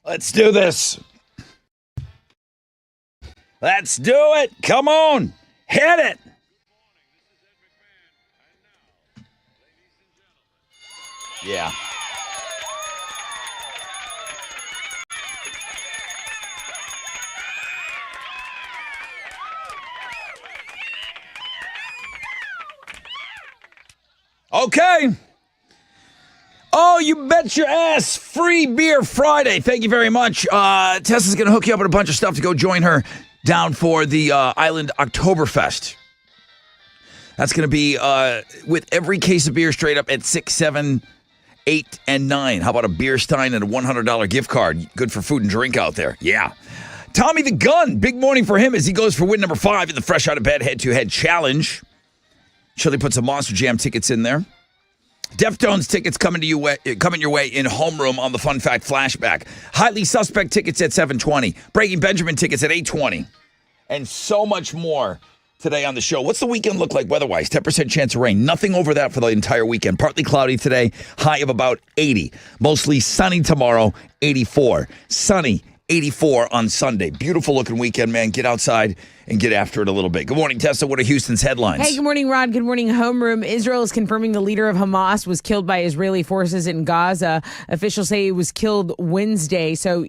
Let's do this. Let's do it. Come on. Hit it. Yeah. Okay. Oh, you bet your ass. Free Beer Friday. Thank you very much. Tessa's going to hook you up with a bunch of stuff to go join her down for the Island Oktoberfest. That's going to be with every case of beer straight up at 6, 7, 8, and 9. How about a beer stein and a $100 gift card? Good for food and drink out there. Yeah. Tommy the Gun. Big morning for him as he goes for win number 5 in the Fresh Out of Bed Head-to-Head Challenge. Chili put some Monster Jam tickets in there. Deftones tickets coming your way in homeroom on the Fun Fact Flashback. Highly Suspect tickets at 7:20. Breaking Benjamin tickets at 8:20. And so much more today on the show. What's the weekend look like weather-wise? 10% chance of rain. Nothing over that for the entire weekend. Partly cloudy today. High of about 80. Mostly sunny tomorrow. 84. Sunny. 84 on Sunday. Beautiful looking weekend, man. Get outside and get after it a little bit. Good morning, Tessa. What are Houston's headlines? Hey, good morning, Rod. Good morning, homeroom. Israel is confirming the leader of Hamas was killed by Israeli forces in Gaza. Officials say he was killed Wednesday. So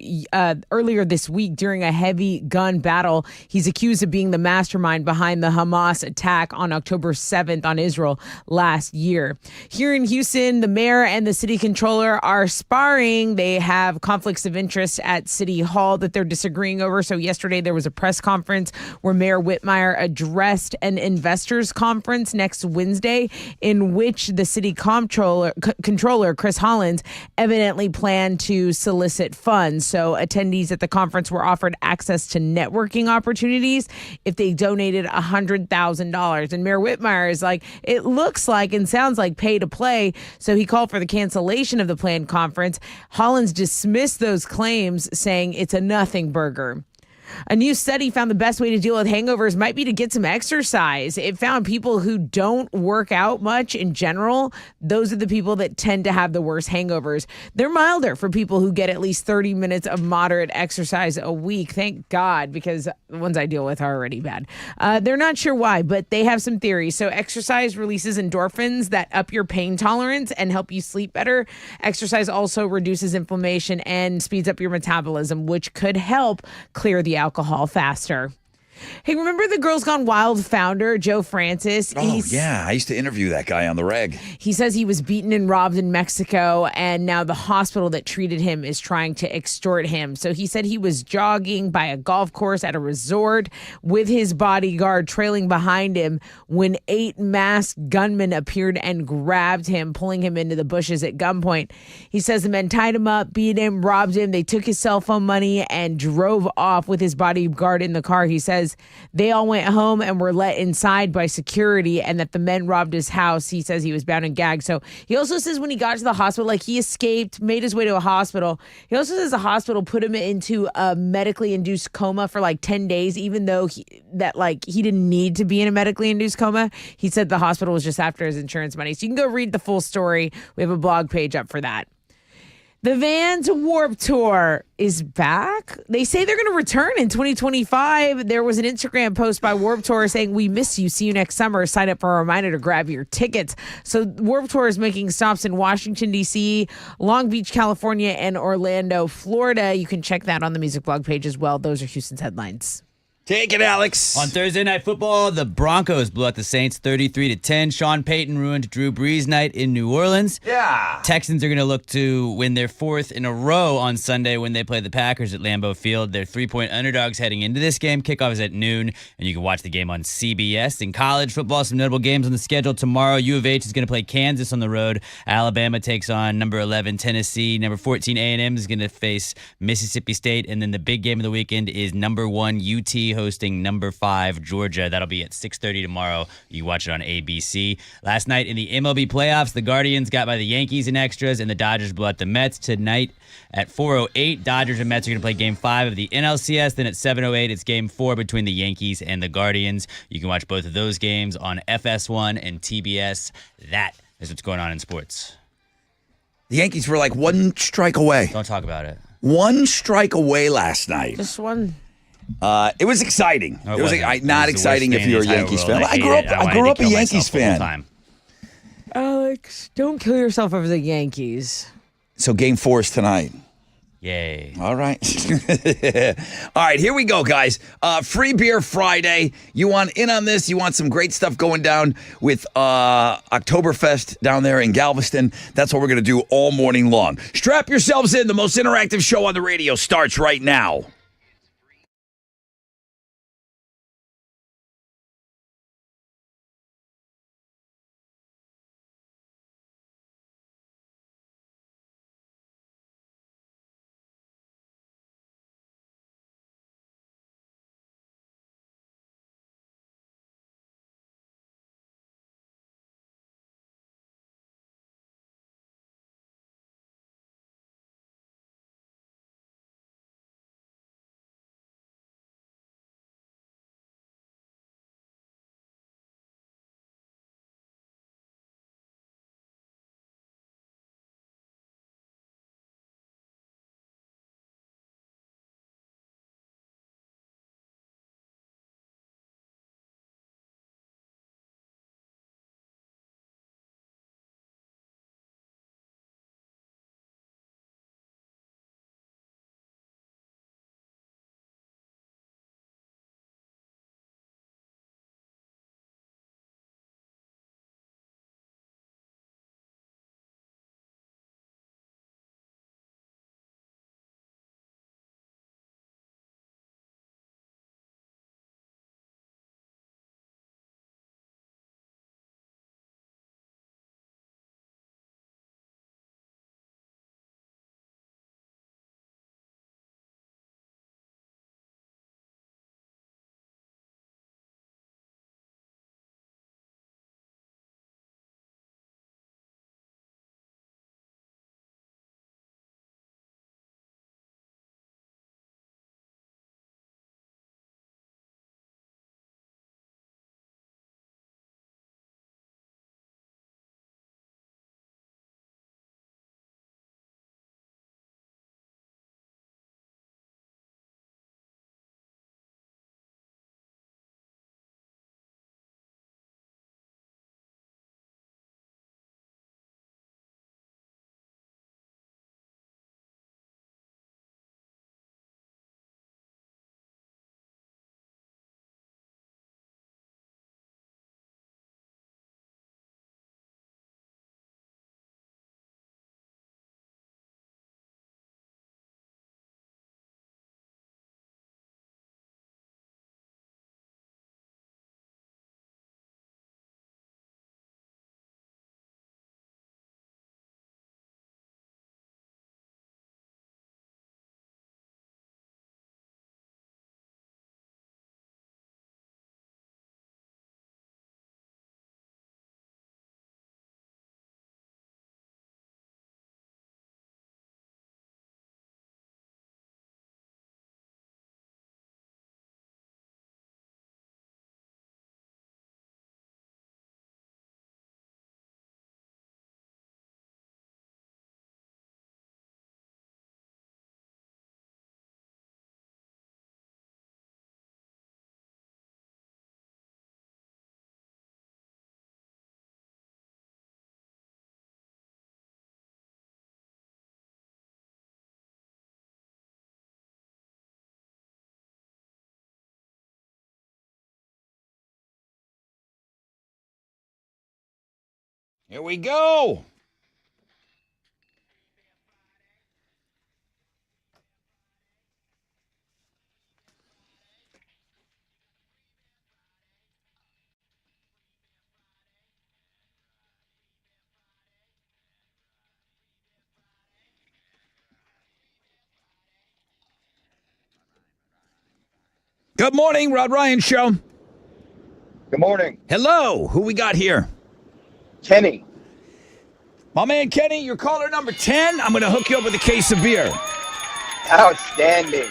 earlier this week during a heavy gun battle, he's accused of being the mastermind behind the Hamas attack on October 7th on Israel last year. Here in Houston, the mayor and the city controller are sparring. They have conflicts of interest at City Hall that they're disagreeing over. So yesterday there was a press conference where Mayor Whitmire addressed an investors conference next Wednesday in which the city controller Chris Hollins evidently planned to solicit funds. So attendees at the conference were offered access to networking opportunities if they donated $100,000. And Mayor Whitmire is like, it looks like and sounds like pay to play. So he called for the cancellation of the planned conference. Hollins dismissed those claims, saying it's a nothing burger. A new study found the best way to deal with hangovers might be to get some exercise. It found people who don't work out much in general, those are the people that tend to have the worst hangovers. They're milder for people who get at least 30 minutes of moderate exercise a week. Thank God, because the ones I deal with are already bad. They're not sure why, but they have some theories. So exercise releases endorphins that up your pain tolerance and help you sleep better. Exercise also reduces inflammation and speeds up your metabolism, which could help clear the alcohol faster. Hey, remember the Girls Gone Wild founder, Joe Francis? Yeah. I used to interview that guy on the reg. He says he was beaten and robbed in Mexico, and now the hospital that treated him is trying to extort him. So he said he was jogging by a golf course at a resort with his bodyguard trailing behind him when 8 masked gunmen appeared and grabbed him, pulling him into the bushes at gunpoint. He says the men tied him up, beat him, robbed him. They took his cell phone money and drove off with his bodyguard in the car. He says they all went home and were let inside by security, and that the men robbed his house. He says he was bound and gagged. So he also says when he got to the hospital, like he escaped, made his way to a hospital. He also says the hospital put him into a medically induced coma for like 10 days, even though he didn't need to be in a medically induced coma. He said the hospital was just after his insurance money. So you can go read the full story. We have a blog page up for that. The Vans Warped Tour is back. They say they're going to return in 2025. There was an Instagram post by Warped Tour saying, "We miss you. See you next summer. Sign up for a reminder to grab your tickets." So Warped Tour is making stops in Washington, D.C., Long Beach, California, and Orlando, Florida. You can check that on the music blog page as well. Those are Houston's headlines. Take it, Alex. On Thursday Night Football, the Broncos blew out the Saints 33-10. Sean Payton ruined Drew Brees night in New Orleans. Yeah. Texans are going to look to win their 4th in a row on Sunday when they play the Packers at Lambeau Field. They're 3-point underdogs heading into this game. Kickoff is at noon, and you can watch the game on CBS. In college football, some notable games on the schedule tomorrow. U of H is going to play Kansas on the road. Alabama takes on number 11 Tennessee. Number 14 A&M is going to face Mississippi State. And then the big game of the weekend is number 1 UT hosting number 5 Georgia. That'll be at 6:30 tomorrow. You watch it on ABC. Last night in the MLB playoffs, the Guardians got by the Yankees in extras, and the Dodgers blew out the Mets. Tonight at 4:08, Dodgers and Mets are going to play Game 5 of the NLCS. Then at 7:08, it's Game 4 between the Yankees and the Guardians. You can watch both of those games on FS1 and TBS. That is what's going on in sports. The Yankees were like 1 strike away. Don't talk about it. one strike away last night. Just one. It was exciting. No, It was wasn't. not It was the exciting worst if you're a day in the Yankees entire fan. world. I grew hated it. up. I wanted grew to up a kill Yankees myself the whole fan. time. Alex, don't kill yourself over the Yankees. So Game 4 is tonight. Yay. All right. All right, here we go, guys. Free Beer Friday. You want in on this? You want some great stuff going down with Oktoberfest down there in Galveston? That's what we're going to do all morning long. Strap yourselves in. The most interactive show on the radio starts right now. Here we go. Good morning, Rod Ryan Show. Good morning. Hello. Who we got here? Kenny. My man Kenny, you're caller number 10. I'm going to hook you up with a case of beer. Outstanding.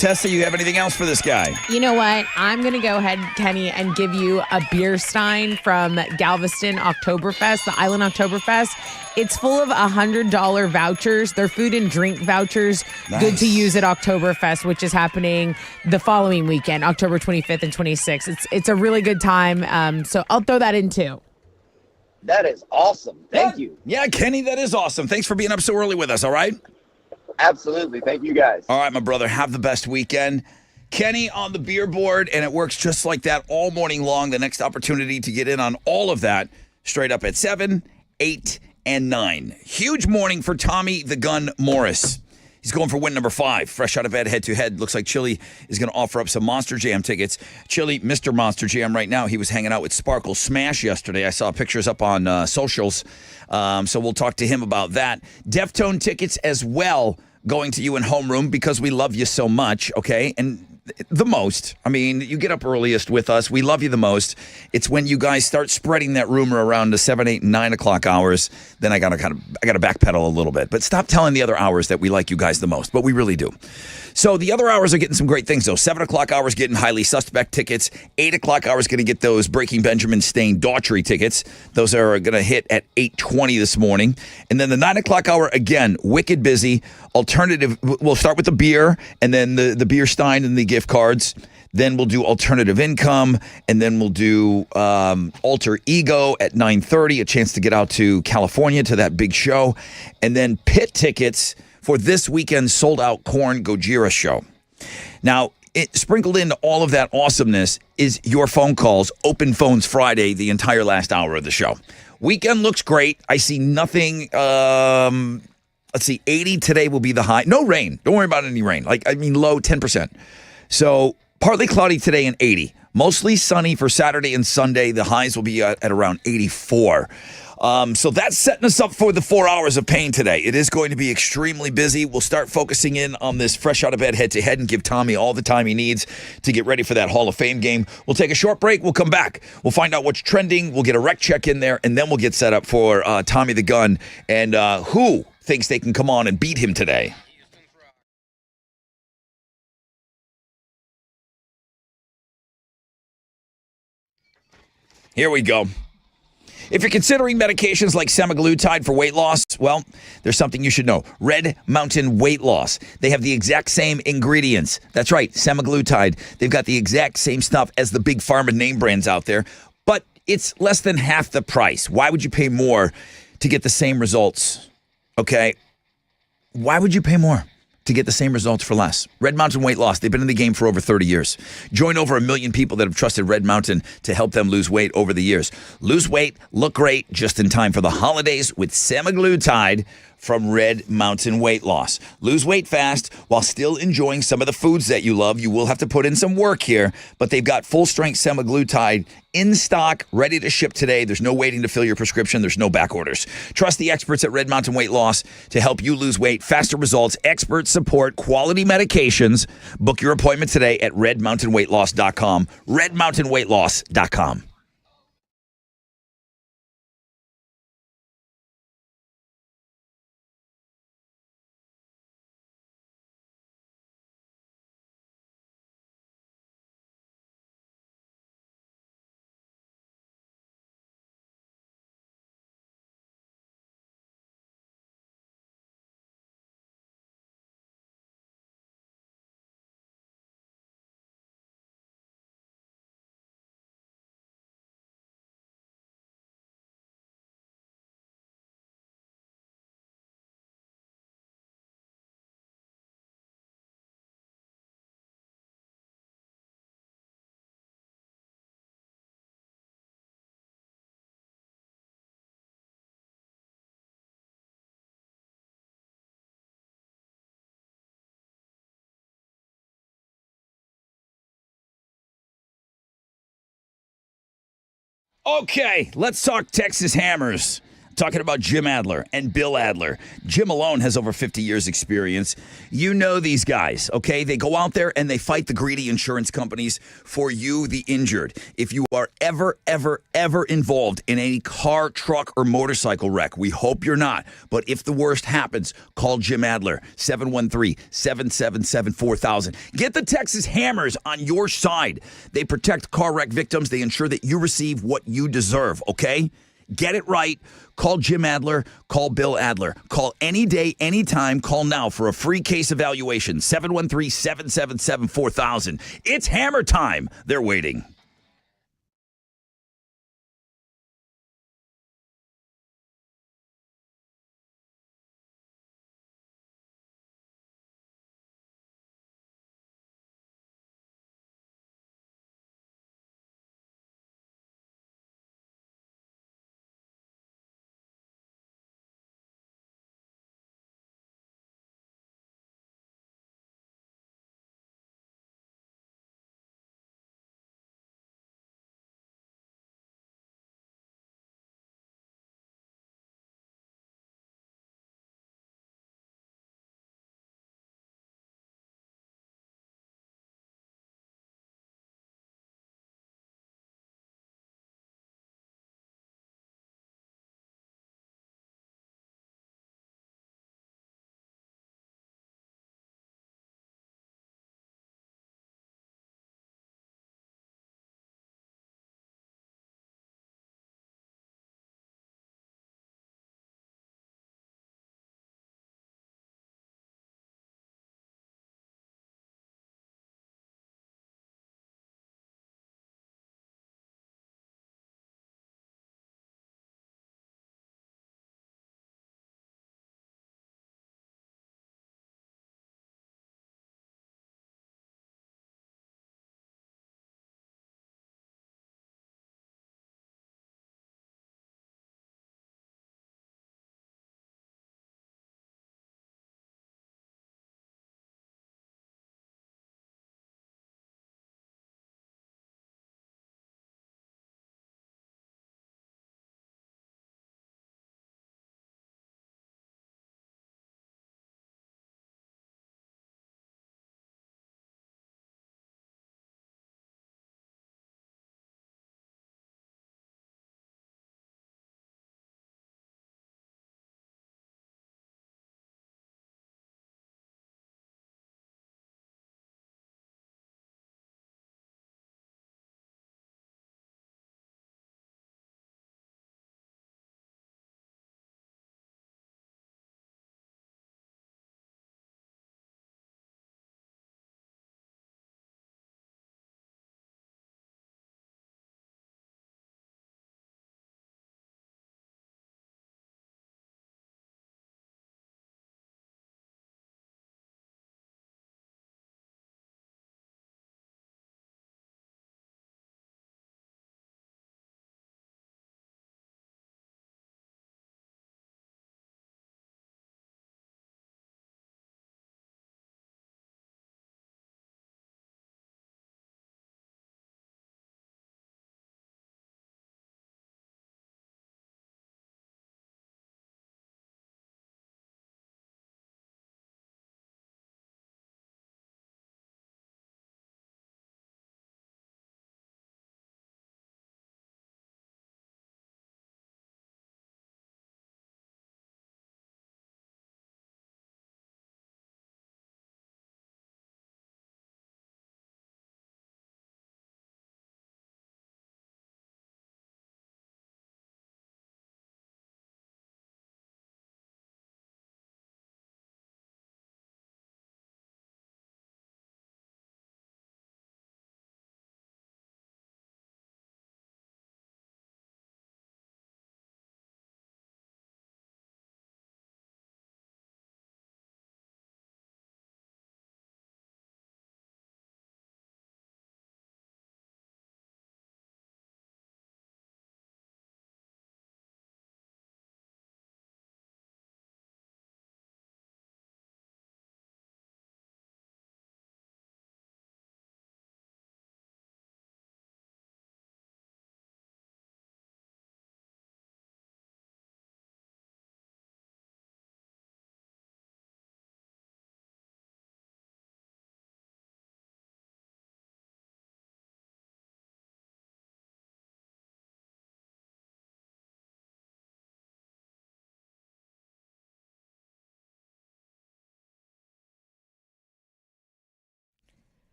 Tessa, you have anything else for this guy? You know what? I'm going to go ahead, Kenny, and give you a beer stein from Galveston Oktoberfest, the Island Oktoberfest. It's full of $100 vouchers. They're food and drink vouchers, Nice. good to use at Oktoberfest, which is happening the following weekend, October 25th and 26th. It's a really good time, so I'll throw that in too. That is awesome. Thank you. Yeah, Kenny, that is awesome. Thanks for being up so early with us, all right? Absolutely. Thank you guys. All right, my brother, have the best weekend. Kenny on the beer board, and it works just like that all morning long. The next opportunity to get in on all of that straight up at 7, 8, and 9. Huge morning for Tommy the Gun Morris. He's going for win number 5. Fresh out of bed, head-to-head. Looks like Chili is going to offer up some Monster Jam tickets. Chili, Mr. Monster Jam right now. He was hanging out with Sparkle Smash yesterday. I saw pictures up on socials, so we'll talk to him about that. Deftone tickets as well going to you in homeroom because we love you so much, okay? And the most. I mean, you get up earliest with us. We love you the most. It's when you guys start spreading that rumor around the 7, 8, and 9 o'clock hours. Then I gotta backpedal a little bit. But stop telling the other hours that we like you guys the most. But we really do. So the other hours are getting some great things though. 7 o'clock hours getting Highly Suspect tickets. 8 o'clock hours going to get those Breaking Benjamin Stain Daughtry tickets. Those are going to hit at 8:20 this morning. And then the 9 o'clock hour again, wicked busy. Alternative. We'll start with the beer, and then the beer stein and the gift cards. Then we'll do alternative income, and then we'll do alter ego at 9:30. A chance to get out to California to that big show, and then pit tickets for this weekend's sold-out Korn Gojira show. Now, sprinkled into all of that awesomeness is your phone calls, Open Phones Friday, the entire last hour of the show. Weekend looks great. I see nothing. Let's see, 80 today will be the high. No rain. Don't worry about any rain. Low 10%. So partly cloudy today and 80. Mostly sunny for Saturday and Sunday. The highs will be at around 84. So that's setting us up for the 4 hours of pain today. It is going to be extremely busy. We'll start focusing in on this fresh out of bed head-to-head and give Tommy all the time he needs to get ready for that Hall of Fame game. We'll take a short break. We'll come back. We'll find out what's trending. We'll get a rec check in there, and then we'll get set up for Tommy the Gun and who thinks they can come on and beat him today. Here we go. If you're considering medications like semaglutide for weight loss, well, there's something you should know. Red Mountain Weight Loss. They have the exact same ingredients. That's right, semaglutide. They've got the exact same stuff as the big pharma name brands out there, but it's less than half the price. Why would you pay more to get the same results? Okay? Why would you pay more to get the same results for less? Red Mountain Weight Loss, they've been in the game for over 30 years. Join over 1 million people that have trusted Red Mountain to help them lose weight over the years. Lose weight, look great, just in time for the holidays with semaglutide from Red Mountain Weight Loss. Lose weight fast while still enjoying some of the foods that you love. You will have to put in some work here, but they've got full-strength semaglutide in stock, ready to ship today. There's no waiting to fill your prescription. There's no back orders. Trust the experts at Red Mountain Weight Loss to help you lose weight, faster results, expert support, quality medications. Book your appointment today at redmountainweightloss.com. redmountainweightloss.com. Okay, let's talk Texas Hammers. Talking about Jim Adler and Bill Adler. Jim alone has over 50 years experience. You know these guys, okay? They go out there and they fight the greedy insurance companies for you, the injured. If you are ever involved in any car, truck, or motorcycle wreck, we hope you're not. But if the worst happens, call Jim Adler, 713-777-4000. Get the Texas Hammers on your side. They protect car wreck victims. They ensure that you receive what you deserve, okay? Get it right. Call Jim Adler. Call Bill Adler. Call any day, anytime. Call now for a free case evaluation. 713-777-4000. It's hammer time. They're waiting.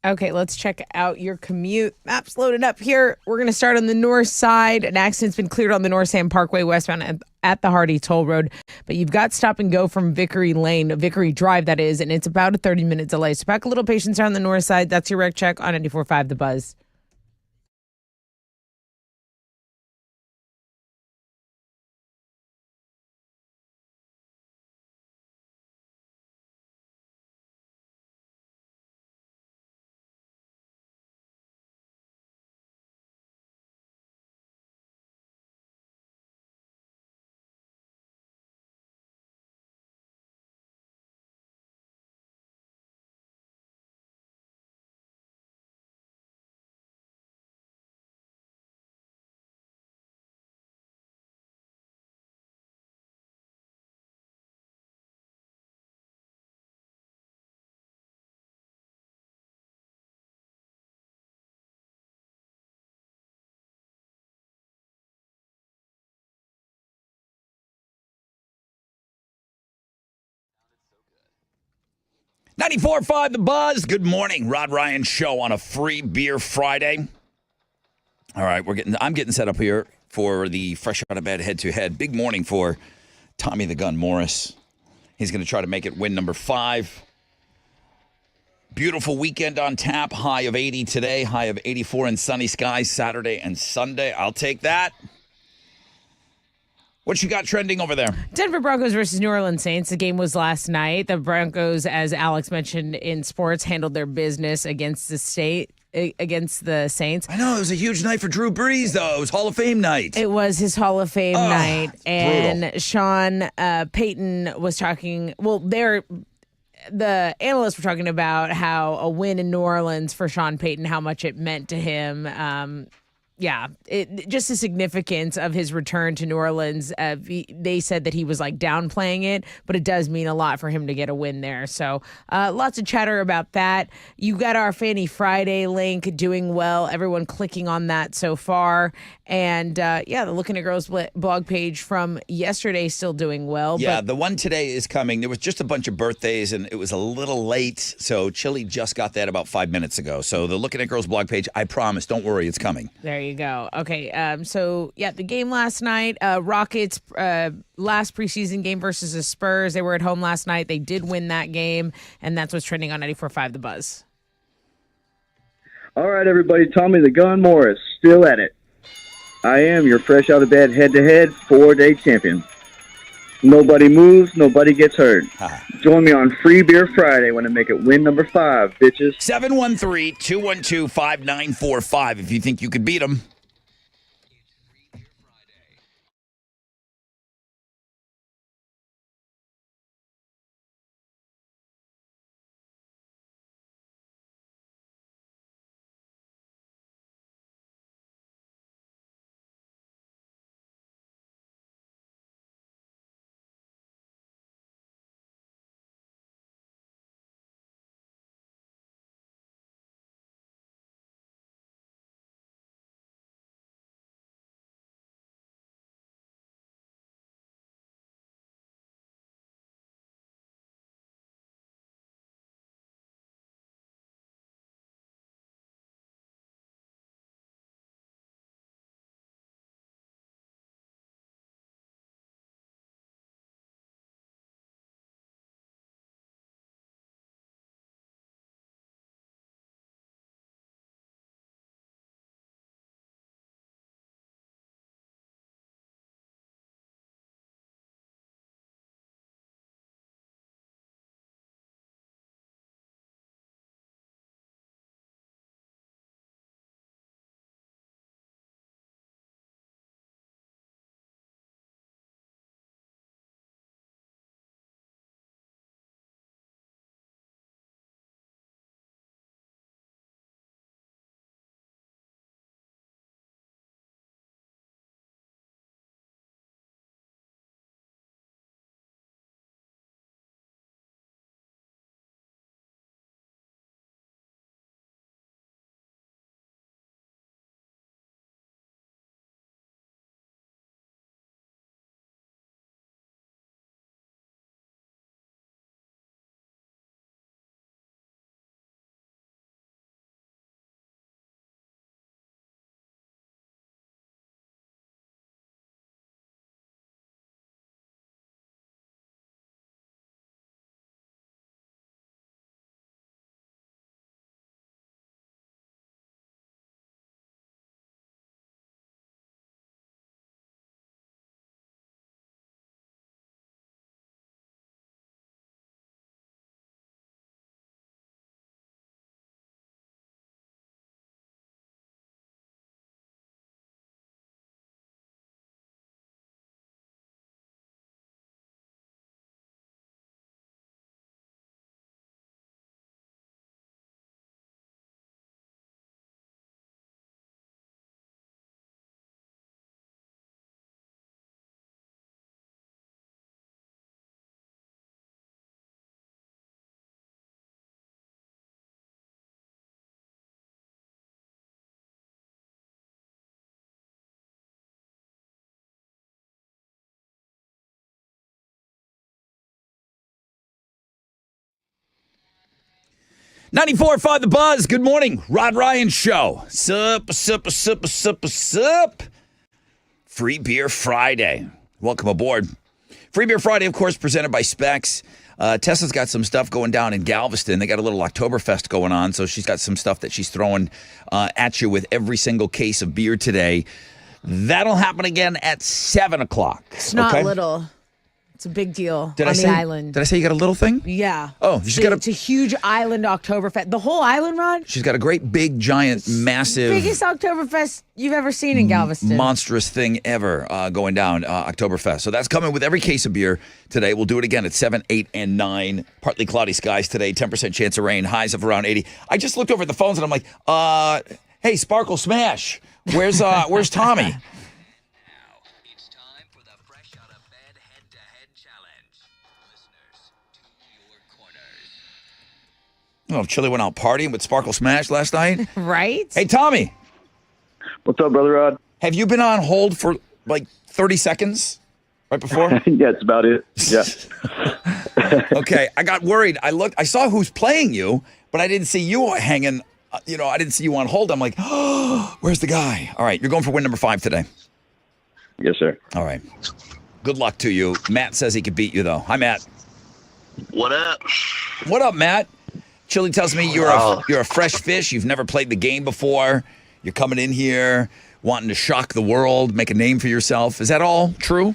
Okay, let's check out your commute. Maps loaded up here. We're going to start on the north side. An accident's been cleared on the North Sam Parkway westbound at the Hardy Toll Road, but you've got stop and go from Vickery Lane, Vickery Drive, that is, and it's about a 30-minute delay. So pack a little patience on the north side. That's your wreck check on 94.5 The Buzz. .94.5 The Buzz. Good morning. Rod Ryan Show on a free beer Friday. All right, I'm getting set up here for the fresh out of bed head-to-head. Big morning for Tommy the Gun Morris. He's going to try to make it win number 5. Beautiful weekend on tap. High of 80 today. High of 84 in sunny skies Saturday and Sunday. I'll take that. What you got trending over there? Denver Broncos versus New Orleans Saints. The game was last night. The Broncos, as Alex mentioned in sports, handled their business against the Saints. I know, it was a huge night for Drew Brees, though. It was Hall of Fame night. It was his Hall of Fame night. And brutal. Sean Payton was talking, the analysts were talking about how a win in New Orleans for Sean Payton, how much it meant to him. Just the significance of his return to New Orleans. They said that he was like downplaying it, but it does mean a lot for him to get a win there. So lots of chatter about that. You got our Fanny Friday link, doing well. Everyone clicking on that so far. And the Looking at Girls blog page from yesterday still doing well. Yeah, but the one today is coming. There was just a bunch of birthdays, and it was a little late. So Chili just got that about 5 minutes ago. So the Looking at Girls blog page, I promise, don't worry, it's coming. There you go. Okay, the game last night, Rockets last preseason game versus the Spurs. They were at home last night. They did win that game, and that's what's trending on 94.5 The Buzz. All right, everybody, Tommy the Gun Morris, still at it. I am your fresh out of bed head-to-head 4-day champion. Nobody moves, nobody gets hurt. Join me on Free Beer Friday when I make it win number 5, bitches. 713-212-5945 if you think you could beat them. 94.5 The Buzz. Good morning. Rod Ryan Show. Sup. Free Beer Friday. Welcome aboard. Free Beer Friday, of course, presented by Specs. Tessa's got some stuff going down in Galveston. They got a little Oktoberfest going on, so she's got some stuff that she's throwing at you with every single case of beer today. That'll happen again at 7 o'clock. It's not little. It's a big deal on the island. Did I say you got a little thing? Yeah. Oh, it's a huge island Oktoberfest. The whole island, Rod? She's got a great, big, giant, massive, biggest Oktoberfest you've ever seen in Galveston. monstrous thing ever going down, Oktoberfest. So that's coming with every case of beer today. We'll do it again at 7, 8, and 9. Partly cloudy skies today, 10% chance of rain, highs of around 80. I just looked over at the phones and I'm like, hey, Sparkle Smash, where's Tommy? Oh, Chili went out partying with Sparkle Smash last night. Right? Hey, Tommy. What's up, Brother Rod? Have you been on hold for like 30 seconds right before? Yeah, that's about it. Yeah. Okay, I got worried. I saw who's playing you, but I didn't see you hanging. I didn't see you on hold. I'm like, oh, where's the guy? All right, you're going for win number 5 today. Yes, sir. All right. Good luck to you. Matt says he could beat you, though. Hi, Matt. What up? What up, Matt? Chili tells me you're a fresh fish. You've never played the game before. You're coming in here wanting to shock the world, make a name for yourself. Is that all true?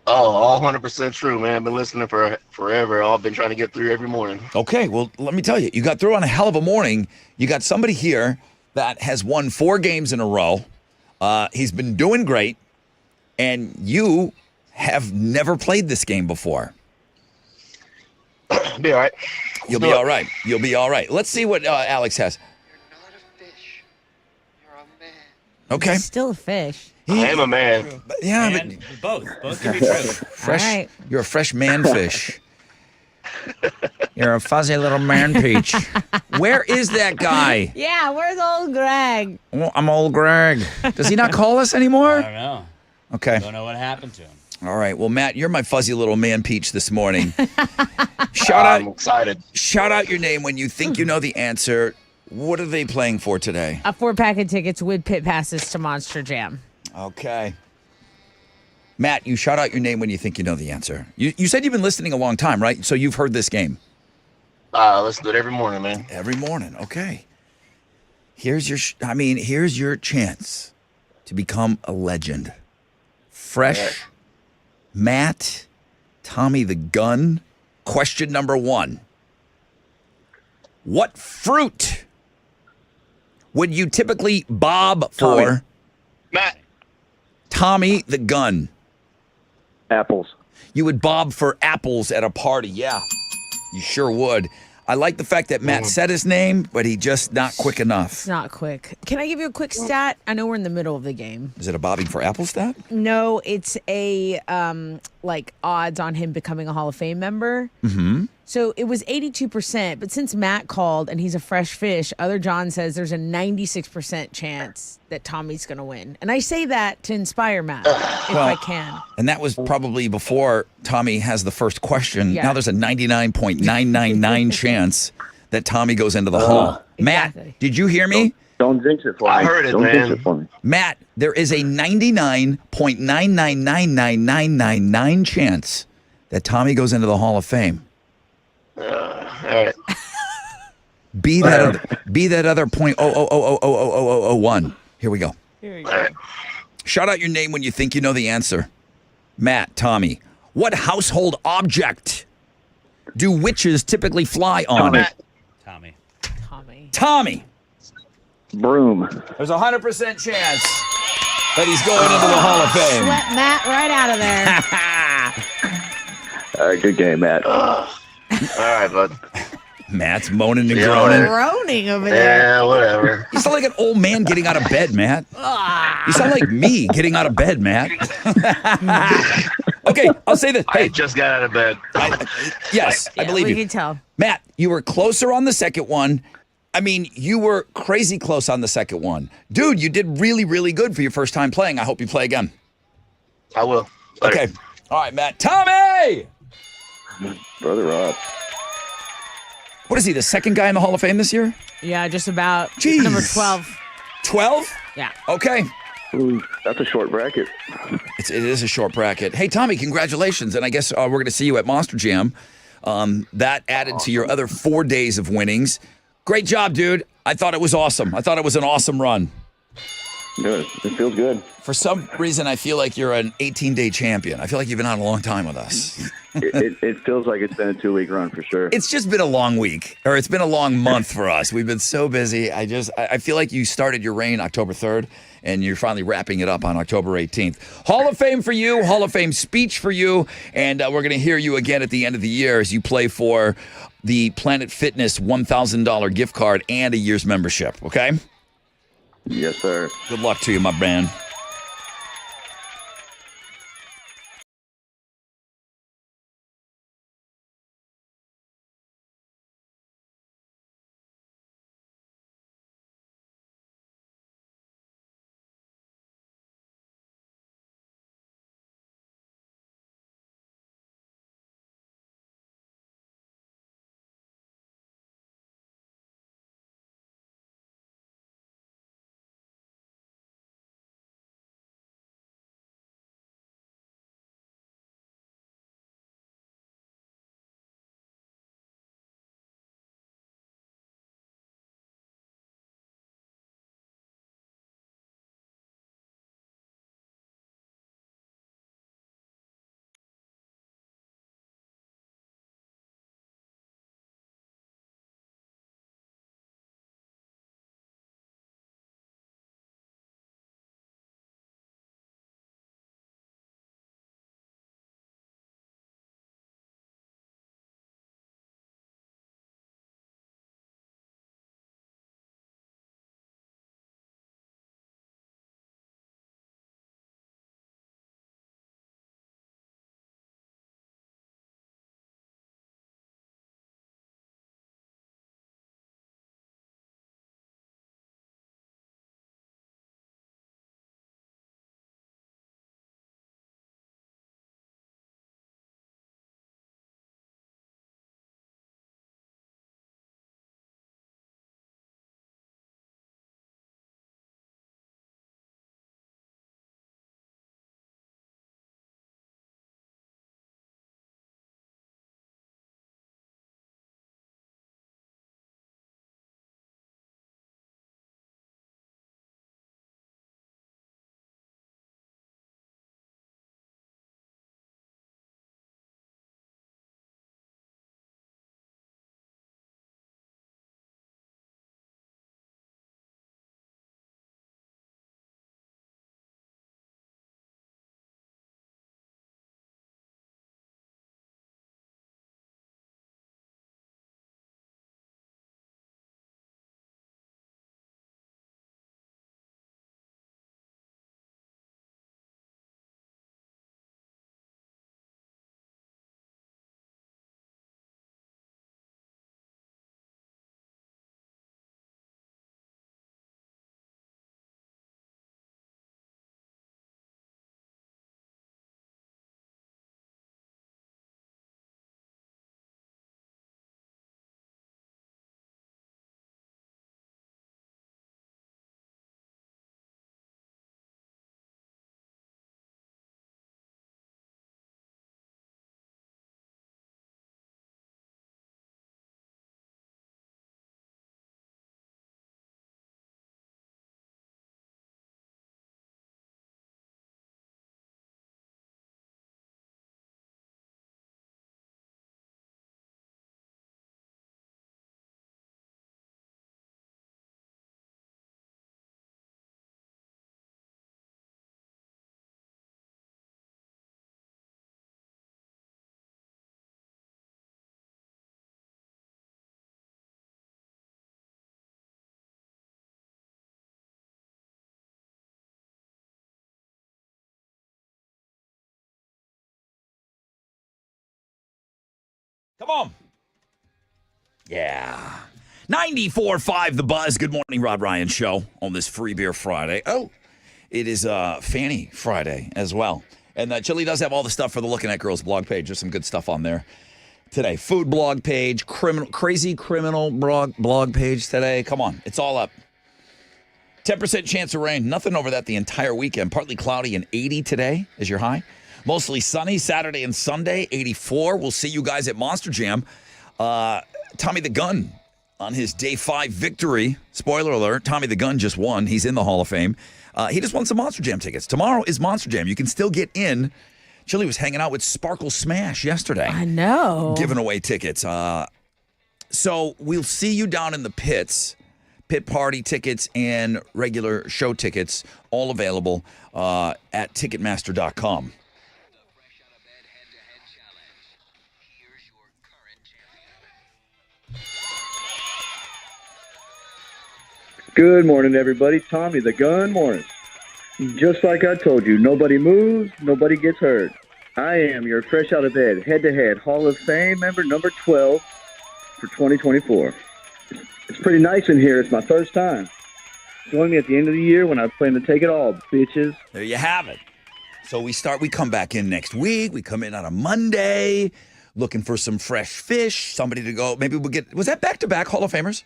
Oh, all 100% true, man. I've been listening for forever. I've been trying to get through every morning. Okay, well, let me tell you. You got through on a hell of a morning. You got somebody here that has won 4 games in a row. He's been doing great, and you have never played this game before. Be all right. You'll be all right. You'll be all right. Let's see what Alex has. You're not a fish. You're a man. Okay. He's still a fish. I am a man. Yeah, And both can be true. fresh. All right. You're a fresh man fish. You're a fuzzy little man peach. Where is that guy? Yeah, where's old Greg? Oh, I'm old Greg. Does he not call us I anymore? don't know. Okay. Don't know what happened to him. All right. Well, Matt, you're my fuzzy little man peach this morning. I'm excited. Shout out your name when you think you know the answer. What are they playing for today? A 4-pack of tickets with pit passes to Monster Jam. Okay. Matt, you shout out your name when you think you know the answer. You said you've been listening a long time, right? So you've heard this game. Listen to it every morning, man. Every morning. Okay. Here's your chance to become a legend. Fresh Matt, Tommy the Gun. Question number 1. What fruit would you typically bob for? Matt. Tommy the Gun. Apples. You would bob for apples at a party. Yeah, you sure would. I like the fact that Matt said his name, but he just not quick enough. It's not quick. Can I give you a quick stat? I know we're in the middle of the game. Is it a bobbing for apple stat? No, it's a odds on him becoming a Hall of Fame member. Mm-hmm. So it was 82%, but since Matt called and he's a fresh fish, Other John says there's a 96% chance that Tommy's going to win. And I say that to inspire Matt, if I can. And that was probably before Tommy has the first question. Yeah. Now there's a 99.999 chance that Tommy goes into the hall. Exactly. Matt, did you hear me? Don't jinx it for me. I heard it, Don't man. jinx it for me. Matt, there is a 99.9999999 chance that Tommy goes into the Hall of Fame. All right. Be that other 0.0000001. Here we go. All right. Shout out your name when you think you know the answer. Matt, Tommy. What household object do witches typically fly on? Matt. Tommy. Tommy. Broom. There's a 100% chance that he's going into the Hall of Fame. Sweat Matt right out of there. All right, good game, Matt. All right, bud. Matt's moaning and Yeah. groaning. Groaning over there. Yeah, whatever. You sound like an old man getting out of bed, Matt. You sound like me getting out of bed, Matt. Okay, I'll say this. I Hey, just got out of bed. yes, I Yeah, believe we you. can tell. Matt, you were closer on the second one. I mean, you were crazy close on the second one. Dude, you did really, really good for your first time playing. I hope you play again. I will. Later. Okay. All right, Matt. Tommy! Brother Rod. What is he, the second guy in the Hall of Fame this year? Yeah, just about. Jeez. Number 12. 12? Yeah. Okay. Ooh, that's a short bracket. It is a short bracket. Hey, Tommy, congratulations. And I guess we're going to see you at Monster Jam. That added to your other 4 days of winnings. Great job, dude. I thought it was awesome. I thought it was an awesome run. Good. It feels good. For some reason, I feel like you're an 18-day champion. I feel like you've been on a long time with us. It feels like it's been a 2-week run for sure. It's just been a long week, or it's been a long month for us. We've been so busy. I feel like you started your reign October 3rd, and you're finally wrapping it up on October 18th. Hall of Fame for you, Hall of Fame speech for you, and we're going to hear you again at the end of the year as you play for the Planet Fitness $1,000 gift card and a year's membership, okay? Yes, sir. Good luck to you, my man. Come on. Yeah. 94.5 The Buzz. Good morning, Rod Ryan Show on this Free Beer Friday. Oh, it is Fanny Friday as well. And Chili does have all the stuff for the Looking at Girls blog page. There's some good stuff on there today. Food blog page, crazy criminal blog page today. Come on, it's all up. 10% chance of rain. Nothing over that the entire weekend. Partly cloudy and 80 today is your high. Mostly sunny Saturday and Sunday, 84. We'll see you guys at Monster Jam. Tommy the Gun on his day 5 victory. Spoiler alert, Tommy the Gun just won. He's in the Hall of Fame. He just won some Monster Jam tickets. Tomorrow is Monster Jam. You can still get in. Chili was hanging out with Sparkle Smash yesterday. I know. Giving away tickets. So we'll see you down in the pits. Pit party tickets and regular show tickets, all available at Ticketmaster.com. Good morning, everybody. Tommy the Gun Morris. Just like I told you, nobody moves, nobody gets hurt. I am your fresh out of bed, head-to-head Hall of Fame member number 12 for 2024. It's pretty nice in here. It's my first time. Join me at the end of the year when I plan to take it all, bitches. There you have it. So we come back in next week. We come in on a Monday looking for some fresh fish, somebody to go. Maybe we'll get, was that back-to-back Hall of Famers?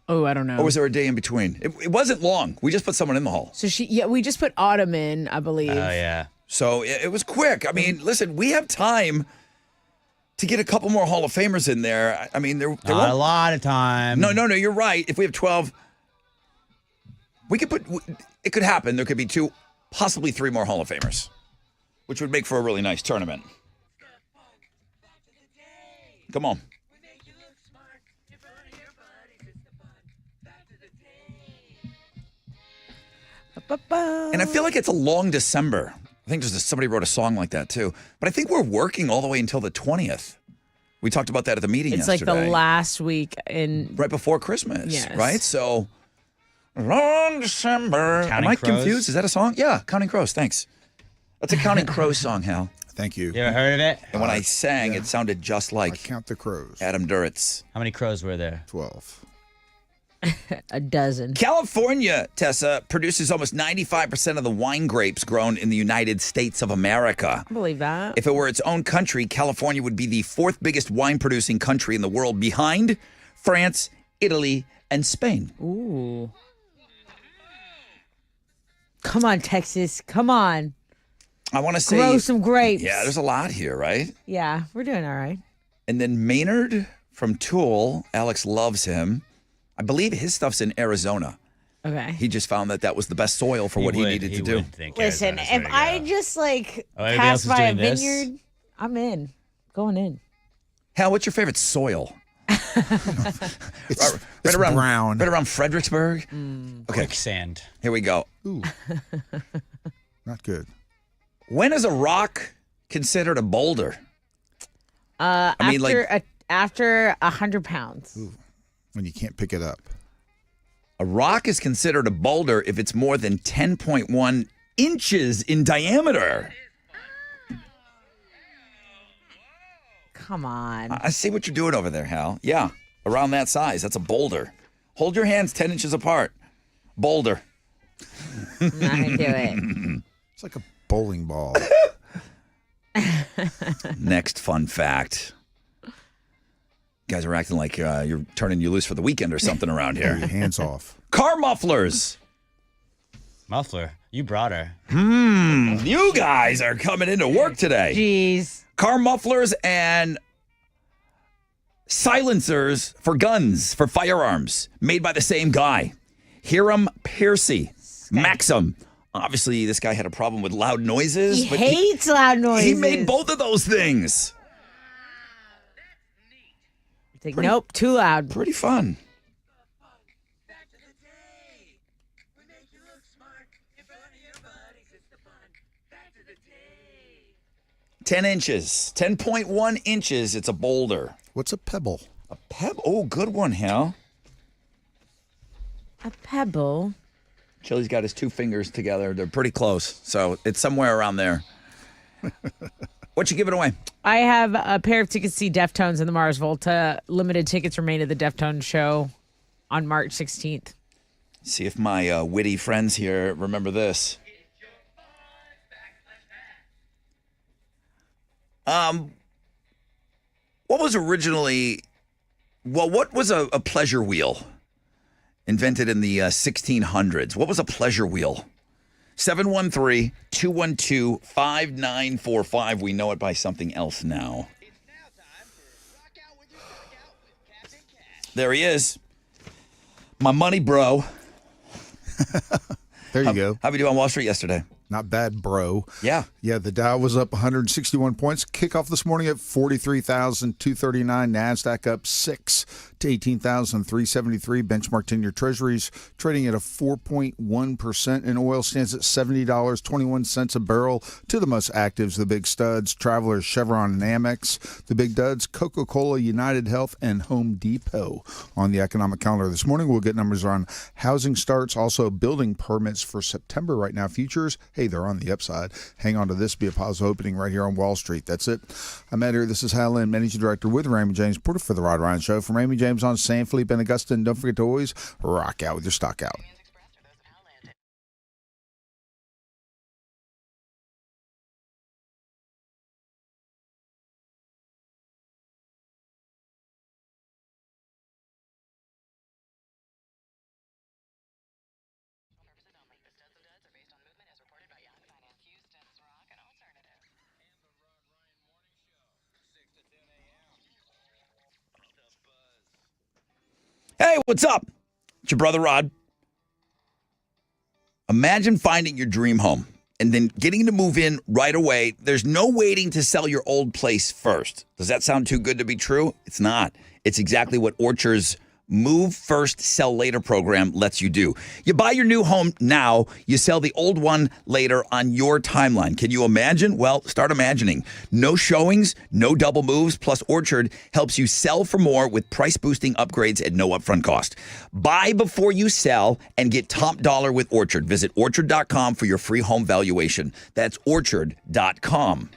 Oh, I don't know. Or was there a day in between? It wasn't long. We just put someone in the hall. So we just put Autumn in, I believe. Oh, yeah. So it was quick. I mean, listen, we have time to get a couple more Hall of Famers in there. I mean, there Not a lot of time. No, you're right. If we have 12, we could it could happen. There could be 2, possibly 3 more Hall of Famers, which would make for a really nice tournament. Come on. And I feel like it's a long December. I think somebody wrote a song like that too. But I think we're working all the way until the 20th. We talked about that at the meeting It's yesterday. like the last week in... Right before Christmas, Yes. right? So, long December. Counting Am I Crows? confused? Is that a song? Yeah, Counting Crows. Thanks. That's a Counting Crows song, Hal. Thank you. You ever heard of it? And when I sang, it sounded just I like count the crows. Adam Duritz. How many crows were there? 12. a dozen. California, Tessa, produces almost 95% of the wine grapes grown in the United States of America. I believe that. If it were its own country, California would be the 4th biggest wine-producing country in the world, behind France, Italy, and Spain. Ooh. Come on, Texas. Come on. I want to say... Grow some grapes. Yeah, there's a lot here, right? Yeah, we're doing all right. And then Maynard from Tool, Alex loves him. I believe his stuff's in Arizona. Okay. He just found that was the best soil for what he needed to do. would think Listen, Arizona's if where to I go. just everybody pass else is by a doing this? vineyard, I'm in. Going in. Hal, what's your favorite soil? It's around brown. Right around Fredericksburg? Okay, Quicksand. here we go. Ooh. Not good. When is a rock considered a boulder? After 100 pounds. When you can't pick it up. A rock is considered a boulder if it's more than 10.1 inches in diameter. Come on. I see what you're doing over there, Hal. Yeah, around that size. That's a boulder. Hold your hands 10 inches apart. Boulder. I'm not going to do it. It's like a bowling ball. Next fun fact. You guys are acting like you're turning you loose for the weekend or something around Your here. hands off. Car mufflers. Muffler. You brought her. You guys are coming into work today. Jeez. Car mufflers and silencers for guns, for firearms, made by the same guy. Hiram Piercy. Maxim. Obviously, this guy had a problem with loud noises. He but hates loud noises. He made both of those things. Nope, too loud. Pretty fun. 10 inches. 10.1 inches. It's a boulder. What's a pebble? A pebble. Oh, good one, Hal. A pebble. Chili's got his 2 fingers together. They're pretty close. So it's somewhere around there. What you giving away? I have a pair of tickets to see Deftones in the Mars Volta. Limited tickets remain at the Deftones show on March 16th. See if my witty friends here remember this. What was originally, what was a pleasure wheel invented in the 1600s? What was a pleasure wheel? 713-212-5945. We know it by something else now. There he is. My money, bro. There you go. How'd we do on Wall Street yesterday? Not bad, bro. Yeah. Yeah, the Dow was up 161 points. Kickoff this morning at 43,239. NASDAQ up 6 to 18,373. Benchmark 10-year treasuries trading at a 4.1%. And oil stands at $70.21 a barrel. To the most actives, the big studs, Travelers, Chevron, and Amex. The big duds, Coca-Cola, United Health, and Home Depot. On the economic calendar this morning, we'll get numbers on housing starts, also building permits for September right now. Futures, hey, they're on the upside. Hang on to this, be a positive opening right here on Wall Street. That's it. I'm Ed here. This is Hal Lynn, Managing Director with Raymond James, reporter for the Rod Ryan Show. From Raymond James on San Felipe and Augusta. And don't forget to always rock out with your stock out. Hey, what's up? It's your brother Rod. Imagine finding your dream home and then getting to move in right away. There's no waiting to sell your old place first. Does that sound too good to be true? It's not. It's exactly what Orchard's Move First, Sell Later program lets you do. You buy your new home now, you sell the old one later on your timeline. Can you imagine? Well, start imagining. No showings, no double moves, plus Orchard helps you sell for more with price-boosting upgrades at no upfront cost. Buy before you sell and get top dollar with Orchard. Visit Orchard.com for your free home valuation. That's Orchard.com.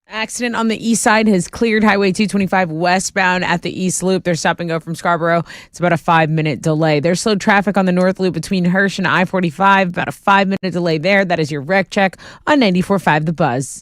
Accident on the east side has cleared Highway 225 westbound at the East Loop. They're stop and go from Scarborough. It's about a 5-minute delay. There's slow traffic on the North Loop between Hirsch and I-45. About a 5-minute delay there. That is your wreck check on 94.5 The Buzz.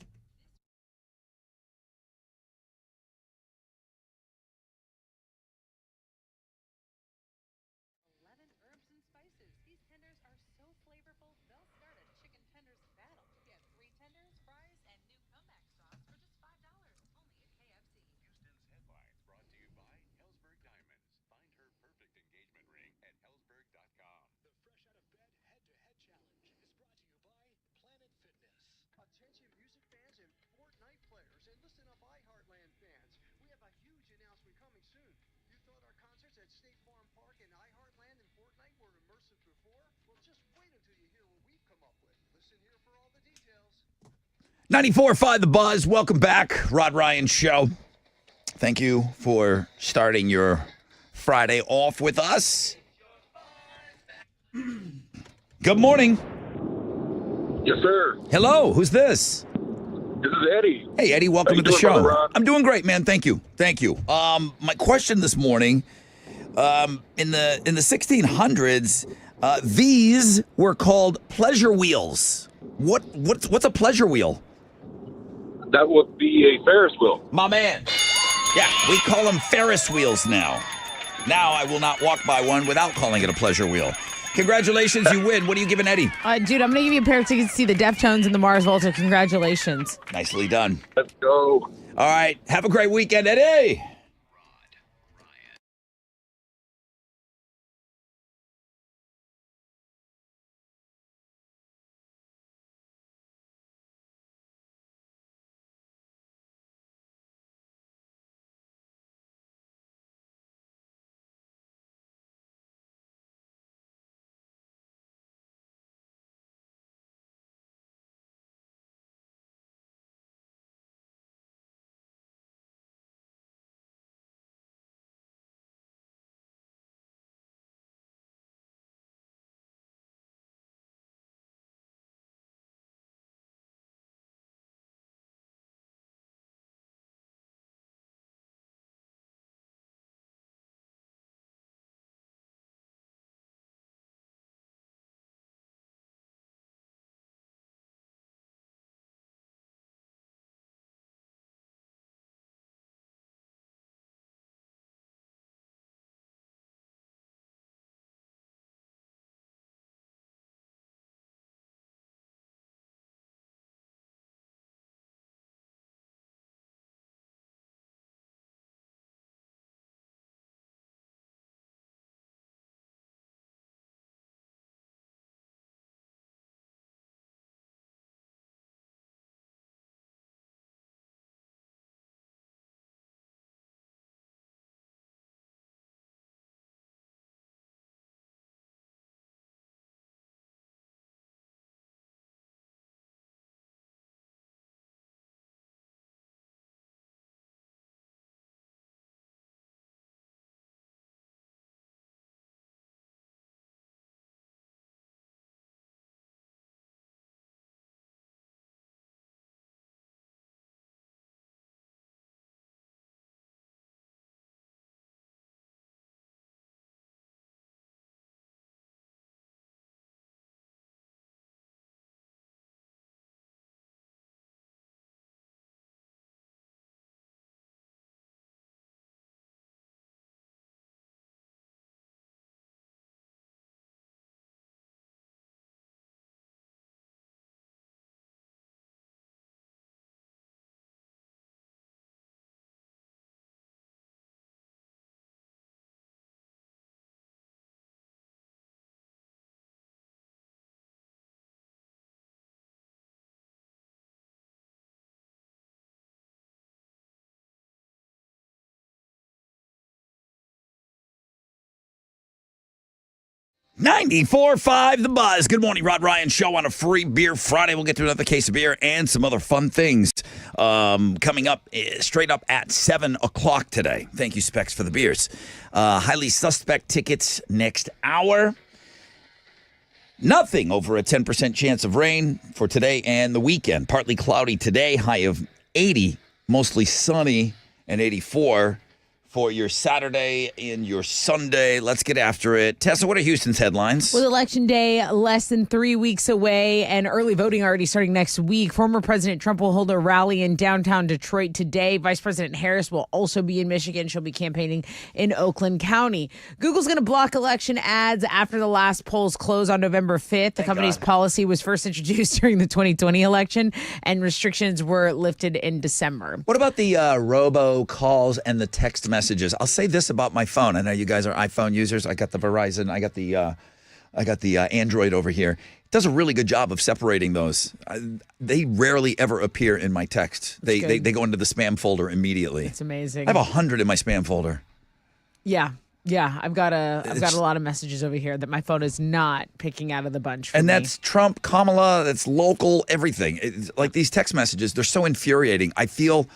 Attention music fans and Fortnite players, and listen up iHeartland fans. We have a huge announcement coming soon. You thought our concerts at State Farm Park and iHeartland and Fortnite were immersive before? Well, just wait until you hear what we've come up with. Listen here for all the details. 94.5 The Buzz. Welcome back. Rod Ryan Show. Thank you for starting your Friday off with us. Good morning. Yes, sir. Hello. Who's this? This is Eddie. Hey, Eddie. Welcome to the doing, show. Brother Rod? I'm doing great, man. Thank you. Thank you. My question this morning, in the 1600s, these were called pleasure wheels. What's a pleasure wheel? That would be a Ferris wheel. My man. Yeah, we call them Ferris wheels now. Now I will not walk by one without calling it a pleasure wheel. Congratulations, you win. What are you giving Eddie? Dude, I'm going to give you a pair of tickets to see the Deftones and the Mars Volta. Congratulations. Nicely done. Let's go. All right. Have a great weekend, Eddie. .94.5 The Buzz. Good morning, Rod Ryan Show on a free beer Friday. We'll get to another case of beer and some other fun things coming up straight up at 7 o'clock today. Thank you, Specs, for the beers. Highly suspect tickets next hour. Nothing over a 10% chance of rain for today and the weekend. Partly cloudy today, high of 80, mostly sunny, and 84 for your Saturday and your Sunday. Let's get after it. Tessa, what are Houston's headlines? With Election Day less than 3 weeks away and early voting already starting next week, former President Trump will hold a rally in downtown Detroit today. Vice President Harris will also be in Michigan. She'll be campaigning in Oakland County. Google's going to block election ads after the last polls close on November 5th. The company's policy was first introduced during the 2020 election, and restrictions were lifted in December. What about the robo calls and the text messages? I'll say this about my phone. I know you guys are iPhone users. I got the Verizon. I got the Android over here. It does a really good job of separating those. They rarely ever appear in my text. They go into the spam folder immediately. It's amazing. I have 100 in my spam folder. Yeah. I've got a lot of messages over here that my phone is not picking out of the bunch for And me. that's Trump, Kamala, that's local, everything. It's like these text messages, they're so infuriating. I feel,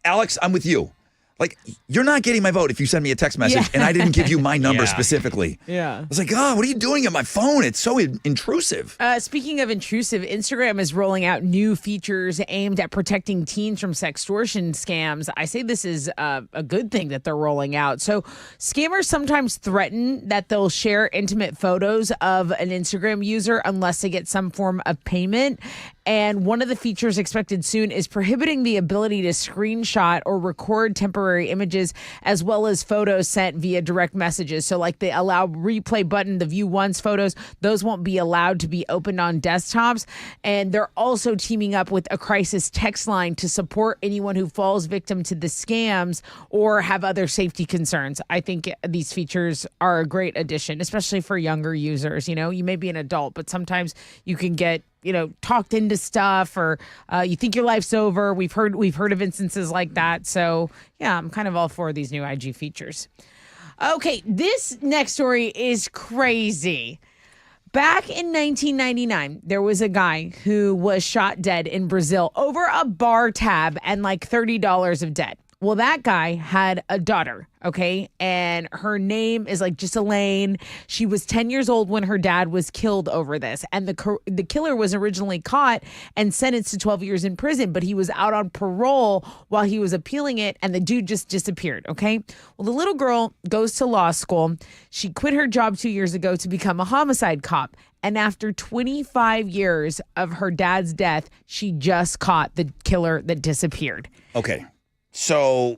Alex, I'm with you. Like, you're not getting my vote if you send me a text message and I didn't give you my number specifically. Yeah. I was like, oh, what are you doing on my phone? It's so intrusive. Speaking of intrusive, Instagram is rolling out new features aimed at protecting teens from sextortion scams. I say this is a good thing that they're rolling out. So scammers sometimes threaten that they'll share intimate photos of an Instagram user unless they get some form of payment. And one of the features expected soon is prohibiting the ability to screenshot or record temporary images as well as photos sent via direct messages. So like the allow replay button, the view once photos, those won't be allowed to be opened on desktops. And they're also teaming up with a crisis text line to support anyone who falls victim to the scams or have other safety concerns. I think these features are a great addition, especially for younger users. You know, you may be an adult, but sometimes you can get talked into stuff, or you think your life's over. We've heard of instances like that. So yeah, I'm kind of all for these new IG features. Okay, this next story is crazy. Back in 1999, there was a guy who was shot dead in Brazil over a bar tab and like $30 of debt. Well, that guy had a daughter, okay? And her name is like Ghislaine. She was 10 years old when her dad was killed over this. And the killer was originally caught and sentenced to 12 years in prison, but he was out on parole while he was appealing it, and the dude just disappeared, okay? Well, the little girl goes to law school. She quit her job 2 years ago to become a homicide cop. And after 25 years of her dad's death, she just caught the killer that disappeared. Okay. So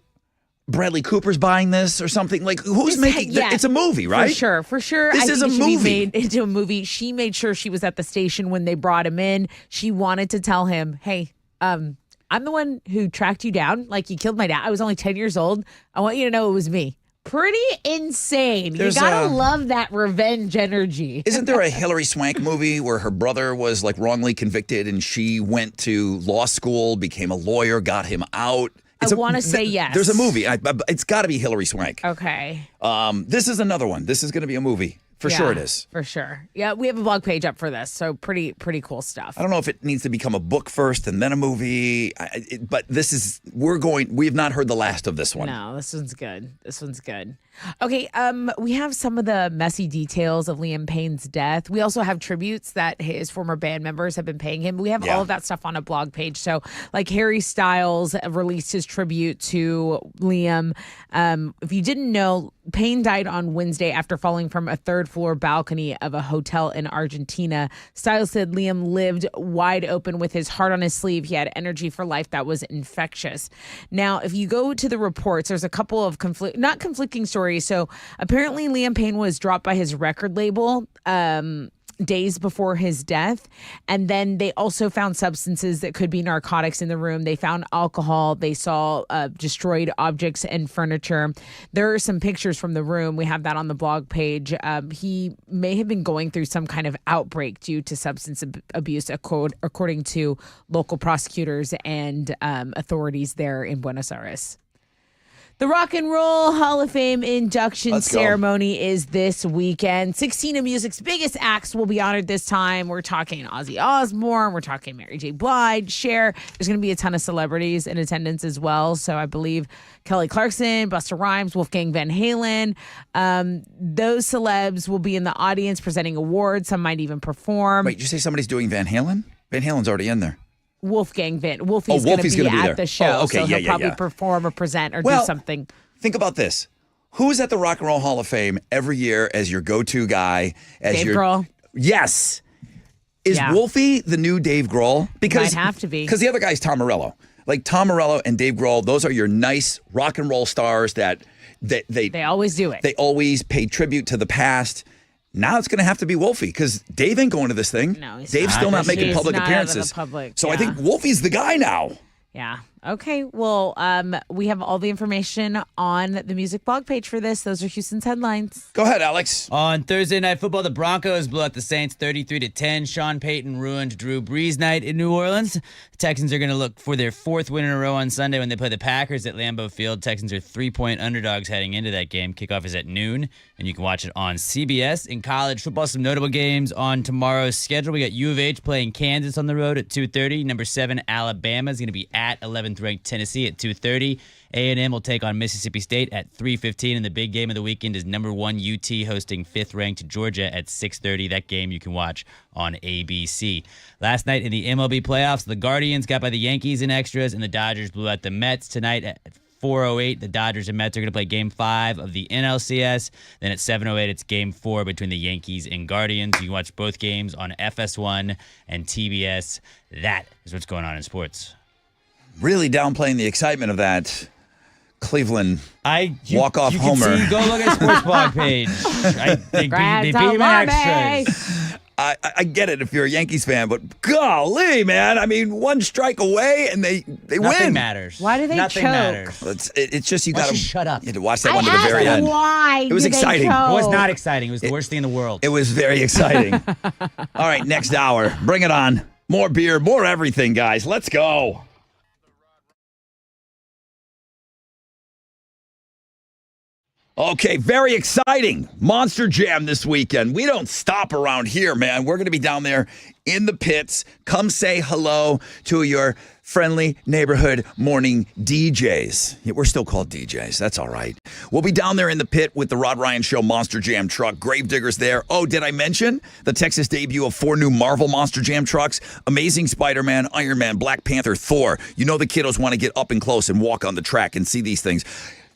Bradley Cooper's buying this or something? Like, who's making it's a movie, right? For sure. This is a movie. Be made into a movie. She made sure she was at the station when they brought him in. She wanted to tell him, hey, I'm the one who tracked you down. Like, you killed my dad. I was only 10 years old. I want you to know it was me. Pretty insane. You gotta love that revenge energy. Isn't there a Hilary Swank movie where her brother was like wrongly convicted and she went to law school, became a lawyer, got him out? I want to say yes. There's a movie. It's got to be Hilary Swank. Okay. This is another one. This is going to be a movie. For sure it is. For sure. Yeah, we have a blog page up for this, so pretty cool stuff. I don't know if it needs to become a book first and then a movie, but we have not heard the last of this one. No, this one's good. Okay, we have some of the messy details of Liam Payne's death. We also have tributes that his former band members have been paying him. We have all of that stuff on a blog page. So, like, Harry Styles released his tribute to Liam. If you didn't know, Payne died on Wednesday after falling from a third-floor balcony of a hotel in Argentina. Styles said Liam lived wide open with his heart on his sleeve. He had energy for life that was infectious. Now, if you go to the reports, there's a couple of not conflicting stories. So apparently Liam Payne was dropped by his record label days before his death. And then they also found substances that could be narcotics in the room. They found alcohol. They saw destroyed objects and furniture. There are some pictures from the room. We have that on the blog page. He may have been going through some kind of outbreak due to substance abuse, according to local prosecutors and authorities there in Buenos Aires. The Rock and Roll Hall of Fame induction ceremony is this weekend. 16 of music's biggest acts will be honored this time. We're talking Ozzy Osbourne. We're talking Mary J. Blige, Cher. There's going to be a ton of celebrities in attendance as well. So I believe Kelly Clarkson, Busta Rhymes, Wolfgang Van Halen. Those celebs will be in the audience presenting awards. Some might even perform. Wait, you say somebody's doing Van Halen? Van Halen's already in there. Wolfgang Van. Wolfie's Wolfie's going to gonna be be at there. the show. Oh, okay, so yeah, he'll yeah, probably yeah. perform or present or Well, do something. Think about this. Who's at the Rock and Roll Hall of Fame every year as your go-to guy? As Dave your Grohl. Yes. Is Yeah. Wolfie the new Dave Grohl? Might have to be. Because the other guy's Tom Morello. Like Tom Morello and Dave Grohl, those are your nice rock and roll stars that They always do it. they always pay tribute to the past. Now it's going to have to be Wolfie because Dave ain't going to this thing. No, he's Dave's not. still not making He's public not out of the appearances. public, So I yeah. think Wolfie's the guy now. Yeah. Okay. Well, we have all the information on the music blog page for this. Those are Houston's headlines. Go ahead, Alex. On Thursday Night Football, the Broncos blew out the Saints 33-10. Sean Payton ruined Drew Brees night in New Orleans. The Texans are going to look for their fourth win in a row on Sunday when they play the Packers at Lambeau Field. Texans are 3-point underdogs heading into that game. Kickoff is at noon, and you can watch it on CBS. In college football, some notable games on tomorrow's schedule. We got U of H playing Kansas on the road at 2:30. Number 7 Alabama is going to be at 11th ranked Tennessee at 2:30. A&M will take on Mississippi State at 3:15, and the big game of the weekend is number 1 UT hosting 5th-ranked Georgia at 6:30. That game you can watch on ABC. Last night in the MLB playoffs, the Guardians got by the Yankees in extras, and the Dodgers blew out the Mets. Tonight at 4:08, the Dodgers and Mets are going to play Game 5 of the NLCS. Then at 7:08, it's Game 4 between the Yankees and Guardians. You can watch both games on FS1 and TBS. That is what's going on in sports. Really downplaying the excitement of that Cleveland walk-off you homer. Can see, go look at sports blog page. They Grand beat him in Salami. extras. I get it if you're a Yankees fan, but golly, man. I mean, one strike away and they Nothing win. matters. Why do they Nothing choke? matters. It's just you Why got don't to you shut up? You had to watch that I one to the asked very end. why It was do they exciting. choke? It was not exciting. It was the worst thing in the world. It was very exciting. All right, next hour. Bring it on. More beer, more everything, guys. Let's go. Okay, very exciting. Monster Jam this weekend. We don't stop around here, man. We're going to be down there in the pits. Come say hello to your friendly neighborhood morning DJs. Yeah, we're still called DJs. That's all right. We'll be down there in the pit with the Rod Ryan Show Monster Jam truck. Gravediggers there. Oh, did I mention the Texas debut of 4 new Marvel Monster Jam trucks? Amazing Spider-Man, Iron Man, Black Panther, Thor. You know the kiddos want to get up and close and walk on the track and see these things.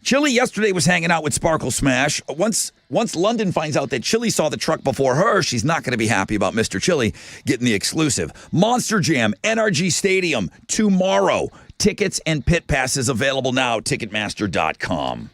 Chili yesterday was hanging out with Sparkle Smash. Once London finds out that Chili saw the truck before her, she's not going to be happy about Mr. Chili getting the exclusive. Monster Jam, NRG Stadium, tomorrow. Tickets and pit passes available now, Ticketmaster.com.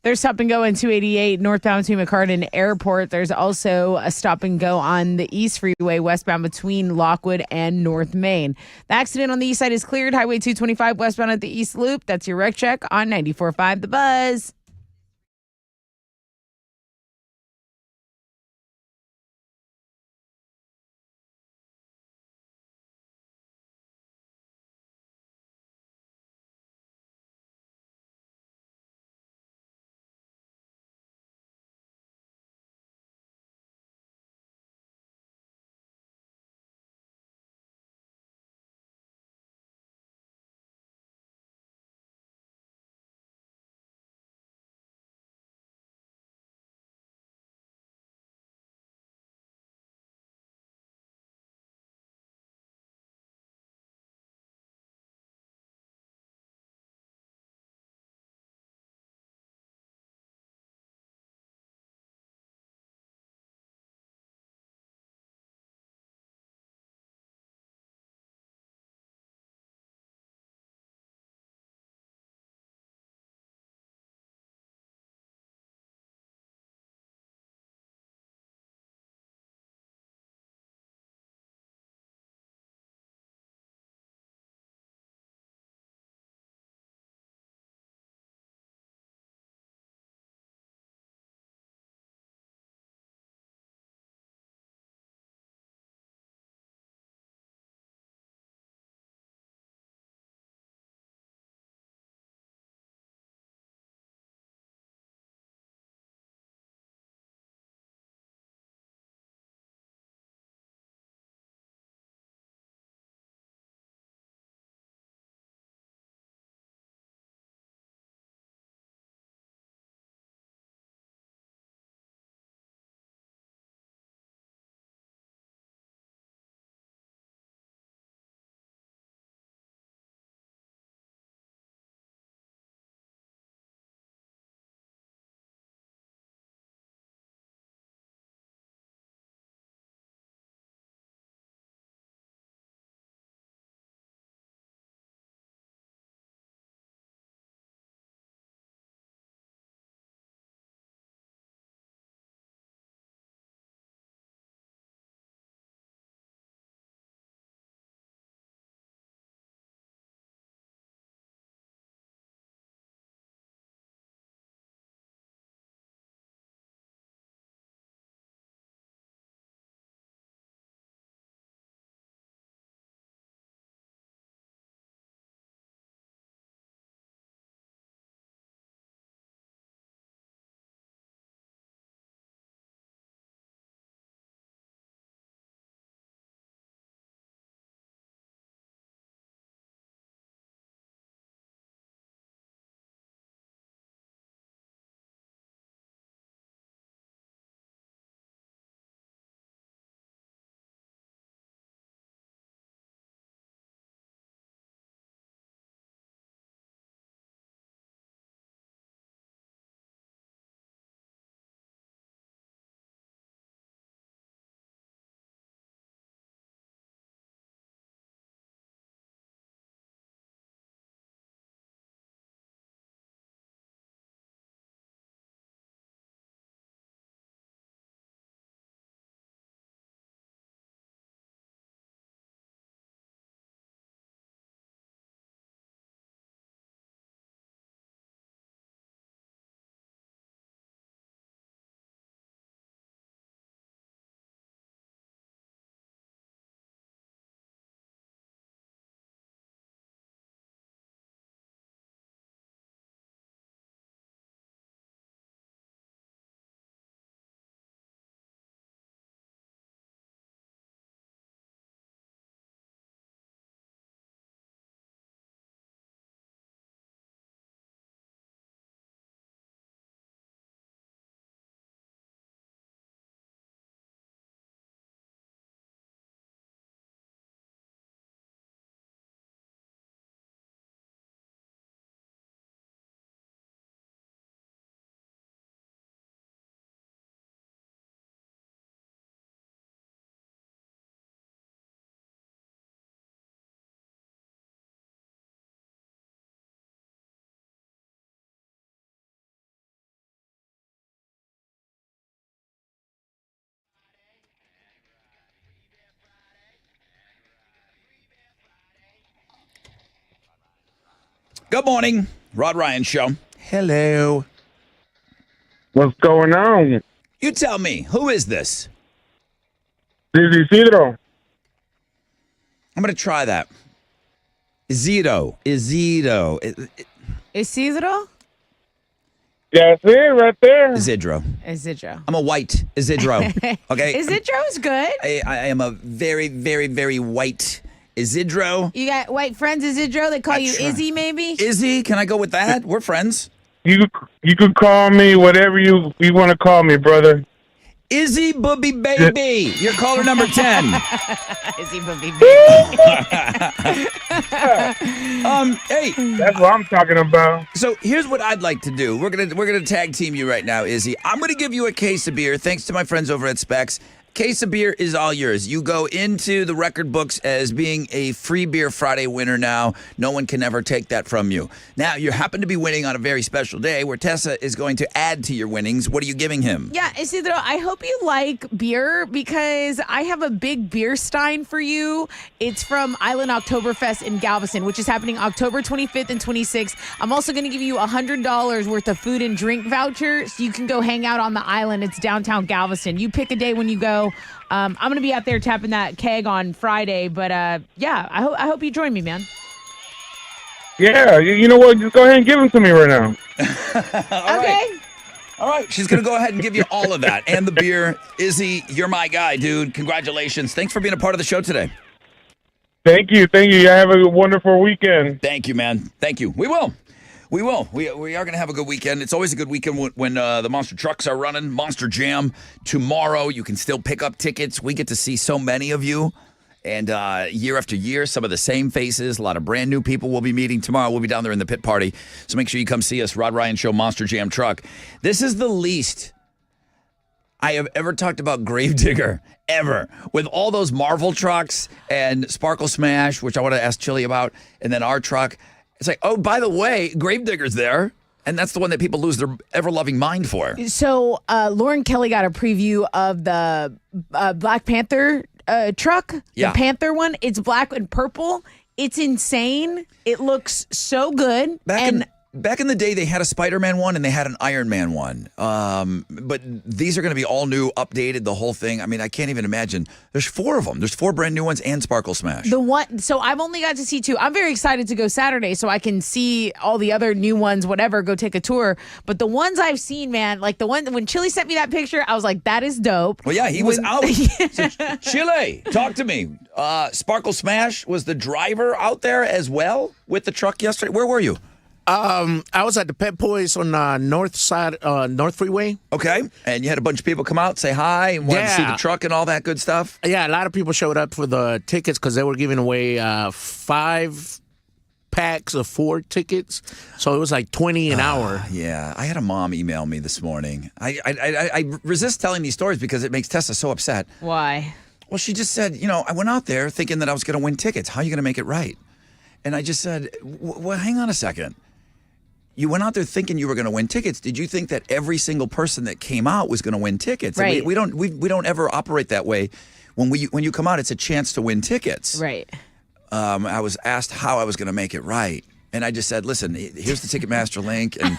There's stop and go in 288 northbound to McCartan Airport. There's also a stop and go on the East Freeway westbound between Lockwood and North Main. The accident on the east side is cleared. Highway 225 westbound at the East Loop. That's your wreck check on 94.5 The Buzz. Good morning. Rod Ryan Show. Hello. What's going on? You tell me, who is this? This is Isidro. I'm going to try that. Isidro. Isidro? That's it right there. Isidro. Isidro. I'm a white Isidro. Okay? Isidro's good. I am a very, very, very white Isidro. You got white friends, Isidro? They call you try. Izzy, maybe? Izzy, can I go with that? We're friends. You could call me whatever you want to call me, brother. Izzy Booby Baby. You're caller number 10. Izzy Booby Hey. That's what I'm talking about. So here's what I'd like to do. We're gonna tag team you right now, Izzy. I'm gonna give you a case of beer, thanks to my friends over at Specs. Case of beer is all yours. You go into the record books as being a free beer Friday winner now. No one can ever take that from you. Now, you happen to be winning on a very special day where Tessa is going to add to your winnings. What are you giving him? Yeah, Isidro, I hope you like beer because I have a big beer stein for you. It's from Island Oktoberfest in Galveston, which is happening October 25th and 26th. I'm also going to give you $100 worth of food and drink voucher so you can go hang out on the island. It's downtown Galveston. You pick a day when you go. I'm going to be out there tapping that keg on Friday, but yeah, I hope you join me, man. Yeah, you know what? Just go ahead and give them to me right now. Okay. All right, she's going to go ahead and give you all of that and the beer. Izzy, you're my guy, dude. Congratulations. Thanks for being a part of the show today. Thank you. You have a wonderful weekend. Thank you, man. Thank you. We will. We will. We are going to have a good weekend. It's always a good weekend when the monster trucks are running. Monster Jam tomorrow. You can still pick up tickets. We get to see so many of you. And year after year, some of the same faces. A lot of brand new people we'll be meeting tomorrow. We'll be down there in the pit party. So make sure you come see us. Rod Ryan Show, Monster Jam truck. This is the least I have ever talked about Gravedigger, ever. With all those Marvel trucks and Sparkle Smash, which I want to ask Chili about, and then our truck. It's like, oh, by the way, Gravedigger's there. And that's the one that people lose their ever-loving mind for. So Lauren Kelly got a preview of the Black Panther truck, Yeah. the Panther one. It's black and purple. It's insane. It looks so good. Back in the day, they had a Spider-Man one and they had an Iron Man one. But these are going to be all new, updated, the whole thing. I mean, I can't even imagine. There's 4 of them. There's 4 brand new ones and Sparkle Smash. So I've only got to see 2. I'm very excited to go Saturday so I can see all the other new ones, whatever, go take a tour. But the ones I've seen, man, like the one when Chili sent me that picture, I was like, that is dope. Well, yeah, he was out. So, Chile, talk to me. Sparkle Smash was the driver out there as well with the truck yesterday. Where were you? I was at the Pet Boys on north side, North Freeway. Okay. And you had a bunch of people come out, say hi, and wanted to see the truck and all that good stuff? Yeah, a lot of people showed up for the tickets because they were giving away 5 packs of 4 tickets. So it was like 20 an hour. Yeah. I had a mom email me this morning. I resist telling these stories because it makes Tessa so upset. Why? Well, she just said, I went out there thinking that I was going to win tickets. How are you going to make it right? And I just said, well, hang on a second. You went out there thinking you were going to win tickets. Did you think that every single person that came out was going to win tickets? Right. And we don't ever operate that way. When you come out, it's a chance to win tickets. Right. I was asked how I was going to make it right, and I just said, "Listen, here's the Ticketmaster link, and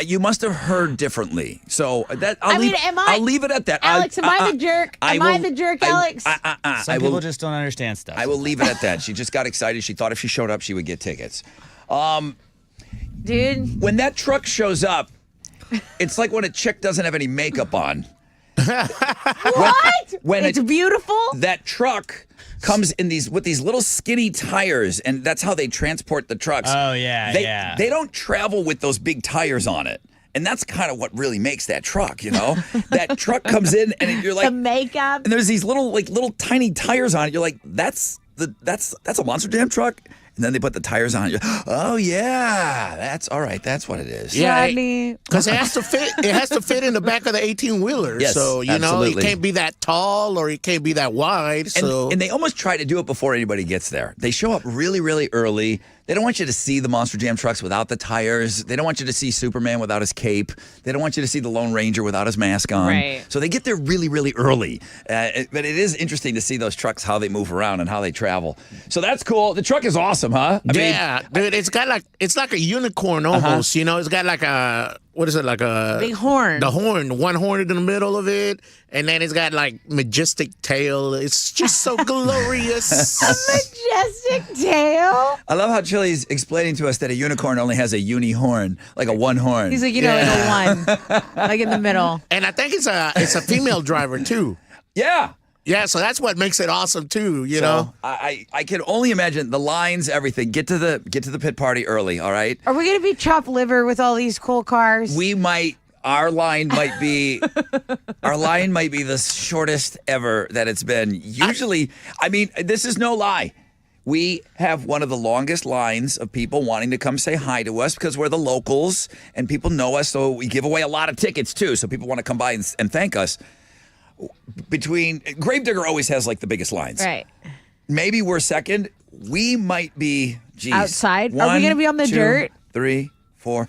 you must have heard differently." So that I'll leave it at that. Alex, am I the jerk? Am I the jerk, Alex? Some people just don't understand stuff. I will leave it at that. She just got excited. She thought if she showed up, she would get tickets. Dude. When that truck shows up, it's like when a chick doesn't have any makeup on. What? When it's beautiful. That truck comes in with these little skinny tires, and that's how they transport the trucks. Oh, yeah, They don't travel with those big tires on it. And that's kind of what really makes that truck, That truck comes in and you're like the makeup. And there's these little tiny tires on it. You're like, that's a Monster Jam truck. And then they put the tires on it. Oh yeah, that's all right. That's what it is. Yeah, because it has to fit. It has to fit in the back of the 18-wheeler. Yes, so absolutely. it can't be that tall or it can't be that wide. So and they almost try to do it before anybody gets there. They show up really, really early. They don't want you to see the Monster Jam trucks without the tires. They don't want you to see Superman without his cape. They don't want you to see the Lone Ranger without his mask on. Right. So they get there really, really early. But it is interesting to see those trucks, how they move around and how they travel. So that's cool. The truck is awesome. awesome, huh? I mean, Yeah, dude, it's like a unicorn almost. You know, it's got like a what is it like a Big horn. The horn, one horn in the middle of it, and then it's got like majestic tail. It's just so glorious. Majestic tail. I love how Chili's explaining to us that a unicorn only has a uni horn, like a one horn. He's like, like a one, like in the middle. And I think it's a female driver too. Yeah. Yeah, so that's what makes it awesome too, you So, know. I can only imagine the lines, everything. Get to the pit party early, all right? Are we going to be chopped liver with all these cool cars? Our line might be the shortest ever that it's been. Usually, I mean, this is no lie. We have one of the longest lines of people wanting to come say hi to us because we're the locals and people know us. So we give away a lot of tickets too. So people want to come by and thank us. Between Gravedigger always has like the biggest lines. Right. Maybe we're second. We might be outside. Are we going to be on the dirt? 3, 4.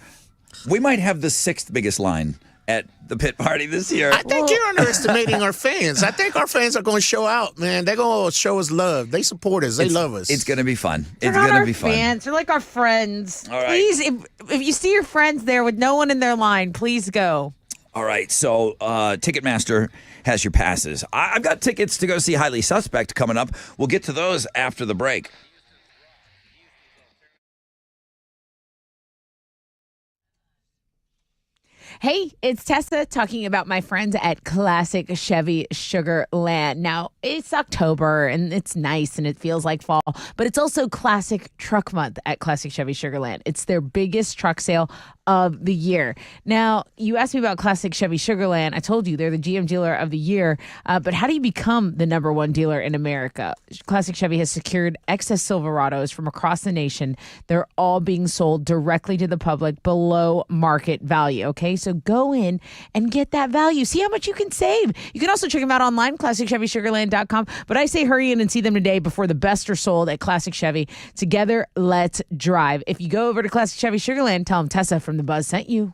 We might have the 6th biggest line at the pit party this year. I think you're underestimating our fans. I think our fans are going to show out, man. They're going to show us love. They support us. They love us. It's going to be fun. They're It's not going to our be fun. fans. They're like our friends. All right. Please, if you see your friends there with no one in their line, please go. All right, so Ticketmaster has your passes. I've got tickets to go see Highly Suspect coming up. We'll get to those after the break. Hey, it's Tessa talking about my friends at Classic Chevy Sugar Land. Now, it's October and it's nice and it feels like fall, but it's also Classic Truck Month at Classic Chevy Sugar Land. It's their biggest truck sale of the year. Now, you asked me about Classic Chevy Sugar Land. I told you they're the GM Dealer of the Year, but how do you become the #1 dealer in America? Classic Chevy has secured excess Silverados from across the nation. They're all being sold directly to the public below market value, okay? So go in and get that value. See how much you can save. You can also check them out online, ClassicChevySugarland.com. But I say hurry in and see them today before the best are sold at Classic Chevy. Together, let's drive. If you go over to Classic Chevy Sugarland, tell them Tessa from The Buzz sent you.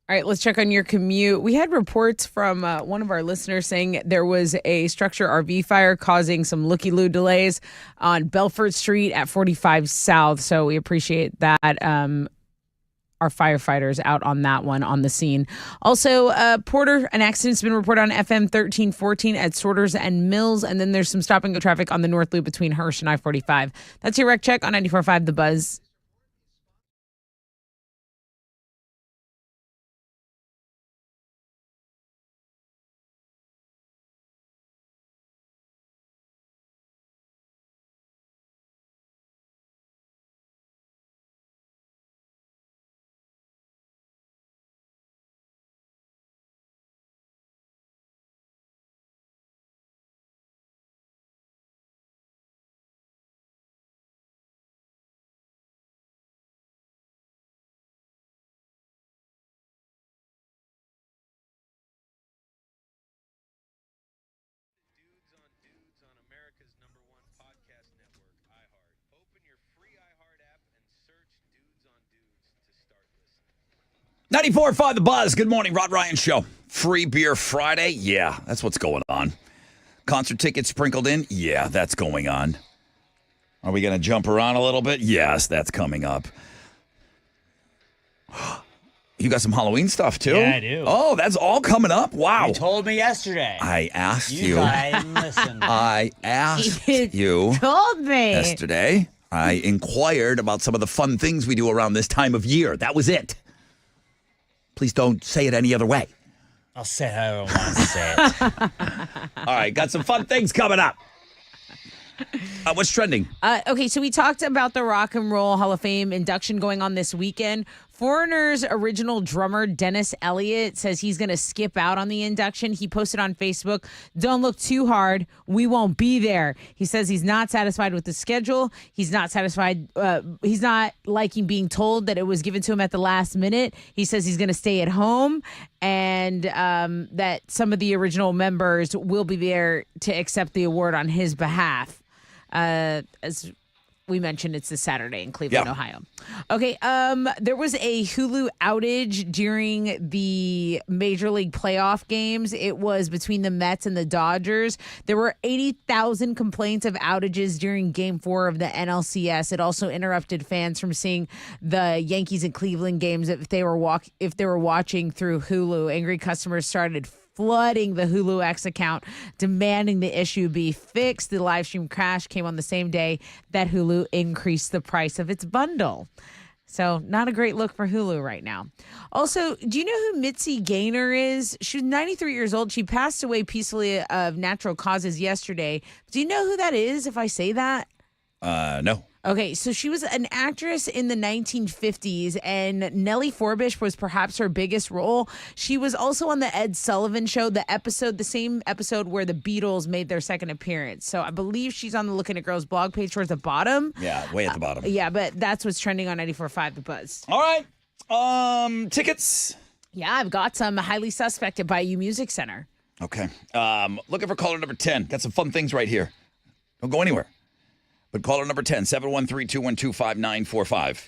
All right, let's check on your commute. We had reports from one of our listeners saying there was a structure RV fire causing some looky-loo delays on Belfort Street at 45 South. So we appreciate that. Our firefighters out on that one on the scene. Also, Porter, an accident's been reported on FM 1314 at Sorters and Mills. And then there's some stop and go traffic on the North Loop between Hirsch and I-45. That's your rec check on 94.5 The Buzz. Dudes on America's #1 podcast network, iHeart. Open your free iHeart app and search Dudes on Dudes to start listening. 94.5 The Buzz. Good morning, Rod Ryan Show. Free Beer Friday? Yeah, that's what's going on. Concert tickets sprinkled in? Yeah, that's going on. Are we going to jump around a little bit? Yes, that's coming up. You got some Halloween stuff, too? Yeah, I do. Oh, that's all coming up? Wow. You told me yesterday. I asked you. I didn't listen. I asked you Told me. yesterday. I inquired about some of the fun things we do around this time of year. That was it. Please don't say it any other way. I'll say how I want to say it. All right, got some fun things coming up. What's trending? Okay, so we talked about the Rock and Roll Hall of Fame induction going on this weekend. Foreigner's original drummer, Dennis Elliott, says he's going to skip out on the induction. He posted on Facebook, "Don't look too hard. We won't be there." He says he's not satisfied with the schedule. He's not satisfied. He's not liking being told that it was given to him at the last minute. He says he's going to stay at home and that some of the original members will be there to accept the award on his behalf. As we mentioned, it's this Saturday in Cleveland, Ohio. Okay, there was a Hulu outage during the Major League playoff games. It was between the Mets and the Dodgers. There were 80,000 complaints of outages during Game 4 of the NLCS. It also interrupted fans from seeing the Yankees and Cleveland games if they were watching through Hulu. Angry customers started flooding the Hulu X account, demanding the issue be fixed. The live stream crash came on the same day that Hulu increased the price of its bundle. So not a great look for Hulu right now. Also, do you know who Mitzi Gaynor is? She's 93 years old. She passed away peacefully of natural causes yesterday. Do you know who that is if I say that? No. Okay, so she was an actress in the 1950s, and Nellie Forbish was perhaps her biggest role. She was also on the Ed Sullivan Show, the same episode where the Beatles made their second appearance. So I believe she's on the Looking at Girls blog page towards the bottom. Yeah, way at the bottom. Yeah, but that's what's trending on 94.5 The Buzz. All right. Tickets. Yeah, I've got some highly suspect at Bayou Music Center. Okay. Looking for caller number 10. Got some fun things right here. Don't go anywhere. But caller number 10, 713-212-5945.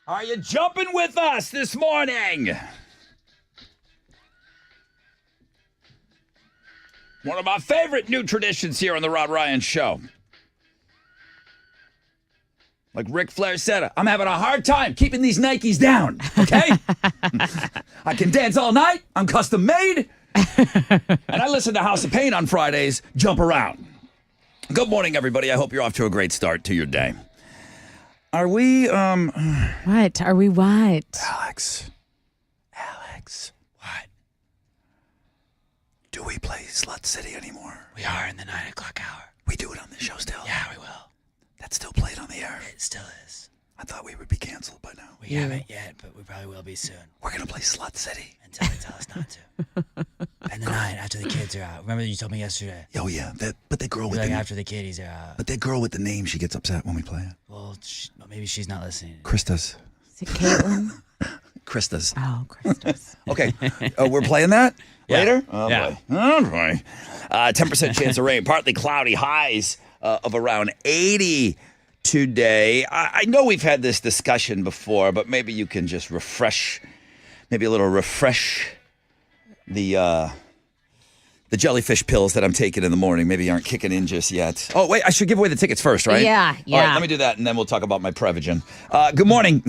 Are you jumping with us this morning? One of my favorite new traditions here on the Rod Ryan Show. Like Ric Flair said, I'm having a hard time keeping these Nikes down, okay? I can dance all night. I'm custom made. And I listen to House of Pain on Fridays, jump around. Good morning, everybody. I hope you're off to a great start to your day. Are we, What? Are we what? Alex, what? Do we play Slut City anymore? We are in the 9 o'clock hour. We do it on the show still? Yeah, we will. That's still played on the air. It still is. I thought we would be canceled by now. We haven't yet, but we probably will be soon. We're going to play Slut City. Until they tell us not to. And the 9 after the kids are out. Remember you told me yesterday? Oh, yeah. But that girl with Like the after the kiddies are out. But that girl with the name, she gets upset when we play it. Well, maybe she's not listening. Krista's. Is it Caitlin? Krista's. Oh, Krista's. Okay. We're playing that later? Oh, yeah. Boy. Oh, boy. 10% chance of rain. Partly cloudy. Highs of around 80 today. I know we've had this discussion before, but maybe you can just refresh the jellyfish pills that I'm taking in the morning. Maybe aren't kicking in just yet. Oh, wait, I should give away the tickets first, right? Yeah. All right, let me do that, and then we'll talk about my Prevagen. Good morning.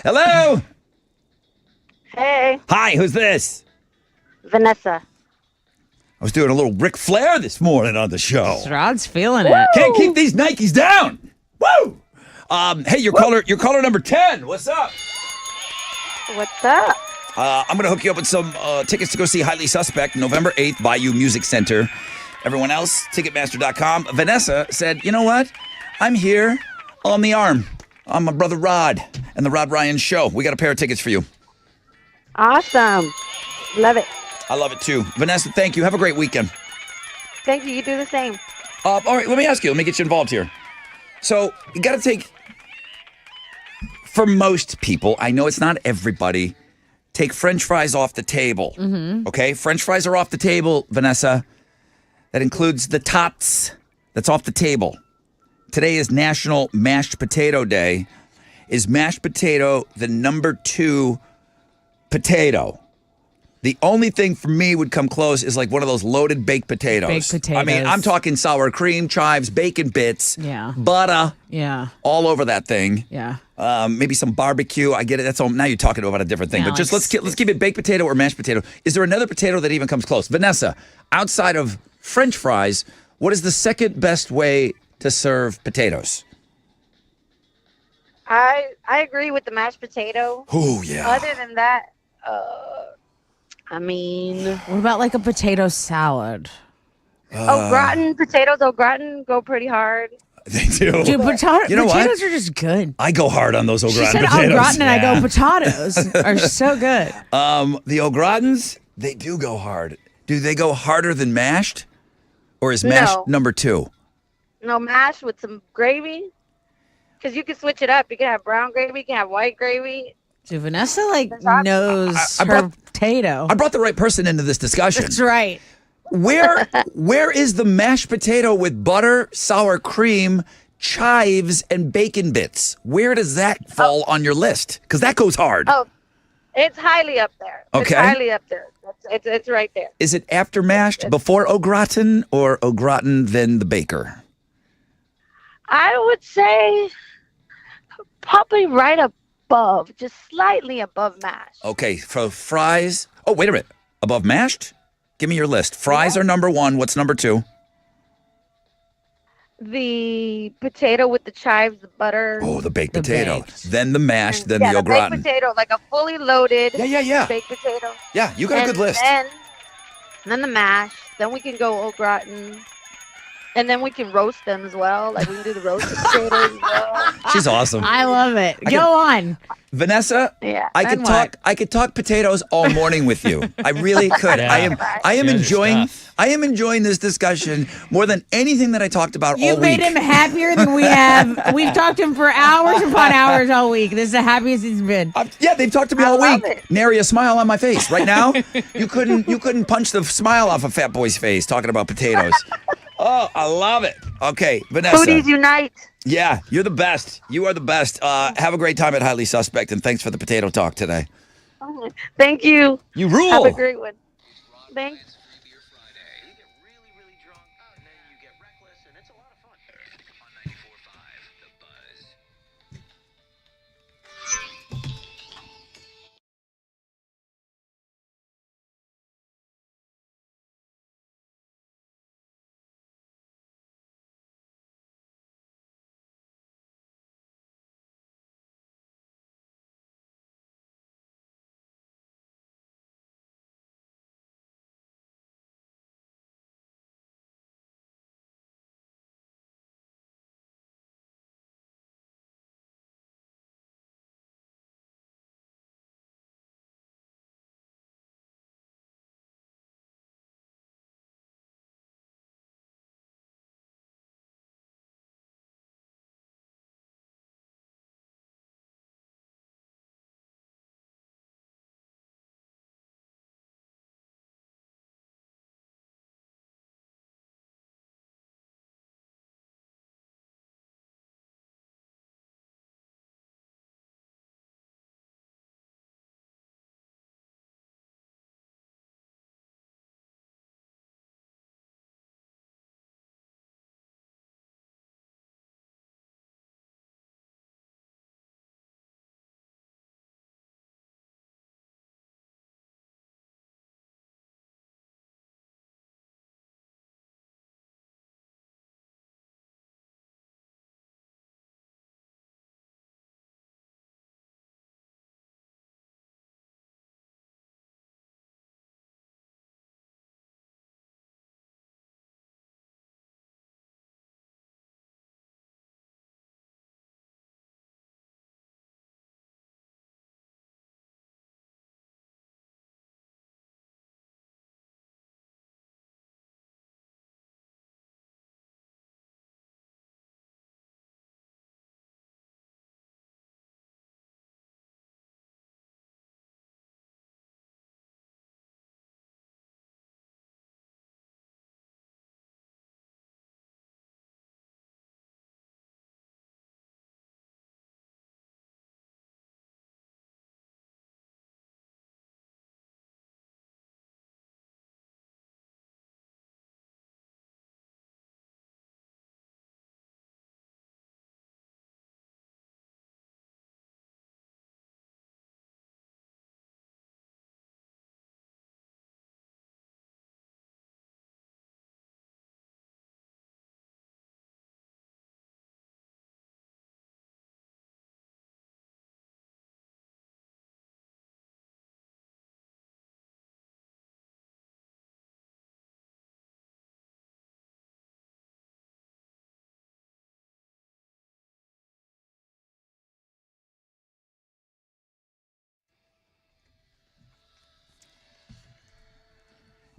Hello. Hey, Hi, who's this? Vanessa. I was doing a little Ric Flair this morning on the show. Rod's feeling it. Can't keep these Nikes down. Woo! Hey, your caller number 10. What's up? What's up? I'm going to hook you up with some tickets to go see Highly Suspect November 8th, Bayou Music Center. Everyone else, Ticketmaster.com. Vanessa said, you know what? I'm here on the arm. I'm my brother Rod and the Rod Ryan Show. We got a pair of tickets for you. Awesome. Love it. I love it too. Vanessa, thank you. Have a great weekend. Thank you. You do the same. All right, let me ask you. Let me get you involved here. So you got to take, for most people, I know it's not everybody, take French fries off the table. Mm-hmm. Okay? French fries are off the table, Vanessa. That includes the tots. That's off the table. Today is National Mashed Potato Day. Is mashed potato the number 2 potato? The only thing for me would come close is like one of those loaded baked potatoes. Baked potatoes. I mean, I'm talking sour cream, chives, bacon bits, Yeah. butter, Yeah. all over that thing. Yeah. Maybe some barbecue. I get it. That's all. Now you're talking about a different thing. Yeah, but just like let's keep it baked potato or mashed potato. Is there another potato that even comes close? Vanessa, outside of French fries, what is the second best way to serve potatoes? I agree with the mashed potato. Oh, yeah. Other than that, I mean, What about like a potato salad? au gratin potatoes. Au gratin go pretty hard. They do. Dude, You know what? potatoes are just good. I go hard on those au She gratin said au potatoes. gratin and I go potatoes are so good. The au gratins, they do go hard. Do they go harder than mashed? Or is mashed No. number 2? No, mash with some gravy. Because you can switch it up. You can have brown gravy. You can have white gravy. Dude, Vanessa like That's knows I her brought- potato. I brought the right person into this discussion. That's right. Where is the mashed potato with butter, sour cream, chives, and bacon bits? Where does that fall on your list? Because that goes hard. Oh, it's highly up there. Okay. It's highly up there. It's right there. Is it after mashed, before au gratin, or au gratin then the baker? I would say probably right above, just slightly above mash. Okay, for fries. Oh, wait a minute. Above mashed? Give me your list. Fries are number 1. What's number 2? The potato with the chives, the butter. Oh, the baked The potato. baked. Then the mashed, then yeah, the au the baked gratin. potato, like a fully loaded Yeah. baked potato. Yeah, you got a And good list. Then the mash. Then we can go au gratin. And then we can roast them as well. Like we can do the roasted potatoes as well. She's awesome. I love it. I Go on. Vanessa, Yeah. I Then could what? talk potatoes all morning with you. I really could. Yeah. I am Good enjoying stuff. I am enjoying this discussion more than anything that I talked about You all made week. him happier than we have. We've talked to him for hours upon hours all week. This is the happiest he's been. Yeah, they've talked to me I all love week. it. Nary a smile on my face. Right now, you couldn't punch the smile off a fat boy's face talking about potatoes. Oh, I love it. Okay, Vanessa. Foodies unite. Yeah, you're the best. You are the best. Have a great time at Highly Suspect, and thanks for the potato talk today. Thank you. You rule. Have a great one. Thanks.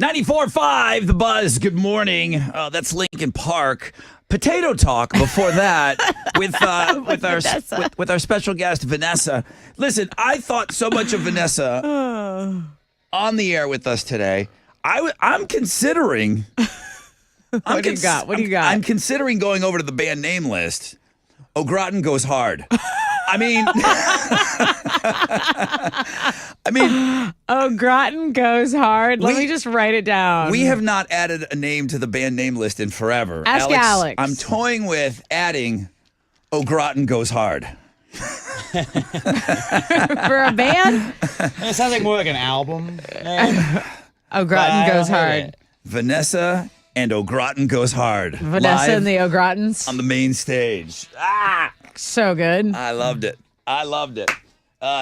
.94.5 The Buzz. Good morning. That's Lincoln Park. Potato talk before that with our special guest Vanessa. Listen, I thought so much of Vanessa on the air with us today. I'm considering. What do you got? What do you got? I'm considering going over to the band name list. Au Gratin Goes Hard. I mean, Au Gratin Goes Hard. Let me just write it down. We have not added a name to the band name list in forever. Ask Alex. I'm toying with adding Au Gratin Goes Hard. For a band? It sounds like more like an album. Au Gratin Goes Hard. Vanessa and Au Gratin Goes Hard. Vanessa live and the Au Gratins. on the main stage. So good. I loved it.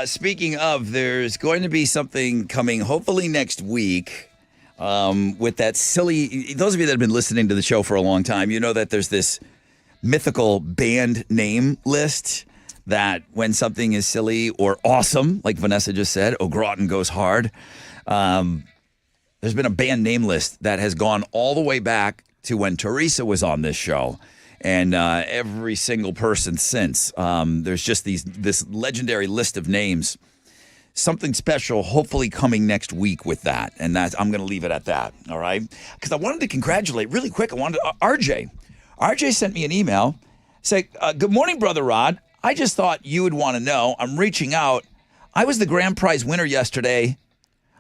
Speaking of, there's going to be something coming hopefully next week with that silly, those of you that have been listening to the show for a long time, you know that there's this mythical band name list that when something is silly or awesome, like Vanessa just said, Au Gratin Goes Hard. There's been a band name list that has gone all the way back to when Teresa was on this show. And every single person since. There's just this legendary list of names. Something special hopefully coming next week with that. And I'm going to leave it at that, all right? Because I wanted to congratulate, really quick, RJ. RJ sent me an email Say, good morning, Brother Rod. I just thought you would want to know. I'm reaching out. I was the grand prize winner yesterday.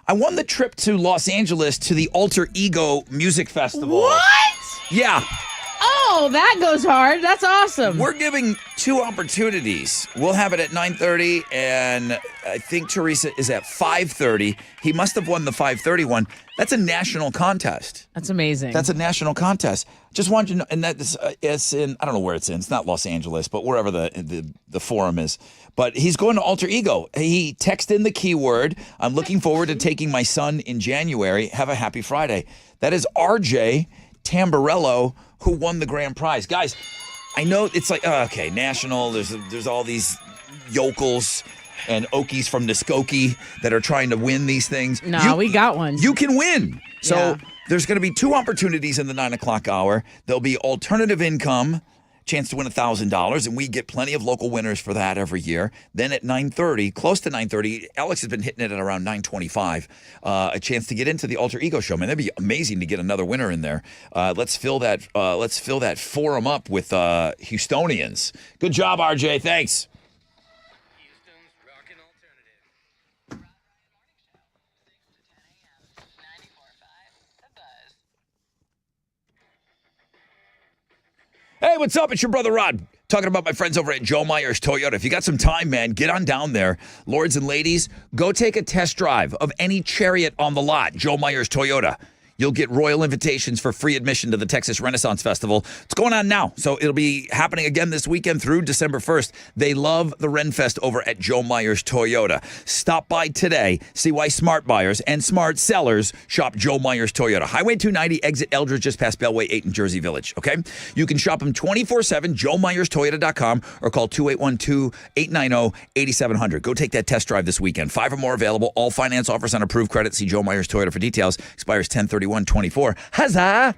I won the trip to Los Angeles to the Alter Ego Music Festival. What? Yeah. Oh, that goes hard. That's awesome. We're giving 2 opportunities. We'll have it at 9:30, and I think Teresa is at 5:30. He must have won the 5:30 one. That's a national contest. That's amazing. That's a national contest. Just want you to know, and that's it's in, I don't know where it's in. It's not Los Angeles, but wherever the forum is. But he's going to Alter Ego. He texted in the keyword. I'm looking forward to taking my son in January. Have a happy Friday. That is RJ Tamburello, who won the grand prize. Guys, I know it's like, okay, national, there's all these yokels and Okies from Muskogee that are trying to win these things. No, we got one. You can win. So Yeah. there's going to be 2 opportunities in the 9 o'clock hour. There'll be alternative income, chance to win $1,000, and we get plenty of local winners for that every year. Then at 9:30, close to 9:30, Alex has been hitting it at around 9:25, a chance to get into the Alter Ego show. Man, that'd be amazing to get another winner in there. Let's fill that forum up with Houstonians. Good job, RJ. Thanks. Houston's rockin' alternative. Hey, what's up? It's your brother Rod. Talking about my friends over at Joe Myers Toyota. If you got some time, man, get on down there. Lords and ladies, go take a test drive of any Chariot on the lot. Joe Myers Toyota. You'll get royal invitations for free admission to the Texas Renaissance Festival. It's going on now, so it'll be happening again this weekend through December 1st. They love the Renfest over at Joe Myers Toyota. Stop by today. See why smart buyers and smart sellers shop Joe Myers Toyota. Highway 290, exit Eldridge, just past Bellway 8 in Jersey Village, okay? You can shop them 24/7, joemyerstoyota.com, or call 281-890-8700. Go take that test drive this weekend. 5 or more available. All finance offers on approved credit. See Joe Myers Toyota for details. Expires 10/31/24. Huzzah!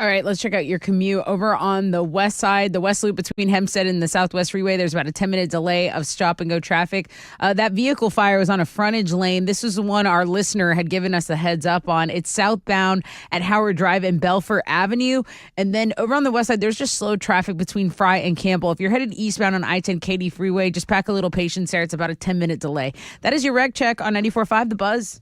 All right, let's check out your commute over on the west side, the west loop between Hempstead and the Southwest Freeway. There's about a 10-minute delay of stop-and-go traffic. That vehicle fire was on a frontage lane. This was the one our listener had given us a heads up on. It's southbound at Howard Drive and Belfort Avenue. And then over on the west side, there's just slow traffic between Fry and Campbell. If you're headed eastbound on I-10 Katy Freeway, just pack a little patience there. It's about a 10-minute delay. That is your reg check on 94.5 The Buzz.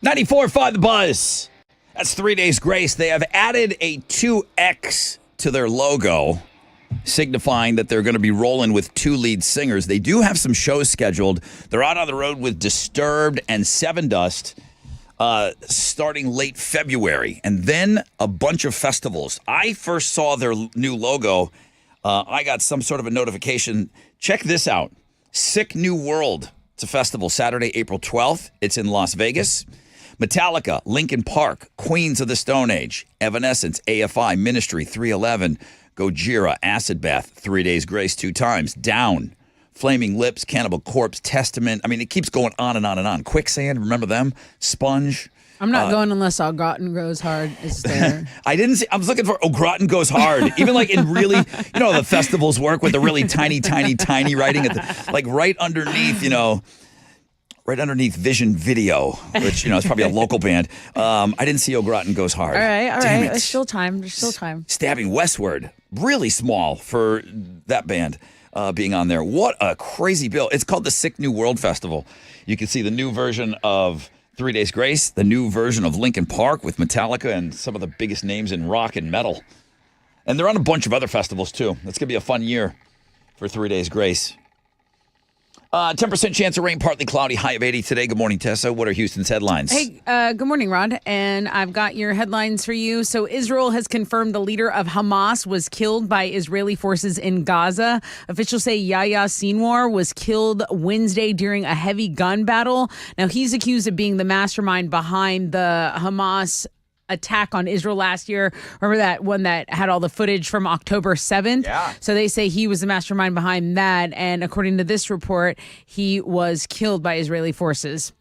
.5 The Buzz. That's 3 Days Grace. They have added a 2X to their logo, signifying that they're going to be rolling with 2 lead singers. They do have some shows scheduled. They're out on the road with Disturbed and Seven Dust starting late February, and then a bunch of festivals. I first saw their new logo. I got some sort of a notification. Check this out. Sick New World. It's a festival Saturday, April 12th. It's in Las Vegas. Metallica, Linkin Park, Queens of the Stone Age, Evanescence, AFI, Ministry, 311, Gojira, Acid Bath, 3 Days Grace 2 times, Down, Flaming Lips, Cannibal Corpse, Testament. I mean, it keeps going on and on and on. Quicksand, remember them? Sponge. I'm not going unless Au Gratin Goes Hard is there. I didn't see. I was looking for Au Gratin Goes Hard. Even like in really, the festivals work with the really tiny writing at the, like right underneath, right underneath Vision Video, which is probably a local band. I didn't see Au Gratin Goes Hard. All right. Damn it. There's still time. Stabbing Westward, really small for that band being on there. What a crazy bill! It's called the Sick New World Festival. You can see the new version of 3 Days Grace, the new version of Linkin Park with Metallica and some of the biggest names in rock and metal. And they're on a bunch of other festivals, too. It's going to be a fun year for 3 Days Grace. 10% chance of rain, partly cloudy, high of 80 today. Good morning, Tessa. What are Houston's headlines? Hey, good morning, Rod. And I've got your headlines for you. So Israel has confirmed the leader of Hamas was killed by Israeli forces in Gaza. Officials say Yahya Sinwar was killed Wednesday during a heavy gun battle. Now, he's accused of being the mastermind behind the Hamas attack on Israel last year. Remember that one that had all the footage from October 7th? Yeah. So they say he was the mastermind behind that. And according to this report, he was killed by Israeli forces.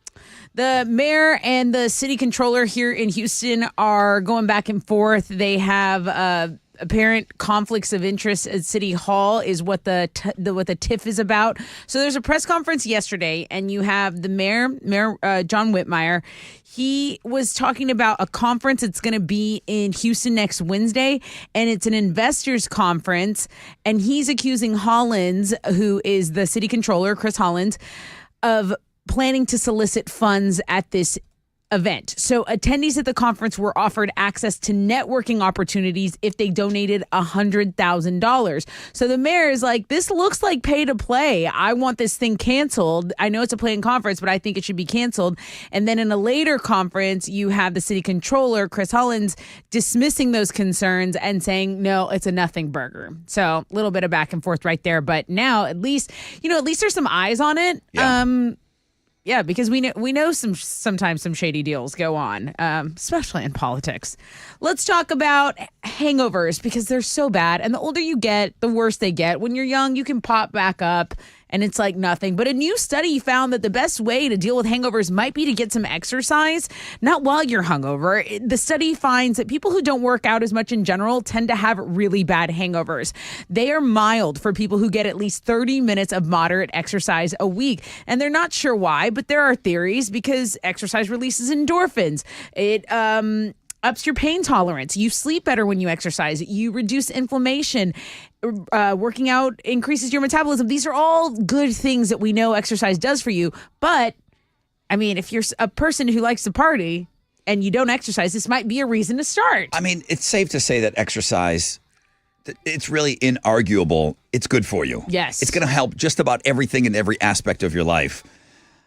The mayor and the city controller here in Houston are going back and forth. They have apparent conflicts of interest at City Hall is what the tiff is about. So there's a press conference yesterday, and you have the Mayor John Whitmire. He was talking about a conference that's going to be in Houston next Wednesday, and it's an investors conference. And he's accusing Hollins, who is the city controller, Chris Hollins, of planning to solicit funds at this event. So attendees at the conference were offered access to networking opportunities if they donated $100,000. So the mayor is like, this looks like pay to play. I want this thing canceled. I know it's a planned conference, but I think it should be canceled. And then in a later conference, you have the city controller, Chris Hollins, dismissing those concerns and saying, no, it's a nothing burger. So a little bit of back and forth right there. But now at least there's some eyes on it. Yeah. Yeah, because we know sometimes some shady deals go on, especially in politics. Let's talk about hangovers because they're so bad. And the older you get, the worse they get. When you're young, you can pop back up and it's like nothing. But a new study found that the best way to deal with hangovers might be to get some exercise, not while you're hungover. The study finds that people who don't work out as much in general tend to have really bad hangovers. They are mild for people who get at least 30 minutes of moderate exercise a week. And they're not sure why, but there are theories because exercise releases endorphins. It ups your pain tolerance. You sleep better when you exercise. You reduce inflammation. Working out increases your metabolism. These are all good things that we know exercise does for you. But, I mean, if you're a person who likes to party and you don't exercise, this might be a reason to start. I mean, it's safe to say that exercise, it's really inarguable. It's good for you. Yes. It's going to help just about everything in every aspect of your life.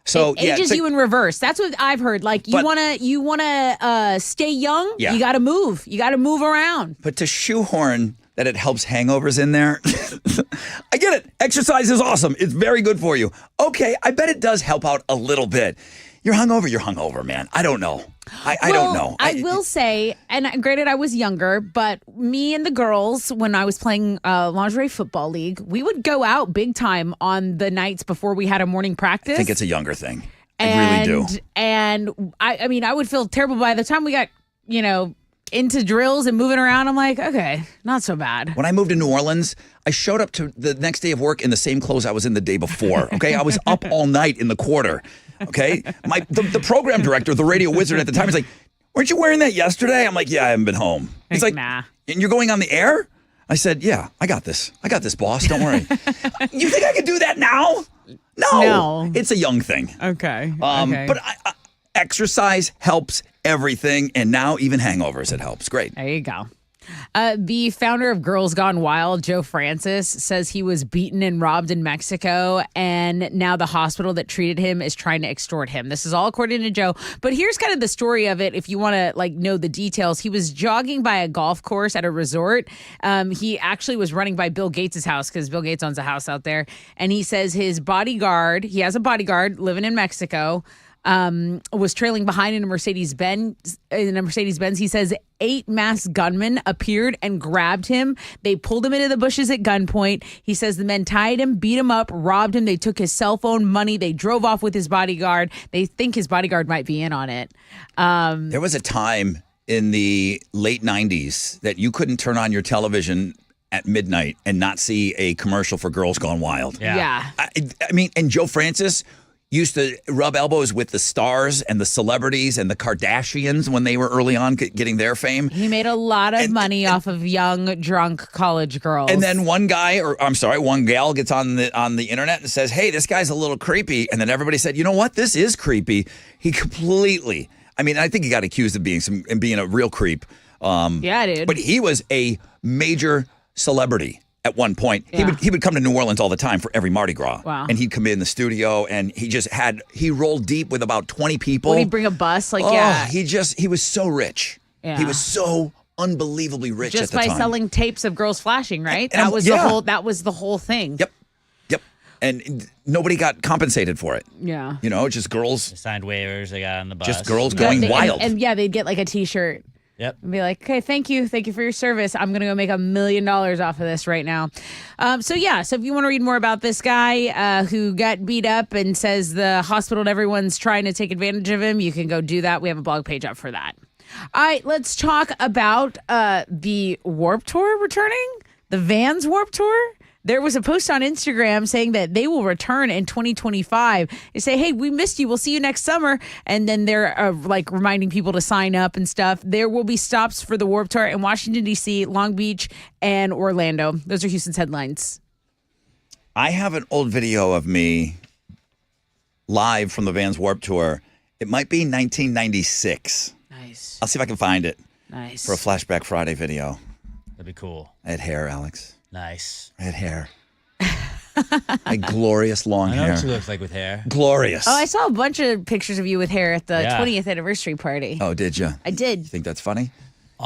So it ages you in reverse. That's what I've heard. Like you wanna stay young. Yeah. You got to move. You got to move around. But to shoehorn that it helps hangovers in there, I get it. Exercise is awesome. It's very good for you. Okay, I bet it does help out a little bit. You're hungover, man. I don't know. I don't know. I will say, and granted, I was younger, but me and the girls, when I was playing lingerie football league, we would go out big time on the nights before we had a morning practice. I think it's a younger thing. I really do. And I mean, I would feel terrible by the time we got, into drills and moving around. I'm like, okay, not so bad. When I moved to New Orleans, I showed up to the next day of work in the same clothes I was in the day before. Okay, I was up all night in the quarter. Okay, the program director, the radio wizard at the time, was like, "Weren't you wearing that yesterday?" I'm like, "Yeah, I haven't been home." He's like, "Nah." And you're going on the air? I said, "Yeah, I got this. I got this, boss. Don't worry." You think I could do that now? No. It's a young thing. Okay. But exercise helps everything, and now even hangovers, it helps. Great. There you go. The founder of Girls Gone Wild, Joe Francis, says he was beaten and robbed in Mexico, and now the hospital that treated him is trying to extort him. This is all according to Joe. But here's kind of the story of it if you want to know the details. He was jogging by a golf course at a resort. He actually was running by Bill Gates' house because Bill Gates owns a house out there. And he says his bodyguard, he has a bodyguard living in Mexico, was trailing behind in a Mercedes Benz. He says 8 masked gunmen appeared and grabbed him. They pulled him into the bushes at gunpoint. He says the men tied him, beat him up, robbed him. They took his cell phone, money. They drove off with his bodyguard. They think his bodyguard might be in on it. There was a time in the late 90s that you couldn't turn on your television at midnight and not see a commercial for Girls Gone Wild. Yeah. I mean, and Joe Francis used to rub elbows with the stars and the celebrities and the Kardashians when they were early on getting their fame. He made a lot of money off of young, drunk college girls. And then one gal gets on the internet and says, "Hey, this guy's a little creepy." And then everybody said, "You know what? This is creepy." He completely, I mean, I think he got accused of being a real creep. Yeah, dude. But he was a major celebrity at one point. Yeah. He would come to New Orleans all the time for every Mardi Gras. Wow. And he'd come in the studio and he rolled deep with about 20 people. Would he bring a bus? He was so rich. Yeah. He was so unbelievably rich just at the time. by selling tapes of girls flashing, right? And That was the whole thing. Yep. And nobody got compensated for it. Yeah. You know, just girls. They signed waivers. They got on the bus. Just girls going wild. And they'd get like a T-shirt. Yep. And be like, okay, thank you for your service. I'm gonna go make $1 million off of this right now. So if you want to read more about this guy who got beat up and says the hospital and everyone's trying to take advantage of him, you can go do that. We have a blog page up for that. All right, let's talk about the Warped Tour returning, the Vans Warped Tour. There was a post on Instagram saying that they will return in 2025. They say, hey, we missed you. We'll see you next summer. And then they're reminding people to sign up and stuff. There will be stops for the Warped Tour in Washington, D.C., Long Beach, and Orlando. Those are Houston's headlines. I have an old video of me live from the Vans Warped Tour. It might be 1996. Nice. I'll see if I can find it. Nice. For a Flashback Friday video. That'd be cool. I had hair, Alex. Nice. I had hair. A glorious long I know hair. what you look like with hair. Glorious. Oh, I saw a bunch of pictures of you with hair at the Yeah. 20th anniversary party. Oh, did you? I did. You think that's funny?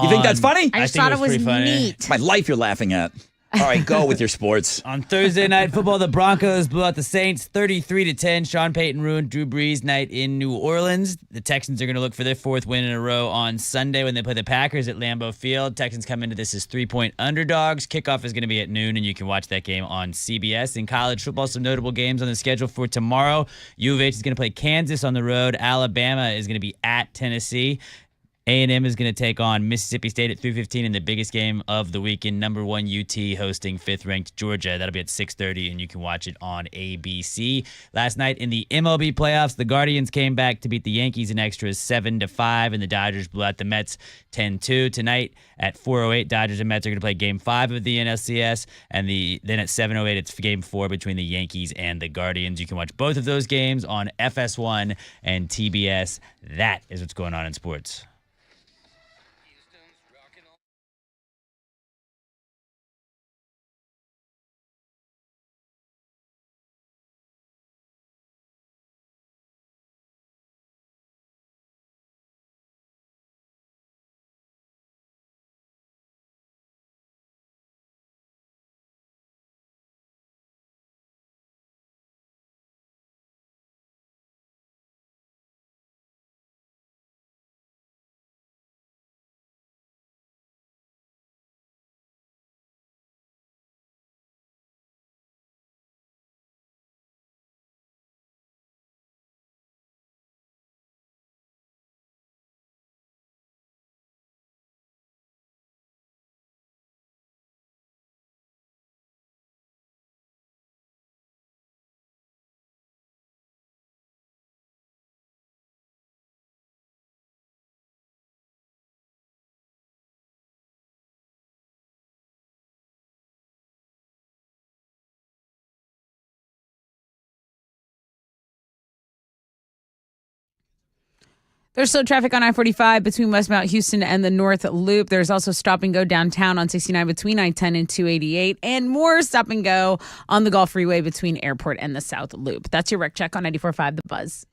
You think that's funny? I just think thought it it was was pretty funny. neat. My life you're laughing at. All right, go with your sports. On Thursday Night Football, the Broncos blew out the Saints 33-10. Sean Payton ruined Drew Brees' night in New Orleans. The Texans are going to look for their 4th win in a row on Sunday when they play the Packers at Lambeau Field. Texans come into this as 3-point underdogs. Kickoff is going to be at noon, and you can watch that game on CBS. In college football, some notable games on the schedule for tomorrow. U of H is going to play Kansas on the road. Alabama is going to be at Tennessee. A&M is going to take on Mississippi State at 3:15 in the biggest game of the weekend. Number 1 UT hosting 5th-ranked Georgia. That'll be at 6:30, and you can watch it on ABC. Last night in the MLB playoffs, the Guardians came back to beat the Yankees in extras 7-5, and the Dodgers blew out the Mets 10-2. Tonight at 4:08, Dodgers and Mets are going to play Game 5 of the NLCS, and then at 7:08, it's Game 4 between the Yankees and the Guardians. You can watch both of those games on FS1 and TBS. That is what's going on in sports. There's still traffic on I-45 between Westmount Houston and the North Loop. There's also stop and go downtown on 69 between I-10 and 288, and more stop and go on the Gulf Freeway between Airport and the South Loop. That's your Rec Check on 94.5 The Buzz.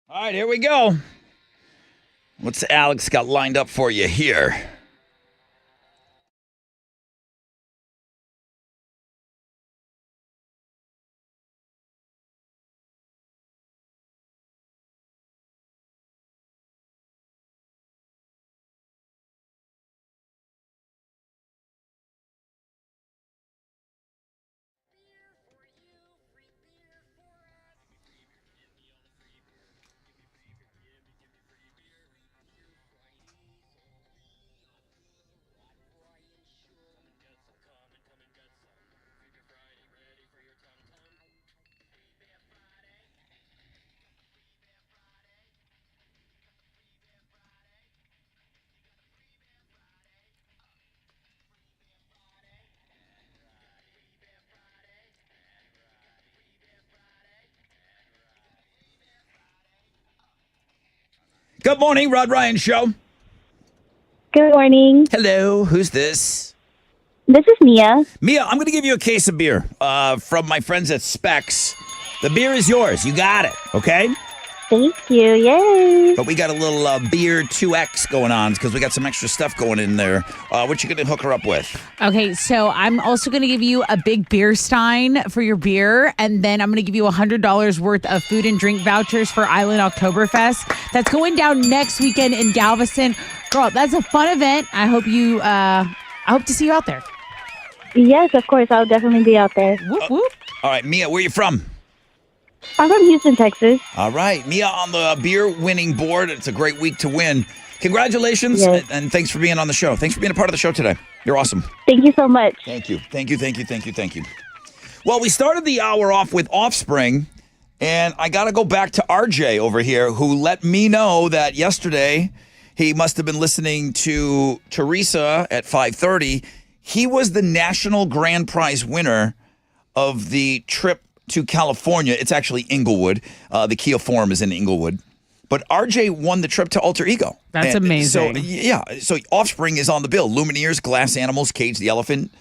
All right, here we go. What's Alex got lined up for you here? Good morning, Rod Ryan Show. Good morning. Hello, who's this? This is Mia. Mia, I'm going to give you a case of beer from my friends at Specs. The beer is yours. You got it, okay? Thank you. Yay. But we got a little beer 2X going on because we got some extra stuff going in there. What you going to hook her up with? Okay, so I'm also going to give you a big beer stein for your beer, and then I'm going to give you $100 worth of food and drink vouchers for Island Oktoberfest. That's going down next weekend in Galveston. Girl, that's a fun event. I hope to see you out there. Yes, of course. I'll definitely be out there. Whoop, whoop. All right, Mia, where you from? I'm from Houston, Texas. All right, Mia on the beer winning board. It's a great week to win. Congratulations, Yes. and thanks for being on the show. Thanks for being a part of the show today. You're awesome. Thank you so much. Thank you. Well, we started the hour off with Offspring, and I got to go back to RJ over here, who let me know that yesterday he must have been listening to Teresa at 5:30. He was the national grand prize winner of the trip to California. It's actually Inglewood. The Kia Forum is in Inglewood. But RJ won the trip to Alter Ego. That's And amazing. So Offspring is on the bill. Lumineers, Glass Animals, Cage the Elephant,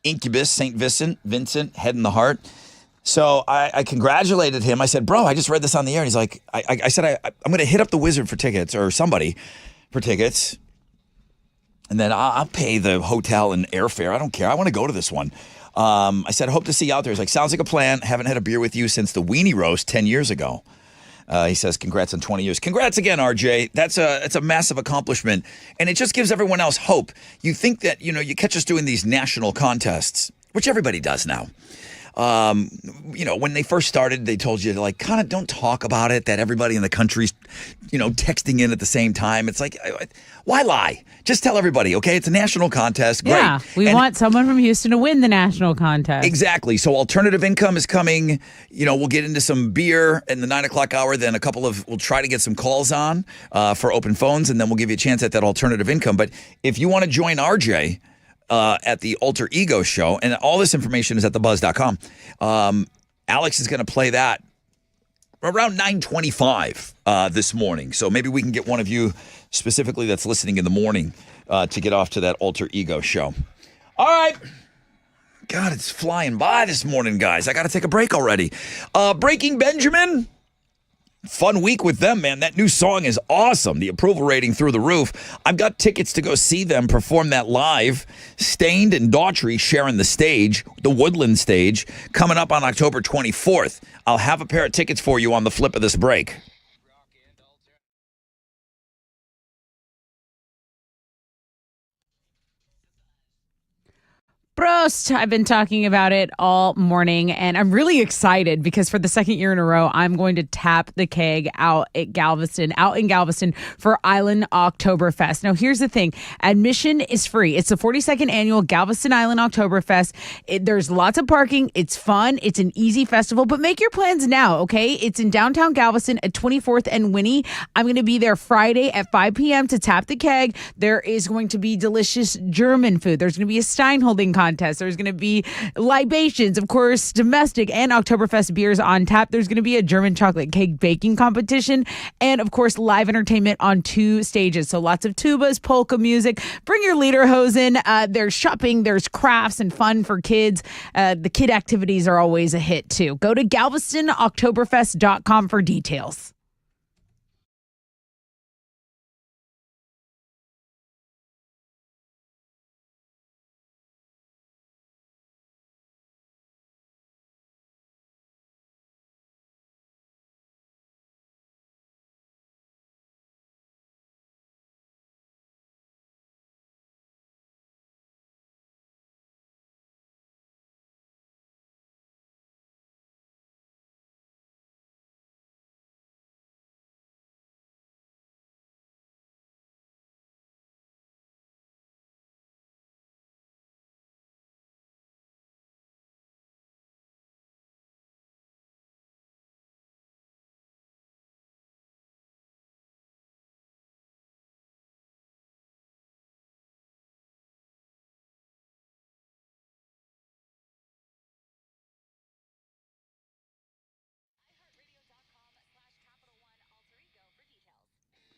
Incubus, St. Vincent, Head and the Heart. So I congratulated him. I said, bro, I just read this on the air. And he's like, I said, I'm going to hit up the Wizard for tickets or somebody for tickets. And then I'll pay the hotel and airfare. I don't care. I want to go to this one. I said, I hope to see you out there. He's like, sounds like a plan. Haven't had a beer with you since the Weenie Roast 10 years ago. He says, congrats on 20 years. Congrats again, RJ. It's a massive accomplishment. And it just gives everyone else hope. You think that, you catch us doing these national contests, which everybody does now. When they first started, they told you to like kind of don't talk about it, that everybody in the country's, texting in at the same time. It's like, why lie? Just tell everybody, okay? It's a national contest. Great. Yeah, we want someone from Houston to win the national contest. Exactly. So alternative income is coming. We'll get into some beer in the 9 o'clock hour. Then we'll try to get some calls on for open phones, and then we'll give you a chance at that alternative income. But if you want to join RJ at the Alter Ego show, and all this information is at thebuzz.com, Alex is going to play that around 9:25 this morning. So maybe we can get one of you specifically that's listening in the morning to get off to that Alter Ego show. All right. God, it's flying by this morning, guys. I got to take a break already. Breaking Benjamin. Fun week with them, man. That new song is awesome. The approval rating through the roof. I've got tickets to go see them perform that live. Stained and Daughtry sharing the stage, the Woodland stage, coming up on October 24th. I'll have a pair of tickets for you on the flip of this break. Prost! I've been talking about it all morning, and I'm really excited because for the second year in a row, I'm going to tap the keg out in Galveston for Island Oktoberfest. Now, here's the thing. Admission is free. It's the 42nd annual Galveston Island Oktoberfest. There's lots of parking. It's fun. It's an easy festival, but make your plans now, okay? It's in downtown Galveston at 24th and Winnie. I'm going to be there Friday at 5 p.m. to tap the keg. There is going to be delicious German food. There's going to be a Stein holding contest. There's going to be libations, of course, domestic and Oktoberfest beers on tap. There's going to be a German chocolate cake baking competition and, of course, live entertainment on 2 stages. So lots of tubas, polka music. Bring your lederhosen. There's shopping. There's crafts and fun for kids. The kid activities are always a hit, too. Go to GalvestonOktoberfest.com for details.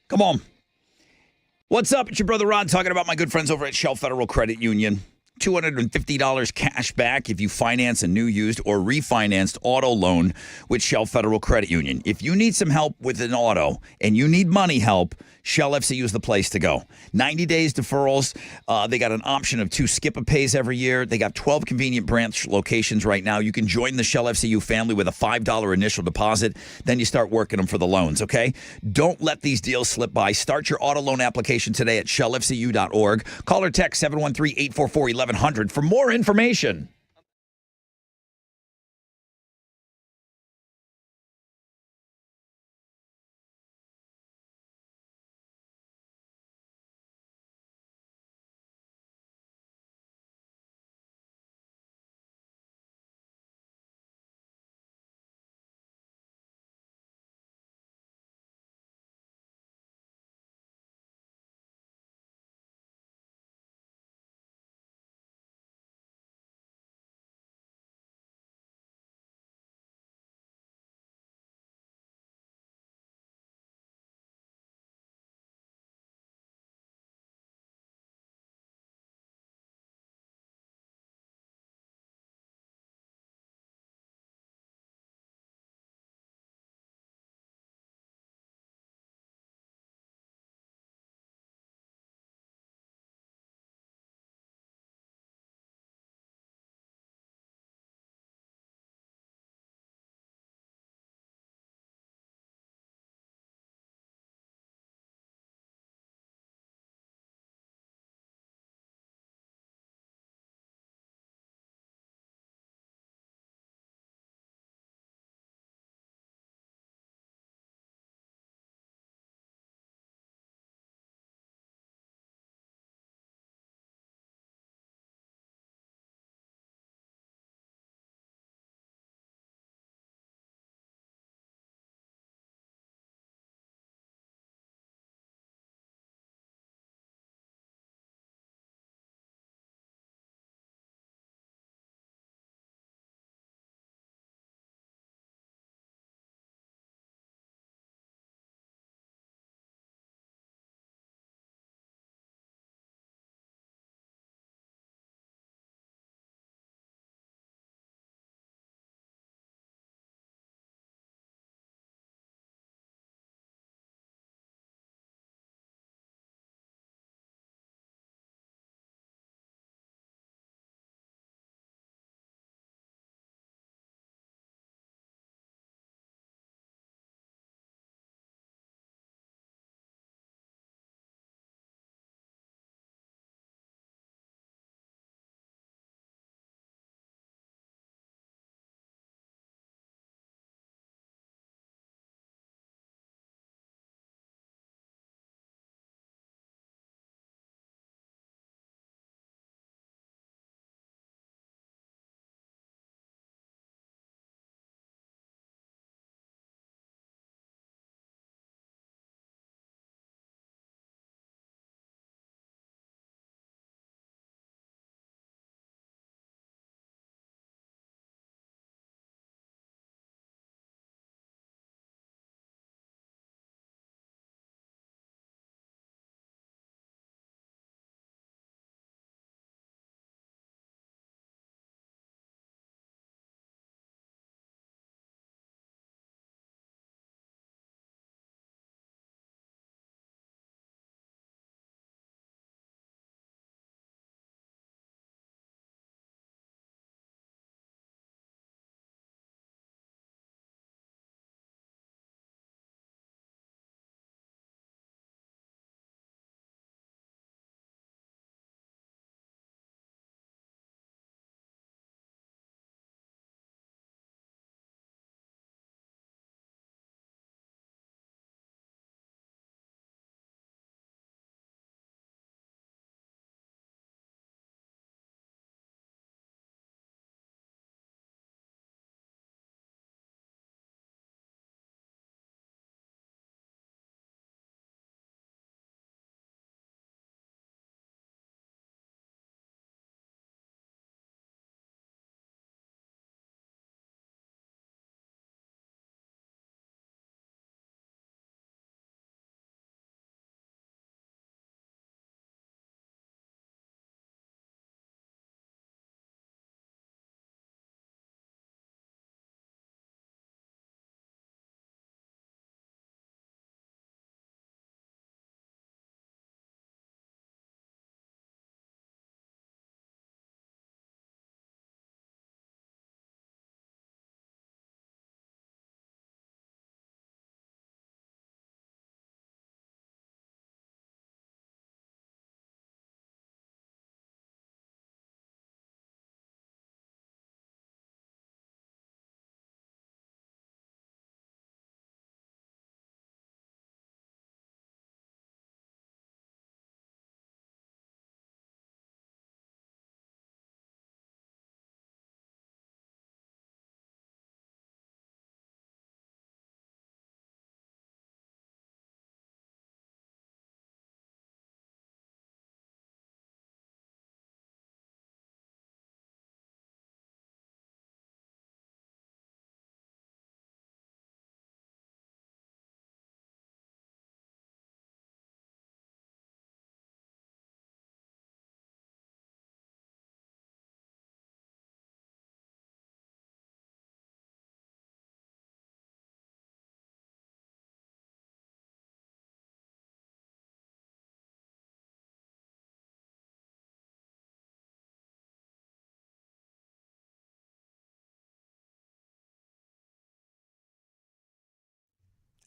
Come on. What's up? It's your brother Ron talking about my good friends over at Shell Federal Credit Union. $250 cash back if you finance a new, used, or refinanced auto loan with Shell Federal Credit Union. If you need some help with an auto and you need money help, Shell FCU is the place to go. 90 days deferrals. They got an option of 2 skip-a-pays every year. They got 12 convenient branch locations right now. You can join the Shell FCU family with a $5 initial deposit. Then you start working them for the loans, okay? Don't let these deals slip by. Start your auto loan application today at shellfcu.org. Call or text 713-844-1100 for more information.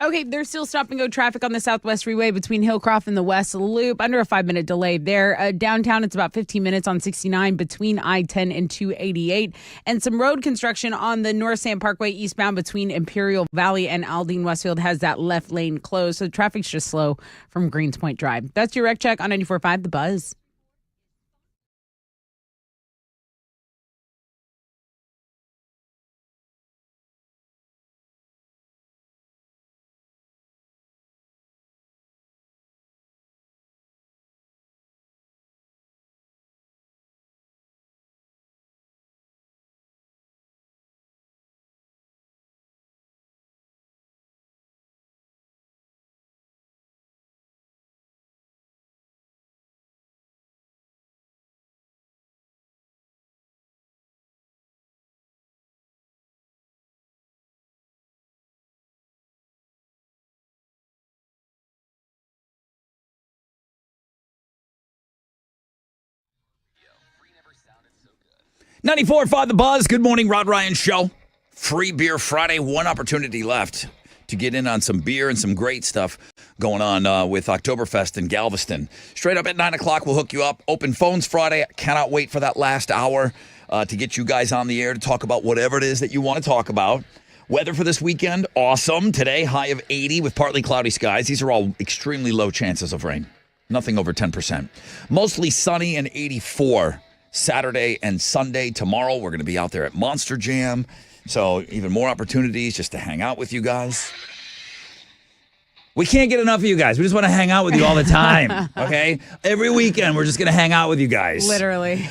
Okay, there's still stop and go traffic on the Southwest Freeway between Hillcroft and the West Loop. Under a 5-minute delay there. Downtown, it's about 15 minutes on 69 between I-10 and 288. And some road construction on the North Sand Parkway eastbound between Imperial Valley and Aldine Westfield has that left lane closed. So traffic's just slow from Greens Point Drive. That's your Rec Check on 94.5 The Buzz. Ninety-four 94.5 The Buzz. Good morning, Rod Ryan Show. Free Beer Friday. One opportunity left to get in on some beer and some great stuff going on with Oktoberfest in Galveston. Straight up at 9 o'clock, we'll hook you up. Open phones Friday. Cannot wait for that last hour to get you guys on the air to talk about whatever it is that you want to talk about. Weather for this weekend, awesome. Today, high of 80 with partly cloudy skies. These are all extremely low chances of rain. Nothing over 10%. Mostly sunny and 84 Saturday and Sunday. Tomorrow, we're going to be out there at Monster Jam. So even more opportunities just to hang out with you guys. We can't get enough of you guys. We just want to hang out with you all the time, okay? Every weekend, we're just going to hang out with you guys. Literally.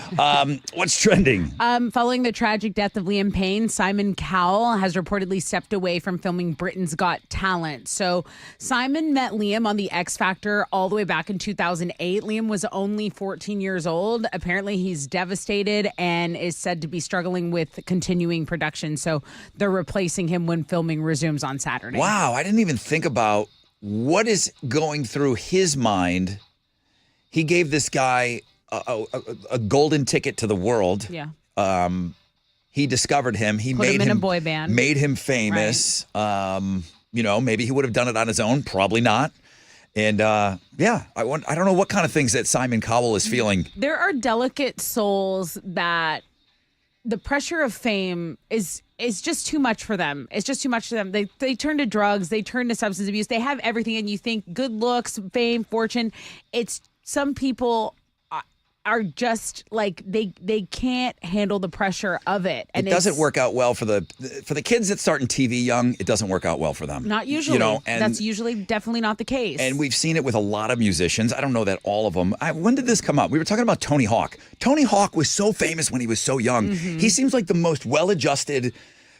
What's trending? Following the tragic death of Liam Payne, Simon Cowell has reportedly stepped away from filming Britain's Got Talent. So Simon met Liam on The X Factor all the way back in 2008. Liam was only 14 years old. Apparently, he's devastated and is said to be struggling with continuing production. So they're replacing him when filming resumes on Saturday. Wow, I didn't even think about what is going through his mind. He gave this guy a golden ticket to the world. Yeah. He discovered him. He Put made him in a boy band. Made him famous. Maybe he would have done it on his own. Probably not. And I don't know what kind of things that Simon Cowell is feeling. There are delicate souls that the pressure of fame is just too much for them. It's just too much for them. They turn to drugs. They turn to substance abuse. They have everything. And you think good looks, fame, fortune. It's some people are just like they can't handle the pressure of it. And it doesn't work out well for the kids that start in TV young. It doesn't work out well for them. Not usually. And that's usually definitely not the case. And we've seen it with a lot of musicians. I don't know that all of them. When did this come up? We were talking about Tony Hawk. Tony Hawk was so famous when he was so young. Mm-hmm. He seems like the most well-adjusted,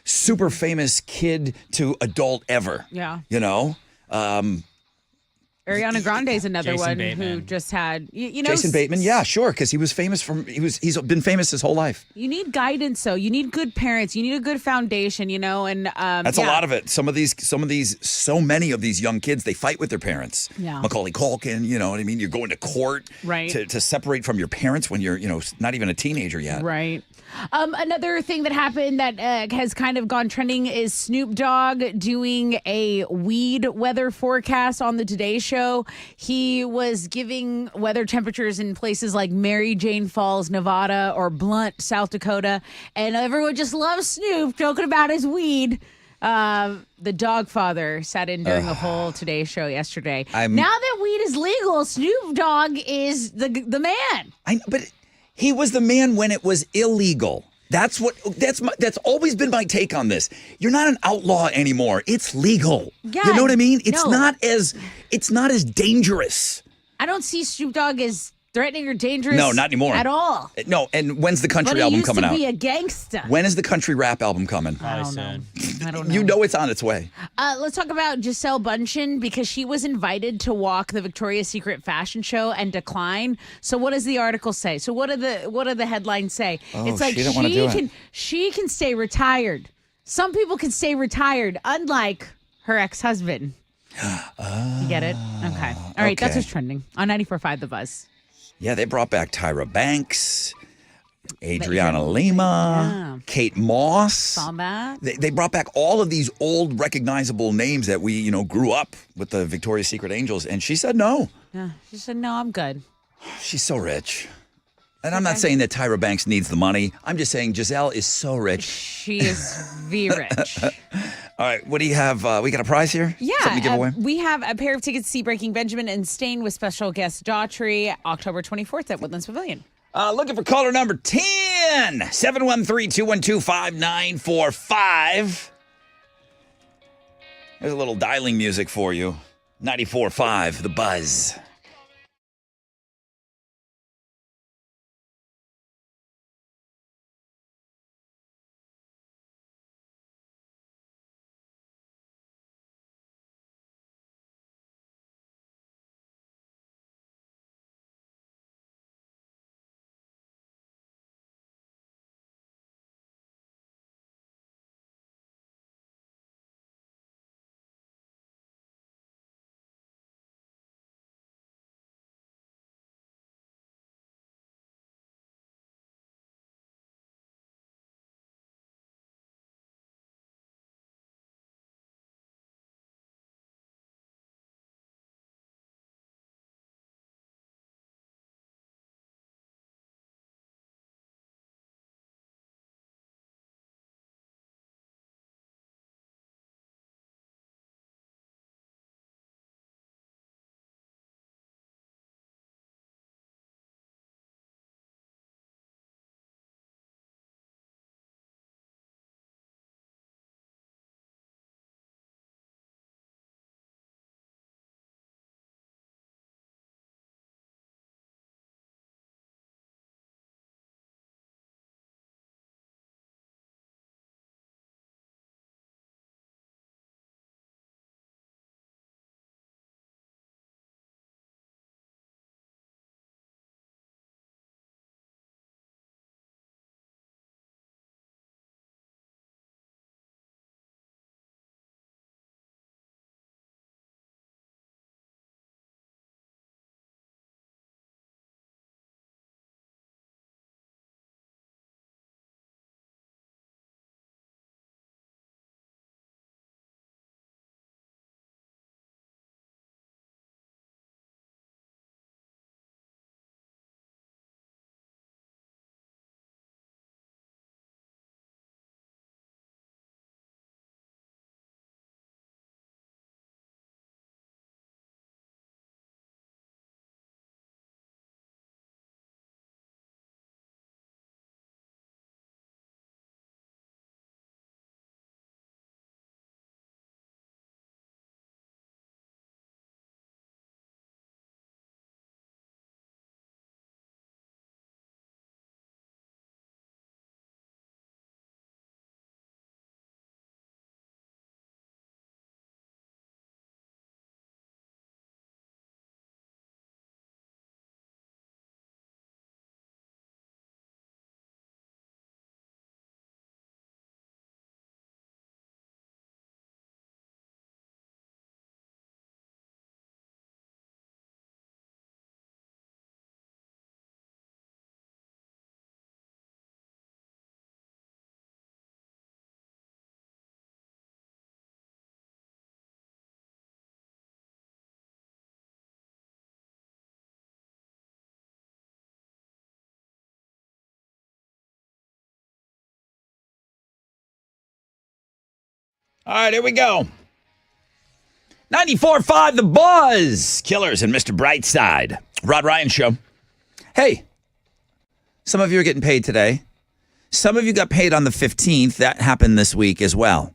super famous kid to adult ever. Yeah. Ariana Grande is another Jason one Bateman. who just had, Jason Bateman, yeah, sure, because he was famous he's been famous his whole life. You need guidance, though. You need good parents. You need a good foundation, and That's a lot of it. So many of these young kids, they fight with their parents. Yeah. Macaulay Culkin, you know what I mean? You're going to court Right. to separate from your parents when you're, not even a teenager yet. Right. Another thing that happened that has kind of gone trending is Snoop Dogg doing a weed weather forecast on the Today Show. He was giving weather temperatures in places like Mary Jane Falls, Nevada, or Blunt, South Dakota. And everyone just loves Snoop joking about his weed. The Dogfather sat in during the whole Today Show yesterday. Now that weed is legal, Snoop Dogg is the man. But he was the man when it was illegal. That's always been my take on this. You're not an outlaw anymore. It's legal. Yeah, you know what I mean? It's no. not as dangerous. I don't see Snoop Dogg as threatening or dangerous. No, not anymore. At all. No, and when's the country But he album used coming to out? be a gangster. When is the country rap album coming? I don't know. I don't know. You know it's on its way. Let's talk about Giselle Bundchen because she was invited to walk the Victoria's Secret fashion show and declined. So what does the article say? So what do the headlines say? Oh, it's like she didn't wanna do it. she can stay retired. Some people can stay retired, unlike her ex-husband. You get it? Okay. All right, that's okay. what's trending on 94.5 The Buzz. Yeah, they brought back Tyra Banks. Adriana Lima, Kate Moss. Saw that. They brought back all of these old recognizable names that we, grew up with the Victoria's Secret Angels. And she said no. Yeah, she said, no, I'm good. She's so rich. And I'm not saying that Tyra Banks needs the money. I'm just saying Giselle is so rich. She is very rich. All right, what do you have? We got a prize here? Something to give Yeah, away? we have a pair of tickets to see Breaking Benjamin and Stain with special guest Daughtry, October 24th at Woodlands Pavilion. Looking for caller number 10, 713-212-5945. There's a little dialing music for you. 94.5, The Buzz. All right, here we go. 94.5 The Buzz. Killers and Mr. Brightside. Rod Ryan Show. Hey, some of you are getting paid today. Some of you got paid on the 15th. That happened this week as well.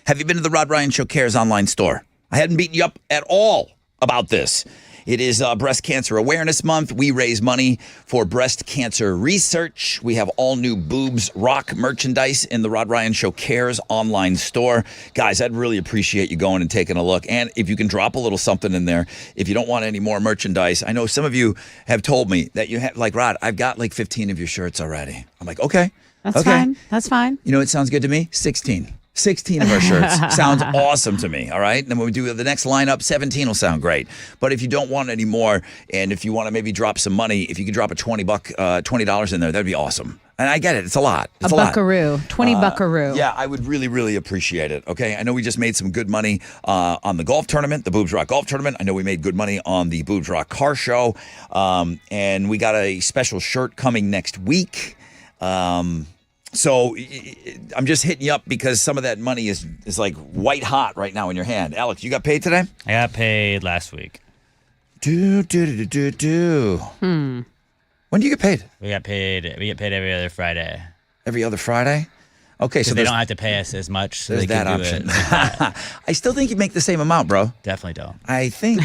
Have you been to the Rod Ryan Show Cares online store? I hadn't beaten you up at all about this. It is Breast Cancer Awareness Month. We raise money for breast cancer research. We have all new Boobs Rock merchandise in the Rod Ryan Show Cares online store. Guys, I'd really appreciate you going and taking a look. And if you can drop a little something in there, if you don't want any more merchandise. I know some of you have told me that you have, like, Rod, I've got like 15 of your shirts already. I'm like, okay. That's fine. That's fine. You know what sounds good to me? 16. 16 of our shirts sounds awesome to me, all right? And then when we do the next lineup, 17 will sound great. But if you don't want any more, and if you want to maybe drop some money, if you could drop a $20 in there, that'd be awesome. And I get it. It's a lot. It's a lot. buckaroo. 20 buckaroo. Yeah, I would really, really appreciate it. Okay. I know we just made some good money on the golf tournament, the Boobs Rock Golf Tournament. I know we made good money on the Boobs Rock Car Show. And we got a special shirt coming next week. So I'm just hitting you up because some of that money is like white hot right now in your hand. Alex, you got paid today? I got paid last week. When do you get paid? We get paid every other Friday. Every other Friday? Okay, so they don't have to pay us as much. So there's they that can do option. it. I still think you make the same amount, bro. Definitely don't. I think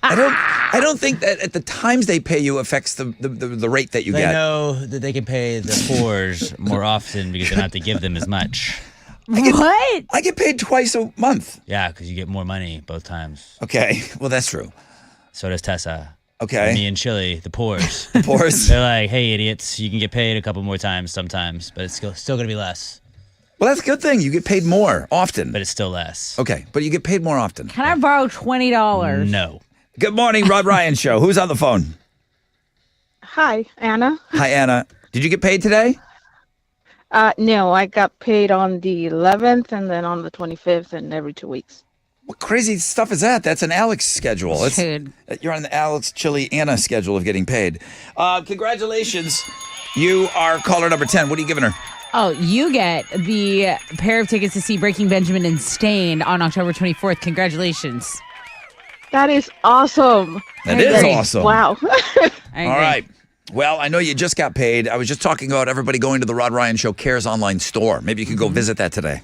I don't think that at the times they pay you affects the rate that you They get. know that they can pay the poors more often because they don't have to give them as much. What? I get paid twice a month. Yeah, because you get more money both times. Okay, well that's true. So does Tessa. Okay. And me and Chili, the poors. The poors. They're like, hey, idiots, you can get paid a couple more times sometimes, but it's still going to be less. Well, that's a good thing. You get paid more often. But it's still less. Okay, but you get paid more often. Can I borrow $20? No. Good morning, Rod Ryan Show. Who's on the phone? Hi, Anna. Hi, Anna. Did you get paid today? No, I got paid on the 11th and then on the 25th and every 2 weeks. What crazy stuff is that? That's an Alex schedule. Dude. You're on the Alex Chili Anna schedule of getting paid. Congratulations. You are caller number 10. What are you giving her? Oh, you get the pair of tickets to see Breaking Benjamin and Stained on October 24th. Congratulations. That is awesome. That is awesome. Wow. All right. Well, I know you just got paid. I was just talking about everybody going to the Rod Ryan Show Cares online store. Maybe you could go visit that today.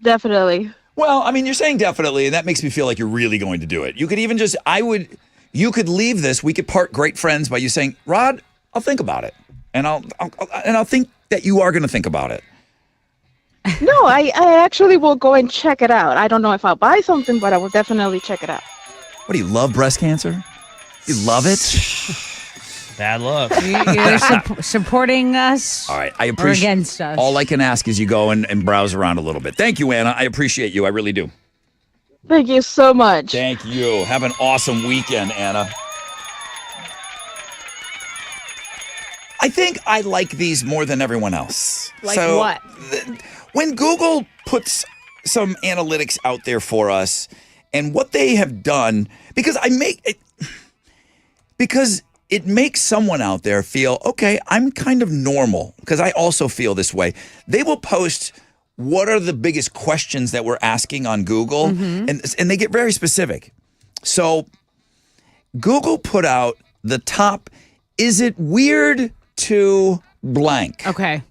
Definitely. Well, I mean, you're saying definitely, and that makes me feel like you're really going to do it. You could even just, you could leave this. We could part great friends by you saying, Rod, I'll think about it. And I'll think that you are going to think about it. No, I actually will go and check it out. I don't know if I'll buy something, but I will definitely check it out. What do you love breast cancer? You love it? Bad luck. You're supporting us. All right. I or appreciate against us. All I can ask is you go and browse around a little bit. Thank you, Anna. I appreciate you. I really do. Thank you so much. Thank you. Have an awesome weekend, Anna. I think I like these more than everyone else. Like what? When Google puts some analytics out there for us and what they have done, because it makes someone out there feel, okay, I'm kind of normal, because I also feel this way. They will post what are the biggest questions that we're asking on Google, and they get very specific. So Google put out the top, is it weird to blank? Okay.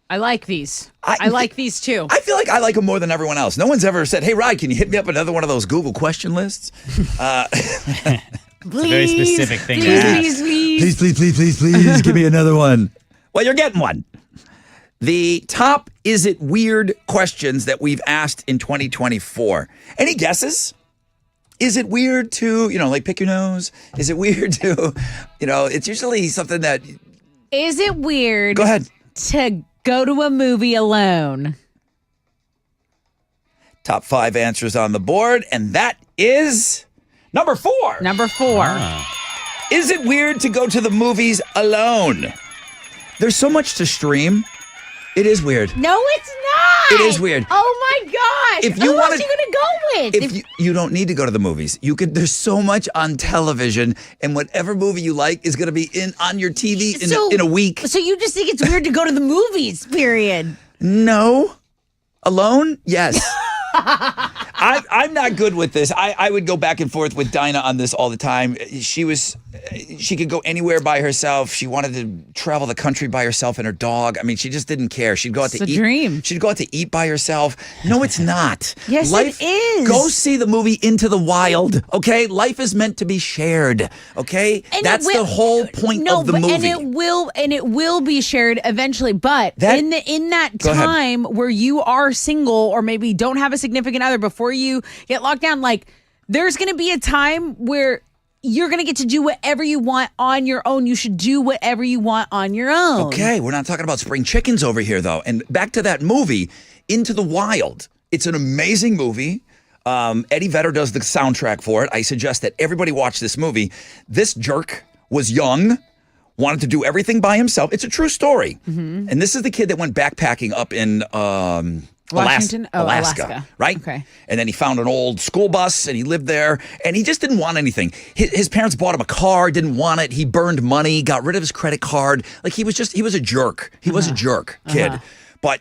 I like these. I like these too. I feel like I like them more than everyone else. No one's ever said, hey, Rod, can you hit me up another one of those Google question lists? It's a very specific thing to ask. Please, give me another one. Well, you're getting one. The top is it weird questions that we've asked in 2024. Any guesses? Is it weird to, like pick your nose? Is it weird to, it's usually something that. Is it weird Go ahead. to go to a movie alone? Top 5 answers on the board, and that is number 4. Number 4. Is it weird to go to the movies alone? There's so much to stream. It is weird. No, it's not. It is weird. Oh my gosh. If you Who wanna- else are you going to go with? If you don't need to go to the movies. There's so much on television, and whatever movie you like is going to be on your TV in a week. So you just think it's weird to go to the movies, period. No. Alone? Yes. I'm not good with this. I would go back and forth with Dinah on this all the time. She could go anywhere by herself. She wanted to travel the country by herself and her dog. I mean, she just didn't care. She'd go out to eat. Dream. She'd go out to eat by herself. No, it's not. Yes, it is. Go see the movie Into the Wild. Okay, life is meant to be shared. Okay, And that's the whole point of the movie. And it will be shared eventually. But in that Go ahead. time where you are single or maybe don't have a significant other before you get locked down, like there's going to be a time where you're going to get to do whatever you want on your own. You should do whatever you want on your own. Okay, we're not talking about spring chickens over here, though. And back to that movie, Into the Wild. It's an amazing movie. Eddie Vedder does the soundtrack for it. I suggest that everybody watch this movie. This jerk was young, wanted to do everything by himself. It's a true story. Mm-hmm. And this is the kid that went backpacking up in Washington? Alaska, right? Okay. And then he found an old school bus and he lived there and he just didn't want anything. His parents bought him a car, didn't want it. He burned money, got rid of his credit card. Like he was a jerk. He was a jerk kid. But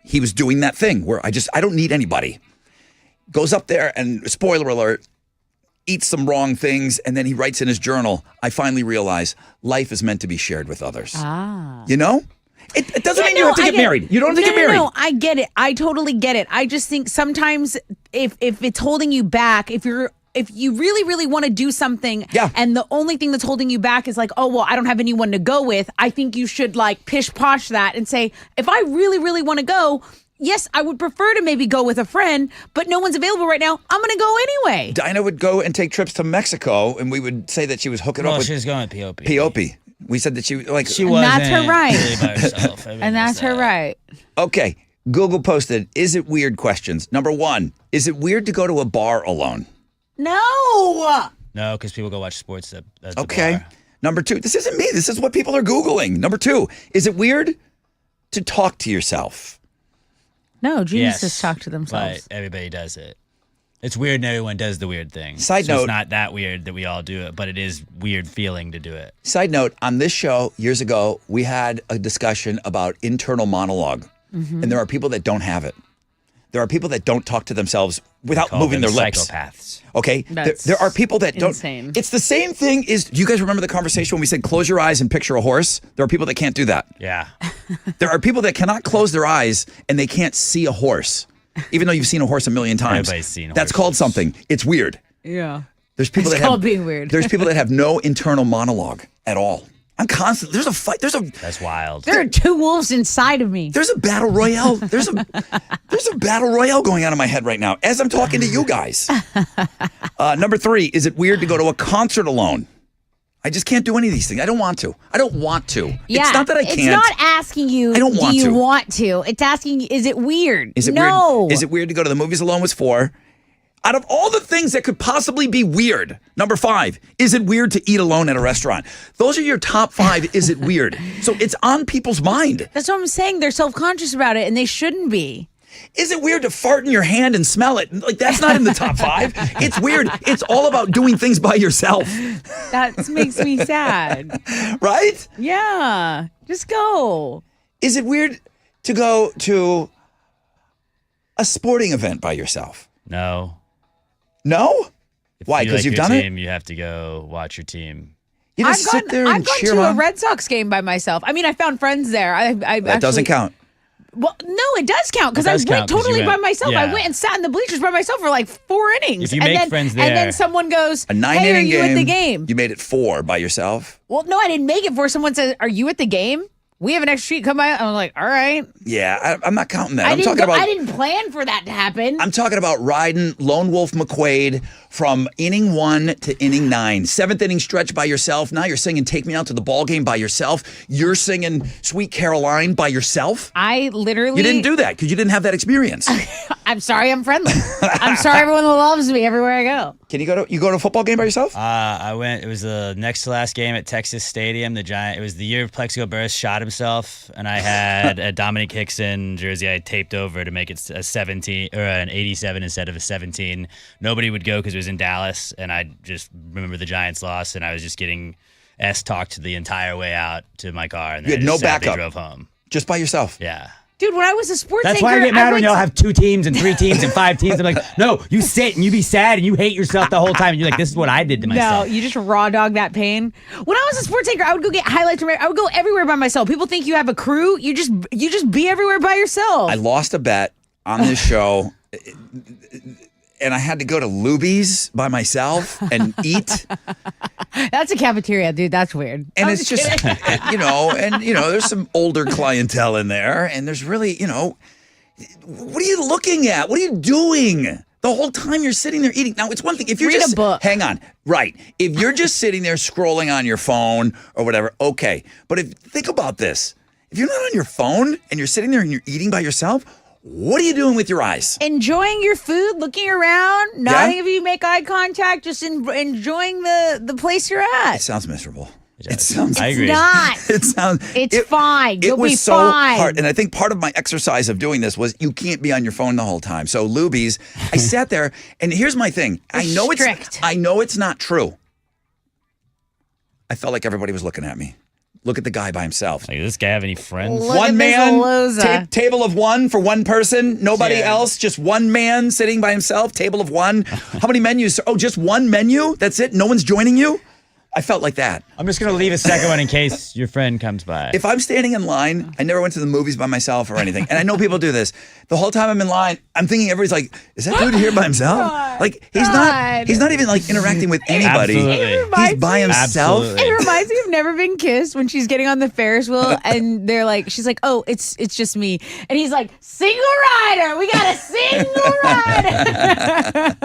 he was doing that thing where I don't need anybody. Goes up there and, spoiler alert, eats some wrong things, and then he writes in his journal, I finally realize life is meant to be shared with others. You know? It doesn't mean you have to get married. You don't have to get married. No, I get it. I totally get it. I just think sometimes if it's holding you back, if you really, really want to do something, and the only thing that's holding you back is like, oh, well, I don't have anyone to go with, I think you should like pish-posh that and say, if I really, really want to go, yes, I would prefer to maybe go with a friend, but no one's available right now. I'm going to go anyway. Dinah would go and take trips to Mexico, and we would say that she was hooking up with... she was going with P.O.P. P.O.P. We said that she wasn't that's her right. really by herself. And that's her right. Okay, Google posted, is it weird questions? Number 1, is it weird to go to a bar alone? No. No, because people go watch sports at the Okay. bar. Number 2, this isn't me. This is what people are Googling. Number 2, is it weird to talk to yourself? No, geniuses Yes, talk to themselves. But everybody does it. It's weird and everyone does the weird thing. Side So note- it's not that weird that we all do it, but it is weird feeling to do it. Side note, on this show years ago, we had a discussion about internal monologue. Mm-hmm. And there are people that don't have it. There are people that don't talk to themselves without Call moving their them lips. psychopaths. Okay? That's There are people that don't. insane. It's the same thing do you guys remember the conversation when we said close your eyes and picture a horse? There are people that can't do that. Yeah. There are people that cannot close their eyes and they can't see a horse. Even though you've seen a horse a million times. Everybody's seen That's called something. It's weird. Yeah. There's people It's that called have being weird. There's people that have no internal monologue at all. I'm constantly there's a fight. That's wild. There are two wolves inside of me. There's a battle royale. There's a battle royale going on in my head right now as I'm talking to you guys. Number 3, is it weird to go to a concert alone? I just can't do any of these things. I don't want to. Yeah, It's not that I can't. It's not asking you, I don't want do you to. want to? It's asking, is it weird? Is it no. weird? Is it weird to go to the movies alone was 4? Out of all the things that could possibly be weird, number 5, is it weird to eat alone at a restaurant? Those are your top 5. Is it weird? So it's on people's mind. That's what I'm saying. They're self-conscious about it, and they shouldn't be. Is it weird to fart in your hand and smell it? Like, that's not in the top 5. It's weird. It's all about doing things by yourself. That makes me sad. Right? Yeah. Just go. Is it weird to go to a sporting event by yourself? No. No? Why? If you Because like you've your done team, you have to go watch your team. You just sit there and I've gone cheer to a on? Red Sox game by myself. I mean, I found friends there. That doesn't count. Well, no, it does count because It I does went count 'cause you totally by went- myself. I yeah. went and sat in the bleachers by myself for like 4 innings. If you and make then, friends and then there- someone goes, A "Hey, 9-inning are you game. at the game?" You made it 4 by yourself. Well, no, I didn't make it for. Someone said, "Are you at the game? We have an extra sheet. Come by." I'm like, "All right." Yeah, I'm not counting that. I I'm didn't. talking about. I didn't plan for that to happen. I'm talking about riding Lone Wolf McQuaid from inning 1 to inning 9. 7th inning stretch by yourself. Now you're singing "Take Me Out to the Ball Game" by yourself. You're singing "Sweet Caroline" by yourself. I literally. You didn't do that because you didn't have that experience. I'm sorry. I'm friendly. I'm sorry. Everyone loves me everywhere I go. Can you go to a football game by yourself? I went. It was the next to last game at Texas Stadium. The Giant. It was the year Plexico Burress shot himself, and I had a Dominic Hickson jersey I taped over to make it a 17 or an 87 instead of a 17. Nobody would go because it was in Dallas, and I just remember the Giants lost, and I was just getting talked the entire way out to my car, and then You had I no just sadly backup. drove home. Just by yourself. Yeah. Dude, when I was a sports That's anchor, why I get mad when went y'all to- have 2 teams and 3 teams and 5 teams. I'm like, no, you sit and you be sad and you hate yourself the whole time. And you're like, this is what I did to No, myself. you just raw dog that pain. When I was a sports anchor, I would go get highlights. I would go everywhere by myself. People think you have a crew. You just be everywhere by yourself. I lost a bet on this show, and I had to go to Luby's by myself and eat. That's a cafeteria, dude. That's weird. And I'm it's just, there's some older clientele in there, and there's really, what are you looking at? What are you doing? The whole time you're sitting there eating. Now, it's one thing if you're Read a just book. hang on, right? If you're just sitting there scrolling on your phone or whatever, okay. But think about this: if you're not on your phone and you're sitting there and you're eating by yourself, what are you doing with your eyes? Enjoying your food, looking around, not Yeah? any of you make eye contact, just enjoying the place you're It at. sounds miserable. It sounds. I agree. Not. It sounds. It's fine. It You'll was be so fine. hard, and I think part of my exercise of doing this was you can't be on your phone the whole time. So Lubies, I sat there, and here's my thing. I know it's not true. I felt like everybody was looking at me. Look at the guy by himself. Like, does this guy have any friends? Look One at this man, Loza. table of one for one person, nobody Yeah. else, just one man sitting by himself, table of one. How many menus? Oh, just one menu? That's it? No one's joining you? I felt like that. I'm just going to leave a second one in case your friend comes by. If I'm standing in line, I never went to the movies by myself or anything. And I know people do this. The whole time I'm in line, I'm thinking everybody's like, is that dude here by himself? Like he's not even like interacting with anybody. Absolutely. He's by himself. Absolutely. It reminds me of Never Been Kissed when she's getting on the Ferris wheel and she's like, oh, it's just me. And he's like, single rider. We got a single rider.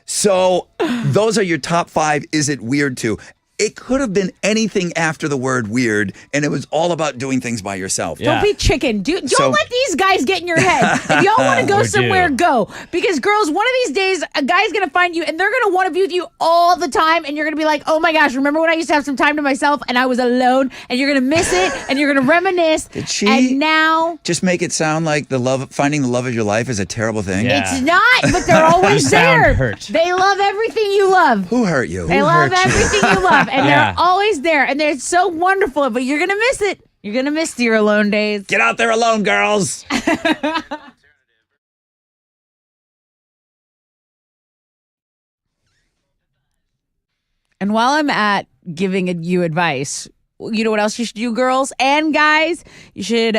So those are your top 5. Is it weird too? It could have been anything after the word weird, and it was all about doing things by yourself. Don't be chicken. Don't So- let these guys get in your head. If y'all want to go Or somewhere, do. go. Because girls, one of these days, a guy's going to find you and they're going to want to be with you all the time. And you're going to be like, oh my gosh, remember when I used to have some time to myself and I was alone? And you're going to miss it and you're going to reminisce. Did she And now just make it sound like finding the love of your life is a terrible thing? Yeah. it's not, but they're always You sound there. hurt. They love everything you love. Who hurt you? They love everything you love. And Yeah. they're always there. And they're so wonderful, but you're going to miss it. You're going to miss your alone days. Get out there alone, girls. And while I'm at giving you advice, you know what else you should do, girls and guys? You should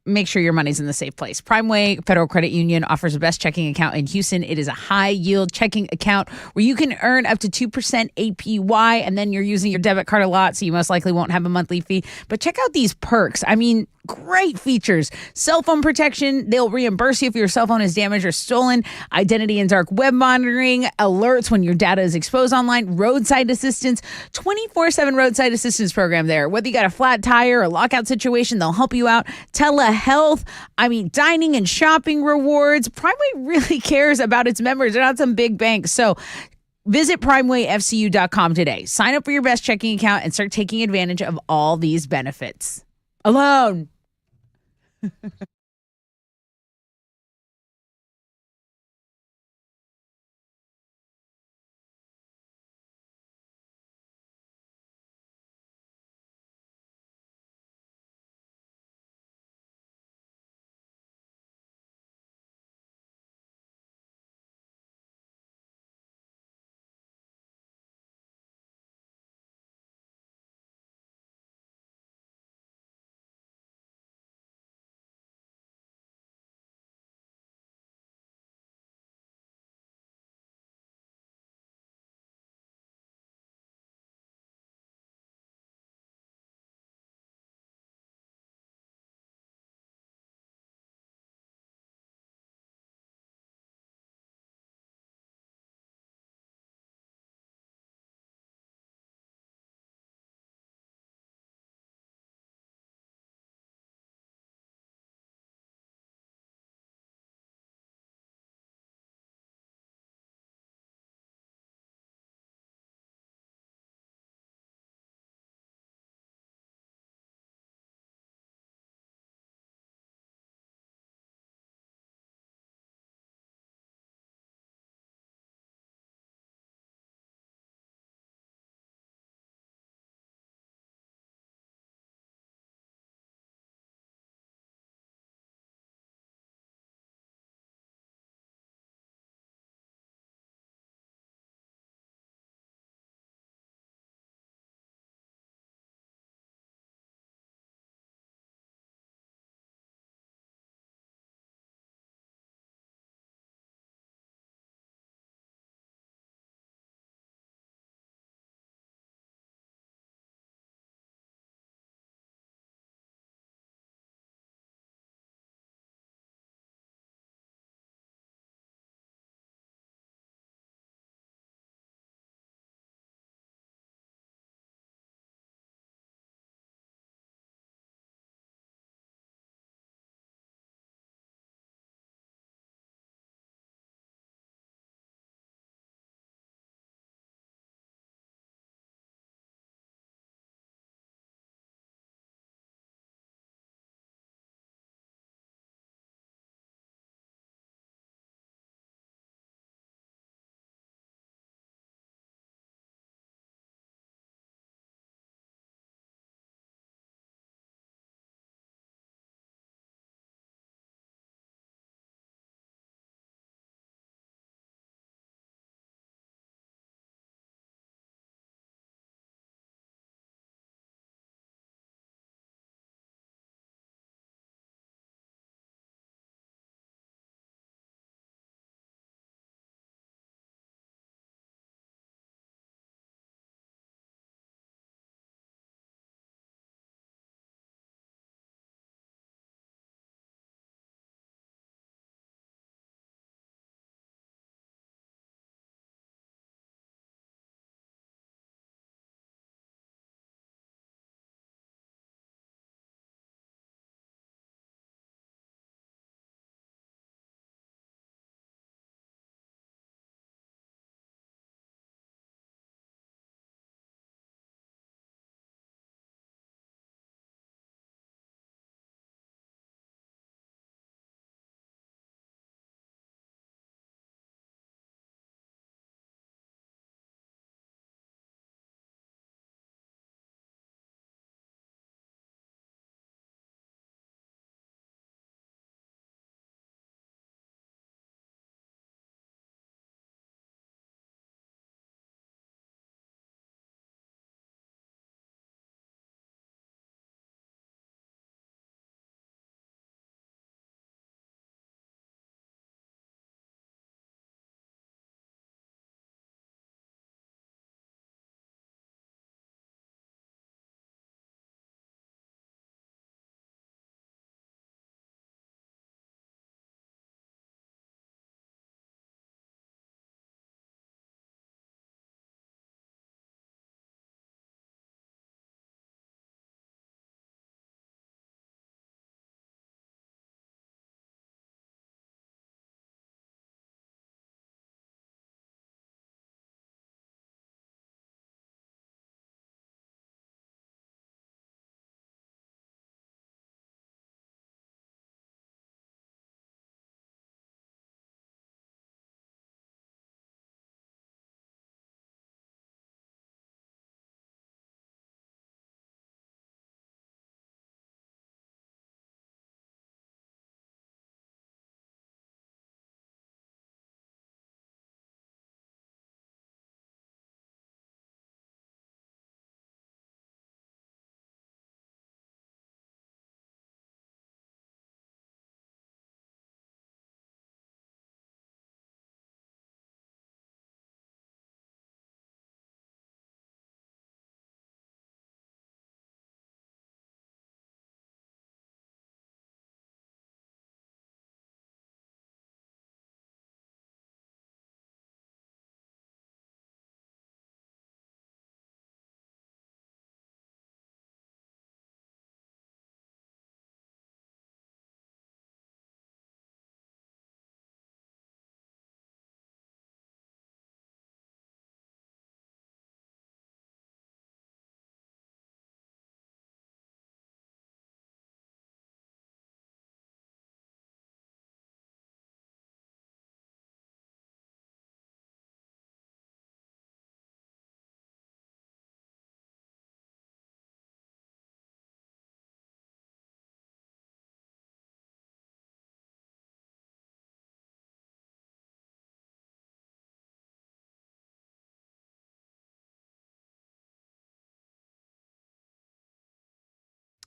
make sure your money's in the safe place. Primeway Federal Credit Union offers the best checking account in Houston. It is a high-yield checking account where you can earn up to 2% APY, and then you're using your debit card a lot, so you most likely won't have a monthly fee. But check out these perks. I mean, great features. Cell phone protection. They'll reimburse you if your cell phone is damaged or stolen. Identity and dark web monitoring. Alerts when your data is exposed online. Roadside assistance. 24/7 roadside assistance program there. Whether you got a flat tire or lockout situation, they'll help you out. Telehealth. I mean, dining and shopping rewards. Primeway really cares about its members. They're not some big bank. So visit primewayfcu.com today. Sign up for your best checking account and start taking advantage of all these benefits. Alone.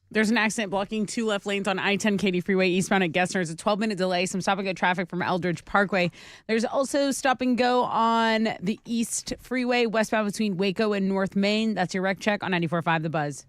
There's an accident blocking 2 left lanes on I-10 Katy Freeway eastbound at Gessner. It's a 12-minute delay. Some stop-and-go traffic from Eldridge Parkway. There's also stop-and-go on the East Freeway westbound between Waco and North Main. That's your wreck check on 94.5 The Buzz.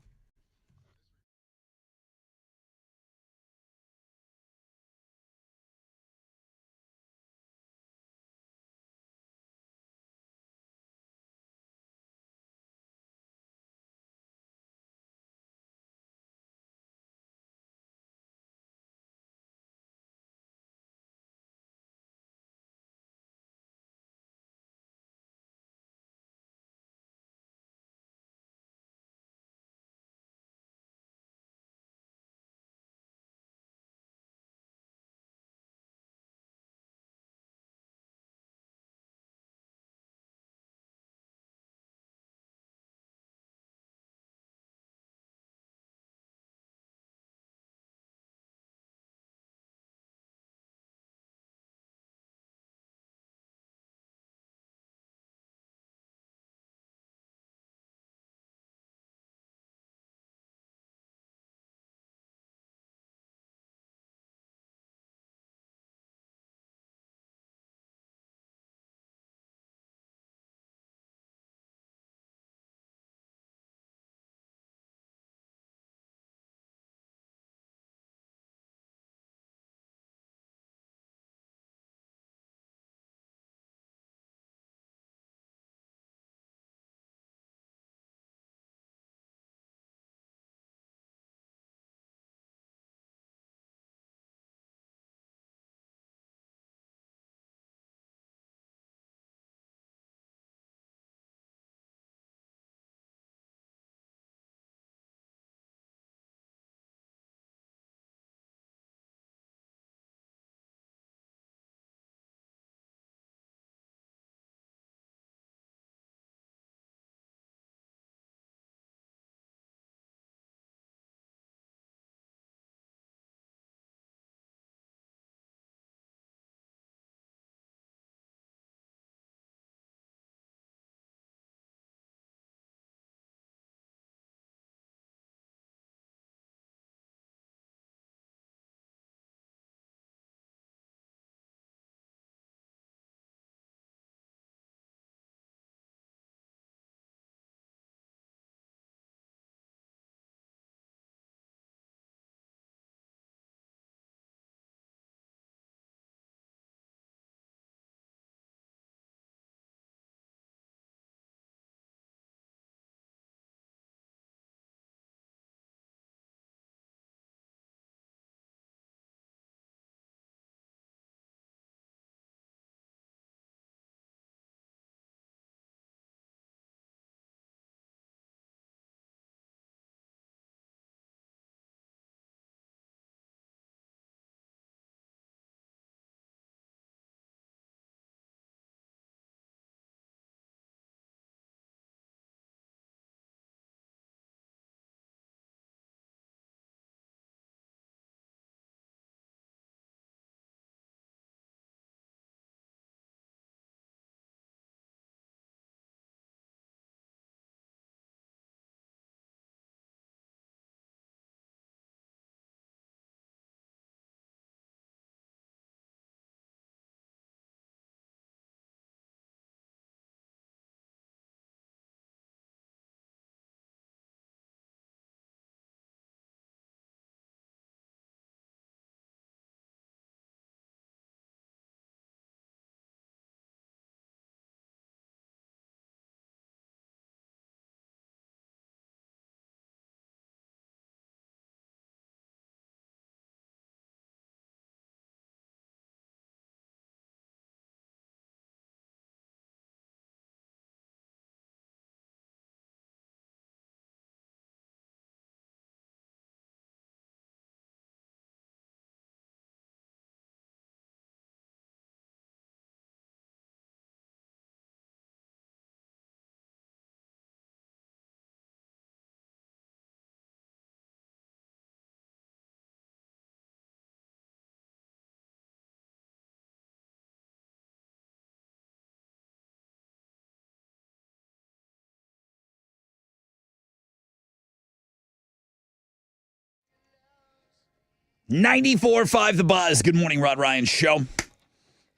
94.5 The Buzz. Good morning, Rod Ryan Show.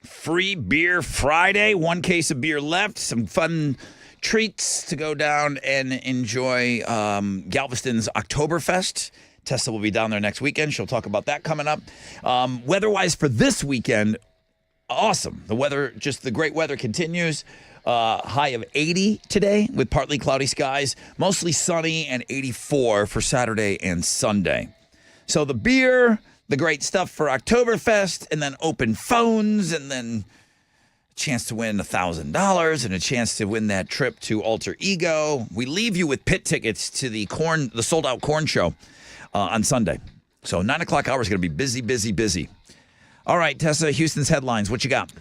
Free Beer Friday. 1 case of beer left. Some fun treats to go down and enjoy Galveston's Oktoberfest. Tessa will be down there next weekend. She'll talk about that coming up. Weather-wise for this weekend, awesome. The weather, just the great weather continues. High of 80 today with partly cloudy skies. Mostly sunny and 84 for Saturday and Sunday. So the beer, the great stuff for Oktoberfest, and then open phones, and then a chance to win $1,000 and a chance to win that trip to Alter Ego. We leave you with pit tickets to the sold-out corn show on Sunday. So 9 o'clock hour is going to be busy, busy, busy. All right, Tessa, Houston's headlines. What you got?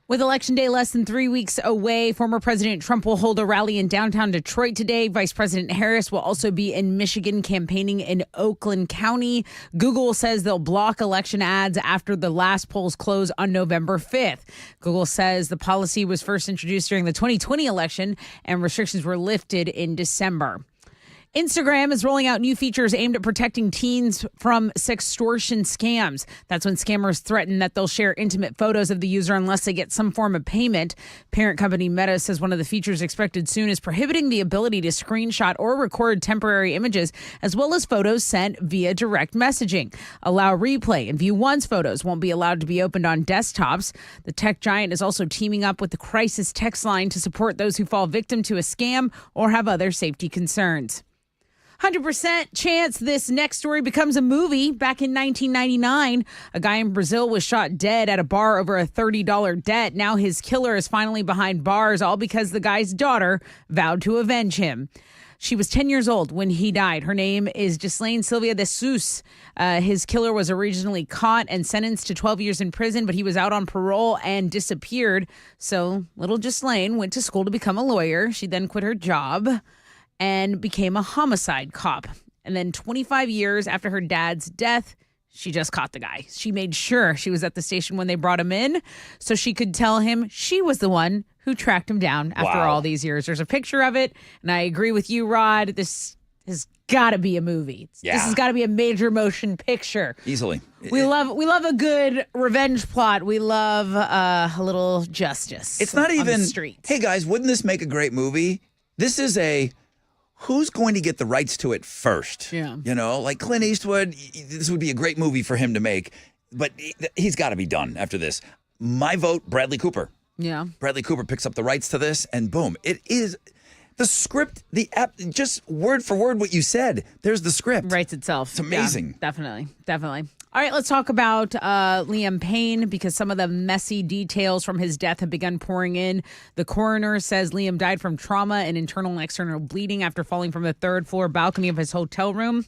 With Election Day less than 3 weeks away, former President Trump will hold a rally in downtown Detroit today. Vice President Harris will also be in Michigan campaigning in Oakland County. Google says they'll block election ads after the last polls close on November 5th. Google says the policy was first introduced during the 2020 election and restrictions were lifted in December. Instagram is rolling out new features aimed at protecting teens from sextortion scams. That's when scammers threaten that they'll share intimate photos of the user unless they get some form of payment. Parent company Meta says one of the features expected soon is prohibiting the ability to screenshot or record temporary images, as well as photos sent via direct messaging. Allow replay and view once photos won't be allowed to be opened on desktops. The tech giant is also teaming up with the crisis text line to support those who fall victim to a scam or have other safety concerns. 100% chance this next story becomes a movie. Back in 1999, a guy in Brazil was shot dead at a bar over a $30 debt. Now his killer is finally behind bars, all because the guy's daughter vowed to avenge him. She was 10 years old when he died. Her name is Ghislaine Silva de Sousa. His killer was originally caught and sentenced to 12 years in prison, but he was out on parole and disappeared. So little Ghislaine went to school to become a lawyer. She then quit her job and became a homicide cop. And then 25 years after her dad's death, she just caught the guy. She made sure she was at the station when they brought him in so she could tell him she was the one who tracked him down after all these years. There's a picture of it, and I agree with you, Rod. This has got to be a movie. Yeah. This has got to be a major motion picture. Easily. We love a good revenge plot. We love a little justice. It's not on even, the street. hey guys, wouldn't this make a great movie? This is who's going to get the rights to it first? Yeah. You know, like Clint Eastwood, this would be a great movie for him to make, but he's got to be done after this. My vote, Bradley Cooper. Yeah. Bradley Cooper picks up the rights to this, and boom. It is the script, just word for word what you said. There's the script. Writes itself. It's amazing. Yeah, definitely. All right, let's talk about Liam Payne because some of the messy details from his death have begun pouring in. The coroner says Liam died from trauma and internal and external bleeding after falling from the third-floor balcony of his hotel room.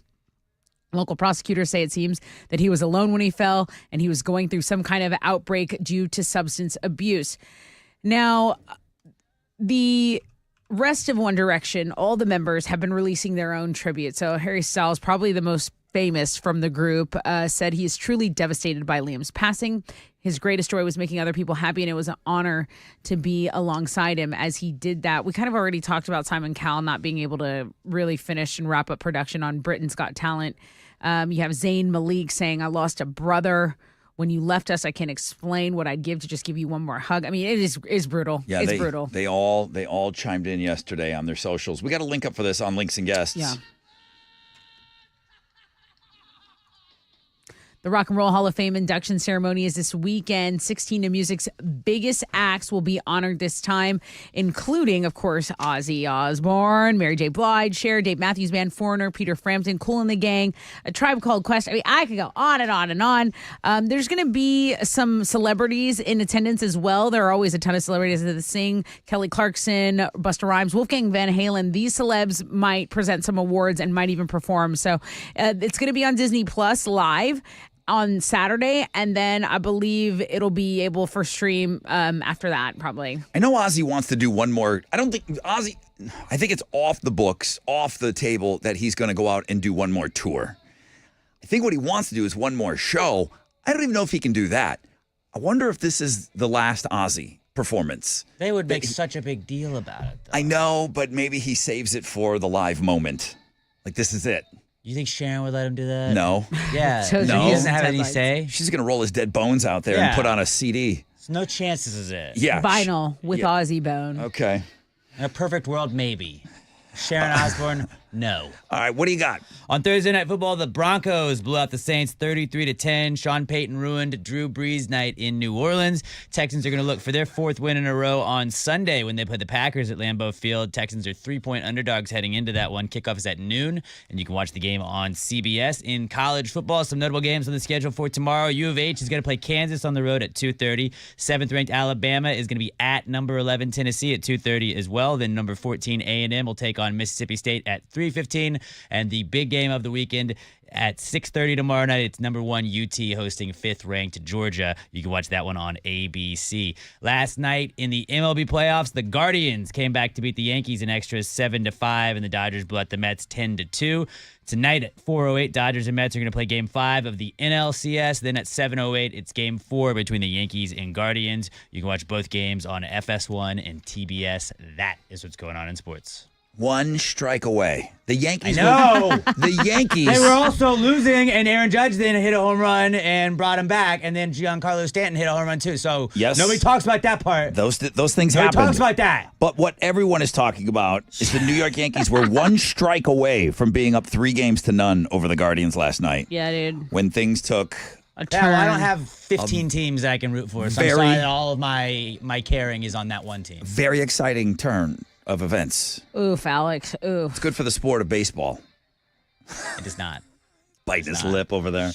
Local prosecutors say it seems that he was alone when he fell and he was going through some kind of outbreak due to substance abuse. Now, the rest of One Direction, all the members have been releasing their own tribute. So Harry Styles, probably the most famous from the group, said he is truly devastated by Liam's passing. His greatest joy was making other people happy, and it was an honor to be alongside him as he did that. We kind of already talked about Simon Cowell not being able to really finish and wrap up production on Britain's Got Talent. You have Zayn Malik saying, "I lost a brother. When you left us, I can't explain what I'd give to just give you one more hug." I mean, it is brutal. Yeah, it's brutal. They all chimed in yesterday on their socials. We got a link up for this on Links and Guests. Yeah. The Rock and Roll Hall of Fame induction ceremony is this weekend. 16 of music's biggest acts will be honored this time, including, of course, Ozzy Osbourne, Mary J. Blige, Cher, Dave Matthews Band, Foreigner, Peter Frampton, Kool and the Gang, A Tribe Called Quest. I mean, I could go on and on and on. There's going to be some celebrities in attendance as well. There are always a ton of celebrities that sing. Kelly Clarkson, Busta Rhymes, Wolfgang Van Halen. These celebs might present some awards and might even perform. So it's going to be on Disney Plus live on Saturday, and then I believe it'll be able for stream after that, probably. I know Ozzy wants to do one more. I think it's off the books, off the table that he's going to go out and do one more tour. I think what he wants to do is one more show. I don't even know if he can do that. I wonder if this is the last Ozzy performance. They would make such a big deal about it, though. I know, but maybe he saves it for the live moment. Like, this is it. You think Sharon would let him do that? No. Yeah. So No. He doesn't have any Headlights. say. She's going to roll his dead bones out there and Yeah. put on a CD. There's no chance this is it. Yeah. Vinyl with Yeah. Ozzy Bone. Okay. In a perfect world, maybe. Sharon Osbourne, no. All right, what do you got? On Thursday Night Football, the Broncos blew out the Saints 33-10. Sean Payton ruined Drew Brees' night in New Orleans. Texans are going to look for their 4th win in a row on Sunday when they play the Packers at Lambeau Field. Texans are 3-point underdogs heading into that one. Kickoff is at noon, and you can watch the game on CBS. In college football, some notable games on the schedule for tomorrow. U of H is going to play Kansas on the road at 2:30. 7th-ranked Alabama is going to be at number 11 Tennessee at 2:30 as well. Then number 14 A&M will take on Mississippi State at 3:15. And the big game of the weekend at 6:30 tomorrow night, it's number 1 UT hosting 5th-ranked Georgia. You can watch that one on ABC. Last night in the MLB playoffs, the Guardians came back to beat the Yankees in extras 7-5, and the Dodgers blew out the Mets 10-2. Tonight at 4:08, Dodgers and Mets are going to play Game 5 of the NLCS. Then at 7:08, it's Game 4 between the Yankees and Guardians. You can watch both games on FS1 and TBS. That is what's going on in sports. One strike away. The Yankees. I know. The Yankees. They were also losing, and Aaron Judge then hit a home run and brought him back, and then Giancarlo Stanton hit a home run too. So Yes. nobody talks about that part. Those things Nobody happen. talks about that. But what everyone is talking about is the New York Yankees were one strike away from being up 3-0 over the Guardians last night. Yeah, dude. When things took A Yeah, well, I don't turn. have 15 teams that I can root for, so very- I'm sorry that all of my caring is on that one team. very exciting turn of events. Oof, Alex. Oof. It's good for the sport of baseball. It is not. Biting his lip over there.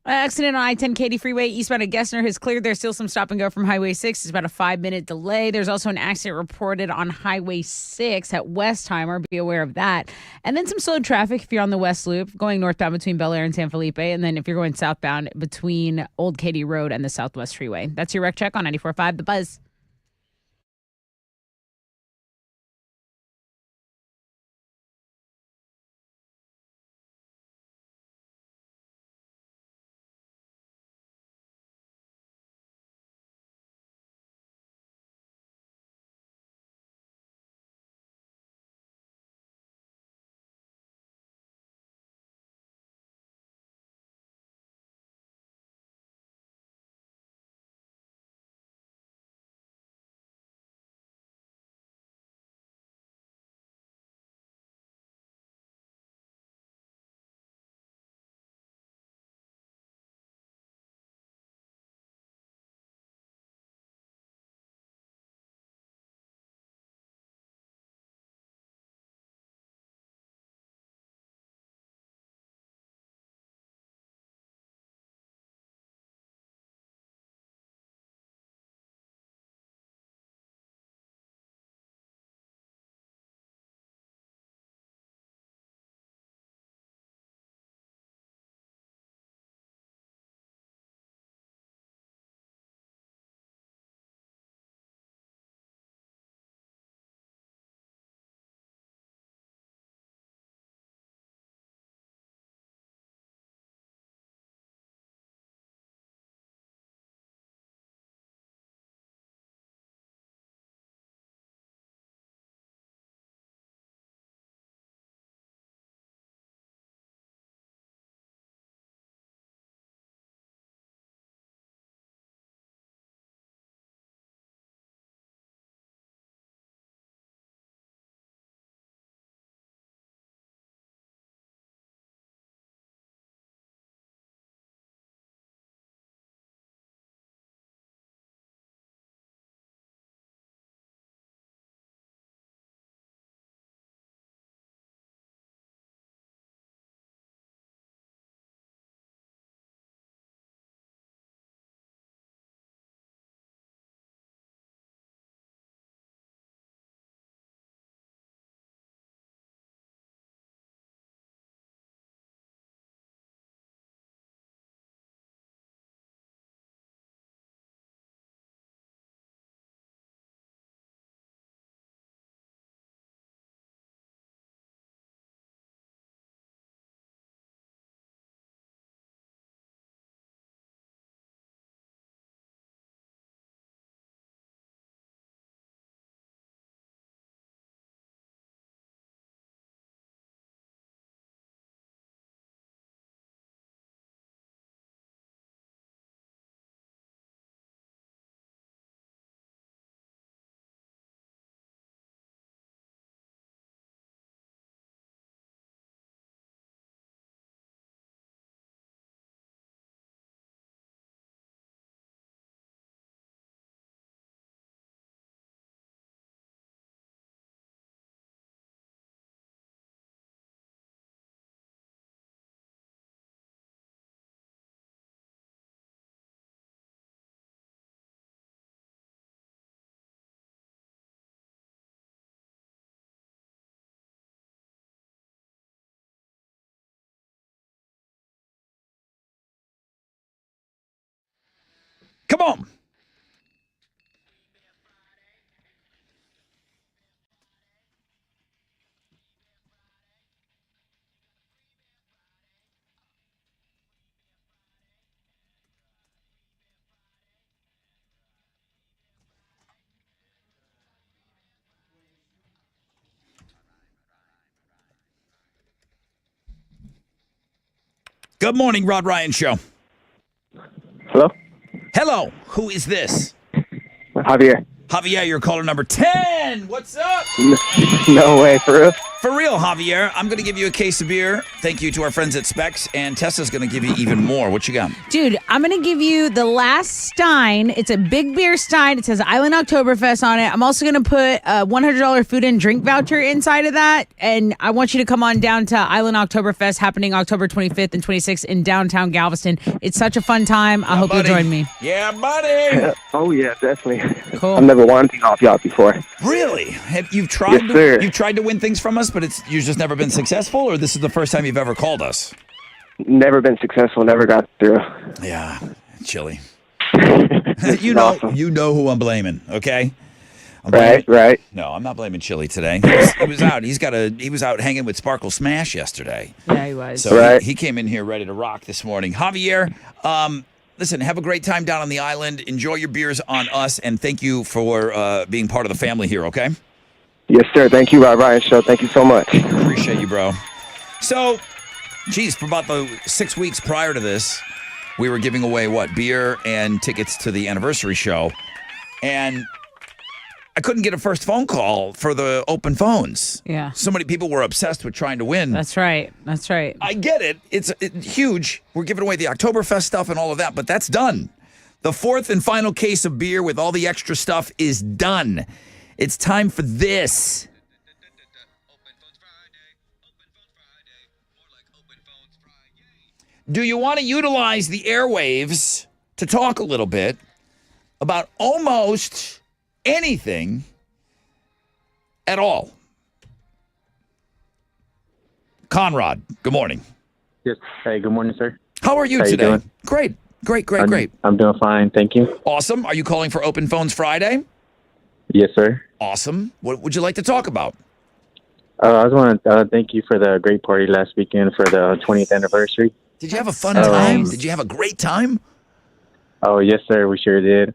Accident on I-10 Katy Freeway eastbound of Gessner has cleared. There's still some stop and go from Highway 6. It's about a 5-minute delay. There's also an accident reported on Highway 6 at Westheimer. Be aware of that. And then some slow traffic if you're on the West Loop, going northbound between Bel Air and San Felipe. And then if you're going southbound between Old Katy Road and the Southwest Freeway. That's your rec check on 94.5 The Buzz. Come on. Good morning, Rod Ryan Show. Hello? Hello. Who is this? Javier. Javier, you're caller number 10. What's up? No way, for real? For real, Javier. I'm going to give you a case of beer. Thank you to our friends at Specs. And Tessa's going to give you even more. What you got? Dude, I'm going to give you the last Stein. It's a big beer Stein. It says Island Oktoberfest on it. I'm also going to put a $100 food and drink voucher inside of that. And I want you to come on down to Island Oktoberfest happening October 25th and 26th in downtown Galveston. It's such a fun time. I hope you'll join me. Yeah, buddy. Oh, yeah, definitely. Cool. I've never won anything off y'all before. Really? You've tried? Yes, sir. You've tried to win things from us, but you've just never been successful, or this is the first time you've ever called us? Never been successful, never got through. Yeah, chilly. You know who I'm blaming, okay? Right. No, I'm not blaming Chili today. He was out. He was out hanging with Sparkle Smash yesterday. Yeah, he was. So he came in here ready to rock this morning. Javier, listen, have a great time down on the island. Enjoy your beers on us, and thank you for being part of the family here, okay? Yes, sir. Thank you, Rod Ryan Show. Thank you so much. Appreciate you, bro. So, geez, for about the 6 weeks prior to this, we were giving away, beer and tickets to the anniversary show. And I couldn't get a first phone call for the open phones. Yeah. So many people were obsessed with trying to win. That's right. I get it. It's huge. We're giving away the Oktoberfest stuff and all of that, but that's done. The fourth and final case of beer with all the extra stuff is done. It's time for this. Do you want to utilize the airwaves to talk a little bit about almost anything at all? Conrad, good morning. Yes. Hey, good morning, sir. How are you How today? You doing? Great. I'm doing fine, thank you. Awesome. Are you calling for Open Phones Friday? Yes, sir. Awesome. What would you like to talk about? I just want to thank you for the great party last weekend for the 20th anniversary. Did you have a fun time? Did you have a great time? Oh, yes, sir. We sure did.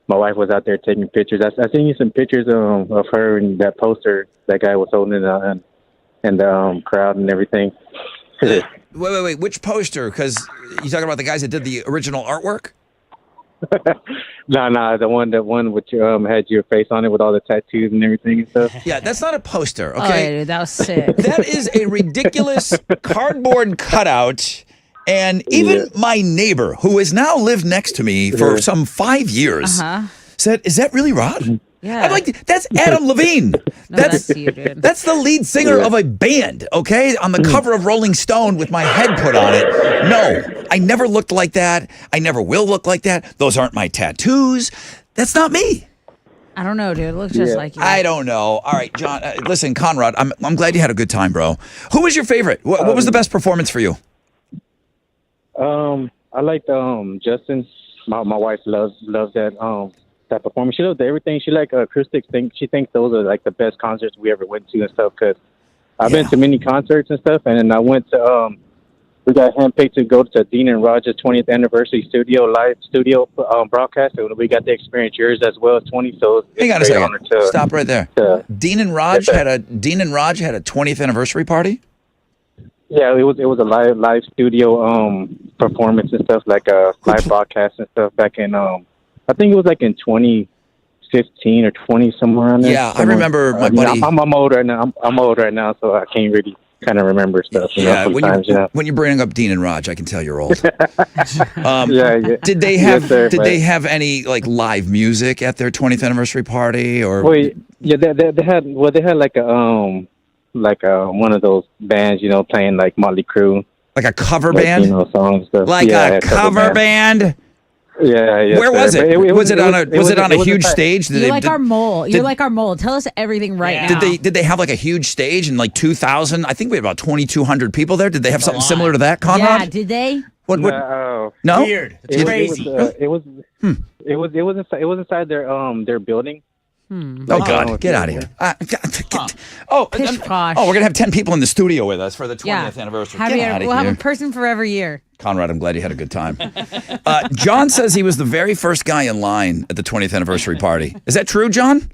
My wife was out there taking pictures. I seen you some pictures of her and that poster that guy was holding in the crowd and everything. Wait. Which poster? Because you talking about the guys that did the original artwork? No, the one which had your face on it with all the tattoos and everything and stuff. Yeah, that's not a poster, Oh, okay? yeah, dude, that was sick. That is a ridiculous cardboard cutout. And even my neighbor, who has now lived next to me for some 5 years, said, "Is that really Rod?" Yeah. I'm like, "That's Adam Levine. That's you, dude. That's the lead singer of a band, okay? On the cover of Rolling Stone with my head put on it. No, I never looked like that. I never will look like that. Those aren't my tattoos. That's not me." I don't know, dude. It looks just like you. I don't know. All right, John. Listen, Conrad, I'm glad you had a good time, bro. Who was your favorite? What was the best performance for you? I liked Justin. My wife loves that performance. She loves everything. She like acoustics. She thinks those are like the best concerts we ever went to and stuff. Cause I've been to many concerts and stuff, and then I went to we got handpicked to go to Dean and Rogers 20th anniversary live studio broadcast, and we got to experience yours as well as 20. So Hang on a second. Stop right there. Dean and Raj had a 20th anniversary party. Yeah, it was a live studio performance and stuff, like a live broadcast and stuff back in I think it was like in 2015 or 20 somewhere around there. Yeah, I remember my buddy. I'm old right now. I'm old right now, so I can't really kind of remember stuff. Yeah, Sometimes, when you're bringing up Dean and Raj, I can tell you're old. Yeah. Did they have Yes, sir, they have any like live music at their 20th anniversary party or? Well, yeah, they had like a one of those bands, playing like Motley Crue, like a cover band, songs, stuff. Like a cover band. Yeah. Yes, Where was sir. it? But Was it on a huge stage? You're like our mole. You're like our mole. Tell us everything right now. Did they have like a huge stage and like 2,000? I think we had about 2,200 people there. Did they have something similar to that, Conrad? Yeah, did they? What? No. No. Weird. It's crazy. It was it was inside their building. Oh God, get out of here! Oh, Pish posh. we're gonna have 10 people in the studio with us for the 20th Yeah. anniversary. Happy- Get out of we'll here. have a person for every year. Conrad, I'm glad you had a good time. John says he was the very first guy in line at the 20th anniversary party. Is that true, John?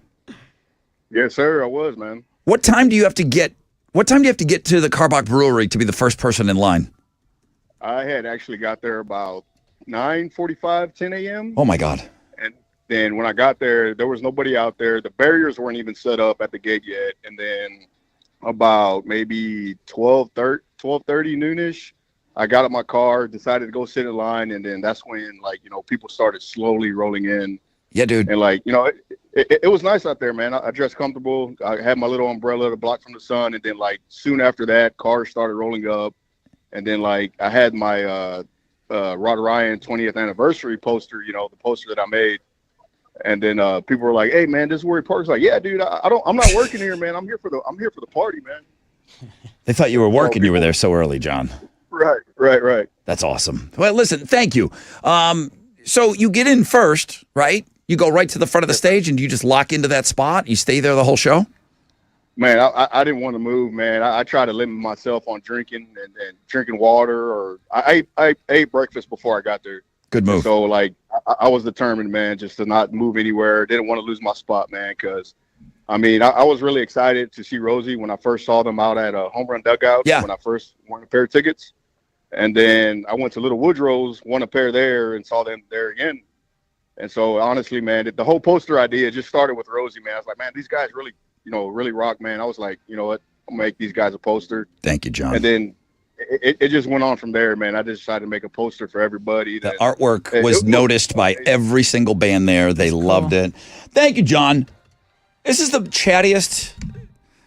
Yes, sir. I was, man. What time do you have to get? What time do you have to get to the Karbach Brewery to be the first person in line? I had actually got there about 9:45, 10 a.m. Oh my God! And then when I got there, there was nobody out there. The barriers weren't even set up at the gate yet. And then about maybe 12:30 noonish, I got out my car, decided to go sit in line, and then that's when, like, you know, people started slowly rolling in. Yeah, dude. And, like, you know, it was nice out there, man. I dressed comfortable. I had my little umbrella to block from the sun, and then, like, soon after that, cars started rolling up. And then, like, I had my Rod Ryan 20th anniversary poster, you know, the poster that I made. And then people were like, "Hey, man, this is where he parks." Like, "Yeah, dude, I'm not working here, man. I'm here for the party, man." They thought you were working. You were there so early, John. Right. That's awesome. Well, listen, thank you. So you get in first, right? You go right to the front of the stage, and you just lock into that spot. You stay there the whole show. Man, I didn't want to move, man. I try to limit myself on drinking and drinking water, or I ate breakfast before I got there. Good move. So, like, I was determined, man, just to not move anywhere. Didn't want to lose my spot, man, because, I mean, I was really excited to see Rosie when I first saw them out at a Home Run Dugout. Yeah. When I first won a pair of tickets. And then I went to Little Woodrow's, won a pair there, and saw them there again. And so, honestly, man, the whole poster idea just started with Rosie, man. I was like, man, these guys really, you know, really rock, man. I was like, you know what, I'll make these guys a poster. Thank you, John. And then it just went on from there, man. I just decided to make a poster for everybody. The artwork was noticed by every single band there. They loved it. Thank you, John. This is the chattiest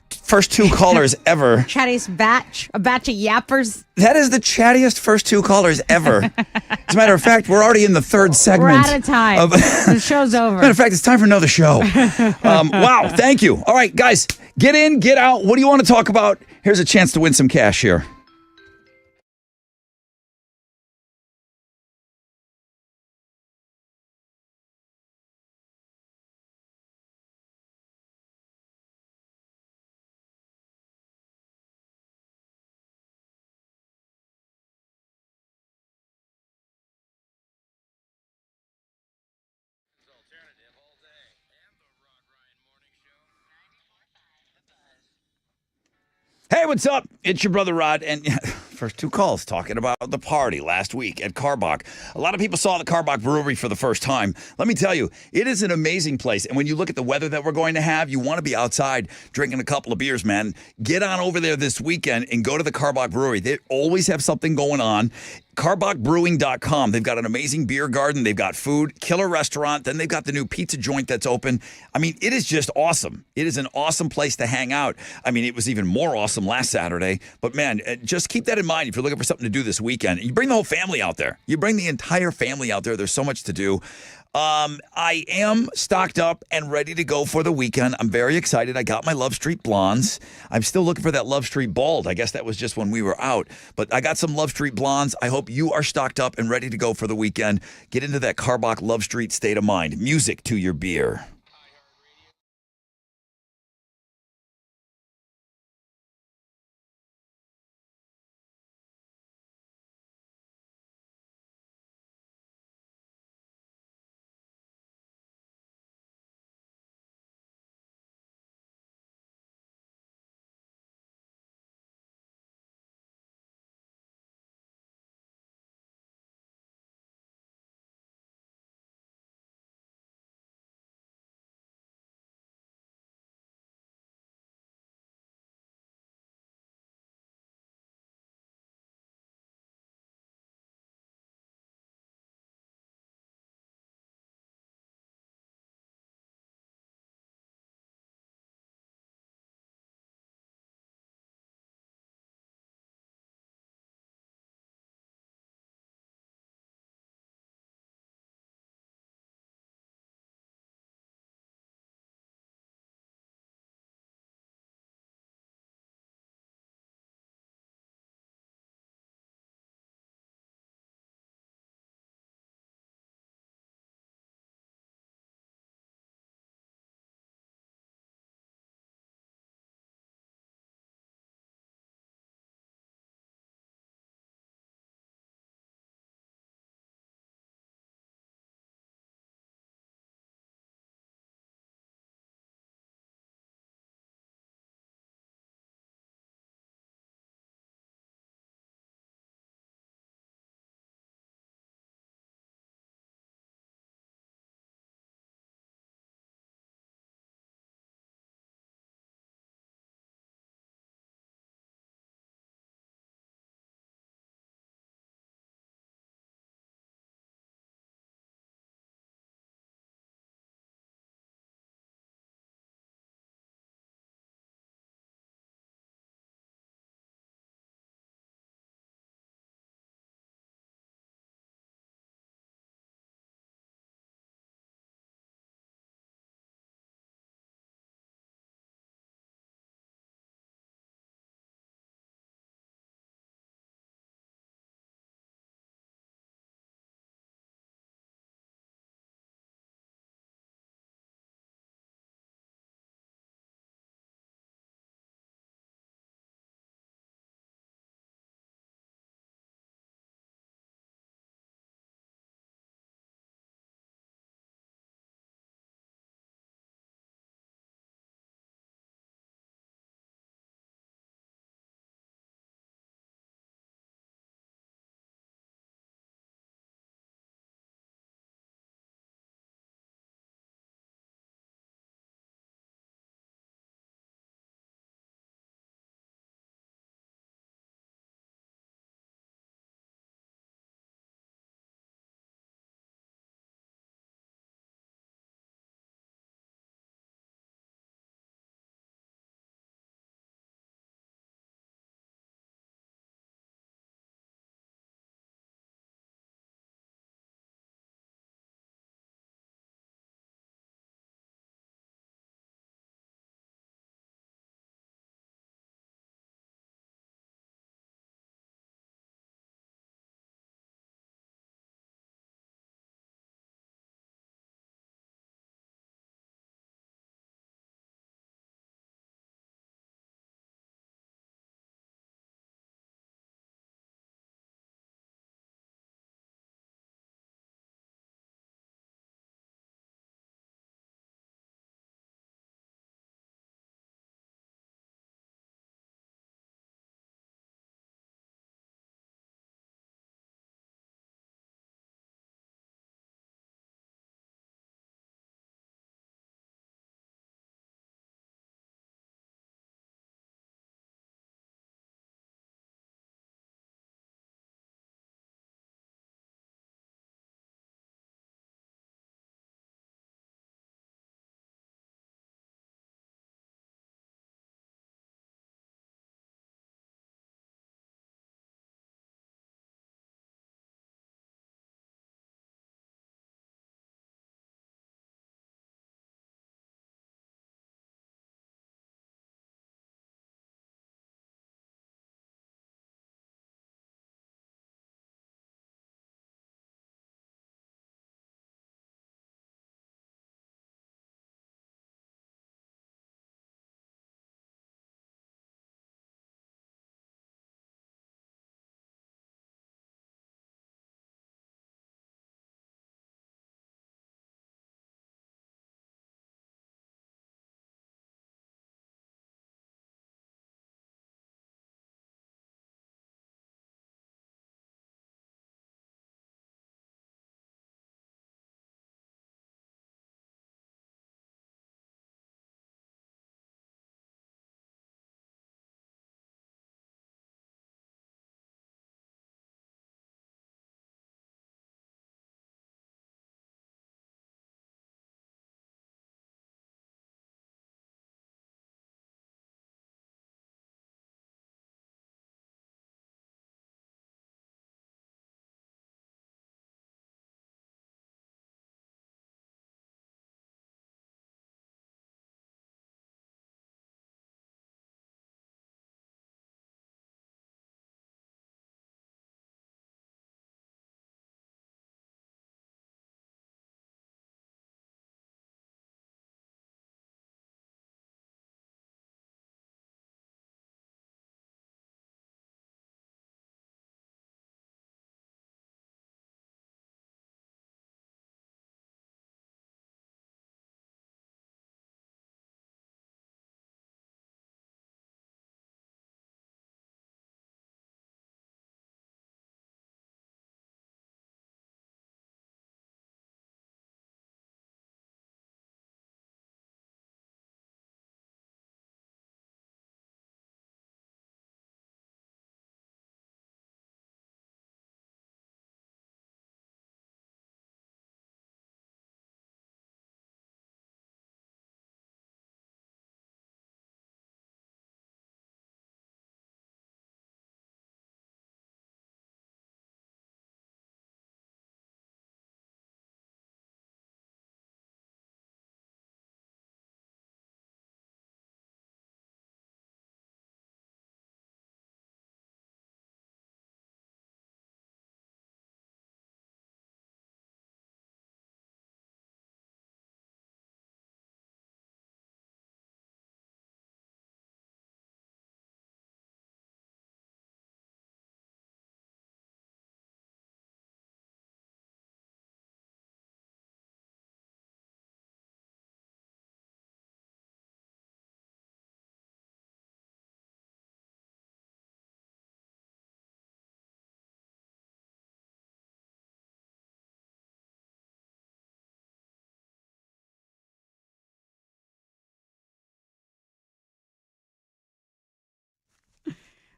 first two callers ever. Chattiest batch, a batch of yappers. That is the chattiest first two callers ever. As a matter of fact, we're already in the third segment. We're out of time. The show's over. Matter of fact, it's time for another show. Wow, thank you. All right, guys, get in, get out. What do you want to talk about? Here's a chance to win some cash here. Hey, what's up? It's your brother Rod, and first two calls talking about the party last week at Karbach. A lot of people saw the Karbach Brewery for the first time. Let me tell you, it is an amazing place, and when you look at the weather that we're going to have, you want to be outside drinking a couple of beers, man. Get on over there this weekend and go to the Karbach Brewery. They always have something going on. CarbachBrewing.com. They've got an amazing beer garden. They've got food, killer restaurant. Then they've got the new pizza joint that's open. I mean, it is just awesome. It is an awesome place to hang out. I mean, it was even more awesome last Saturday. But man, just keep that in mind if you're looking for something to do this weekend. You bring the whole family out there. You bring the entire family out there. There's so much to do. I am stocked up and ready to go for the weekend. I'm very excited. I got my Love Street Blondes. I'm still looking for that Love Street Bald. I guess that was just when we were out. But I got some Love Street Blondes. I hope you are stocked up and ready to go for the weekend. Get into that Karbach Love Street state of mind. Music to your beer.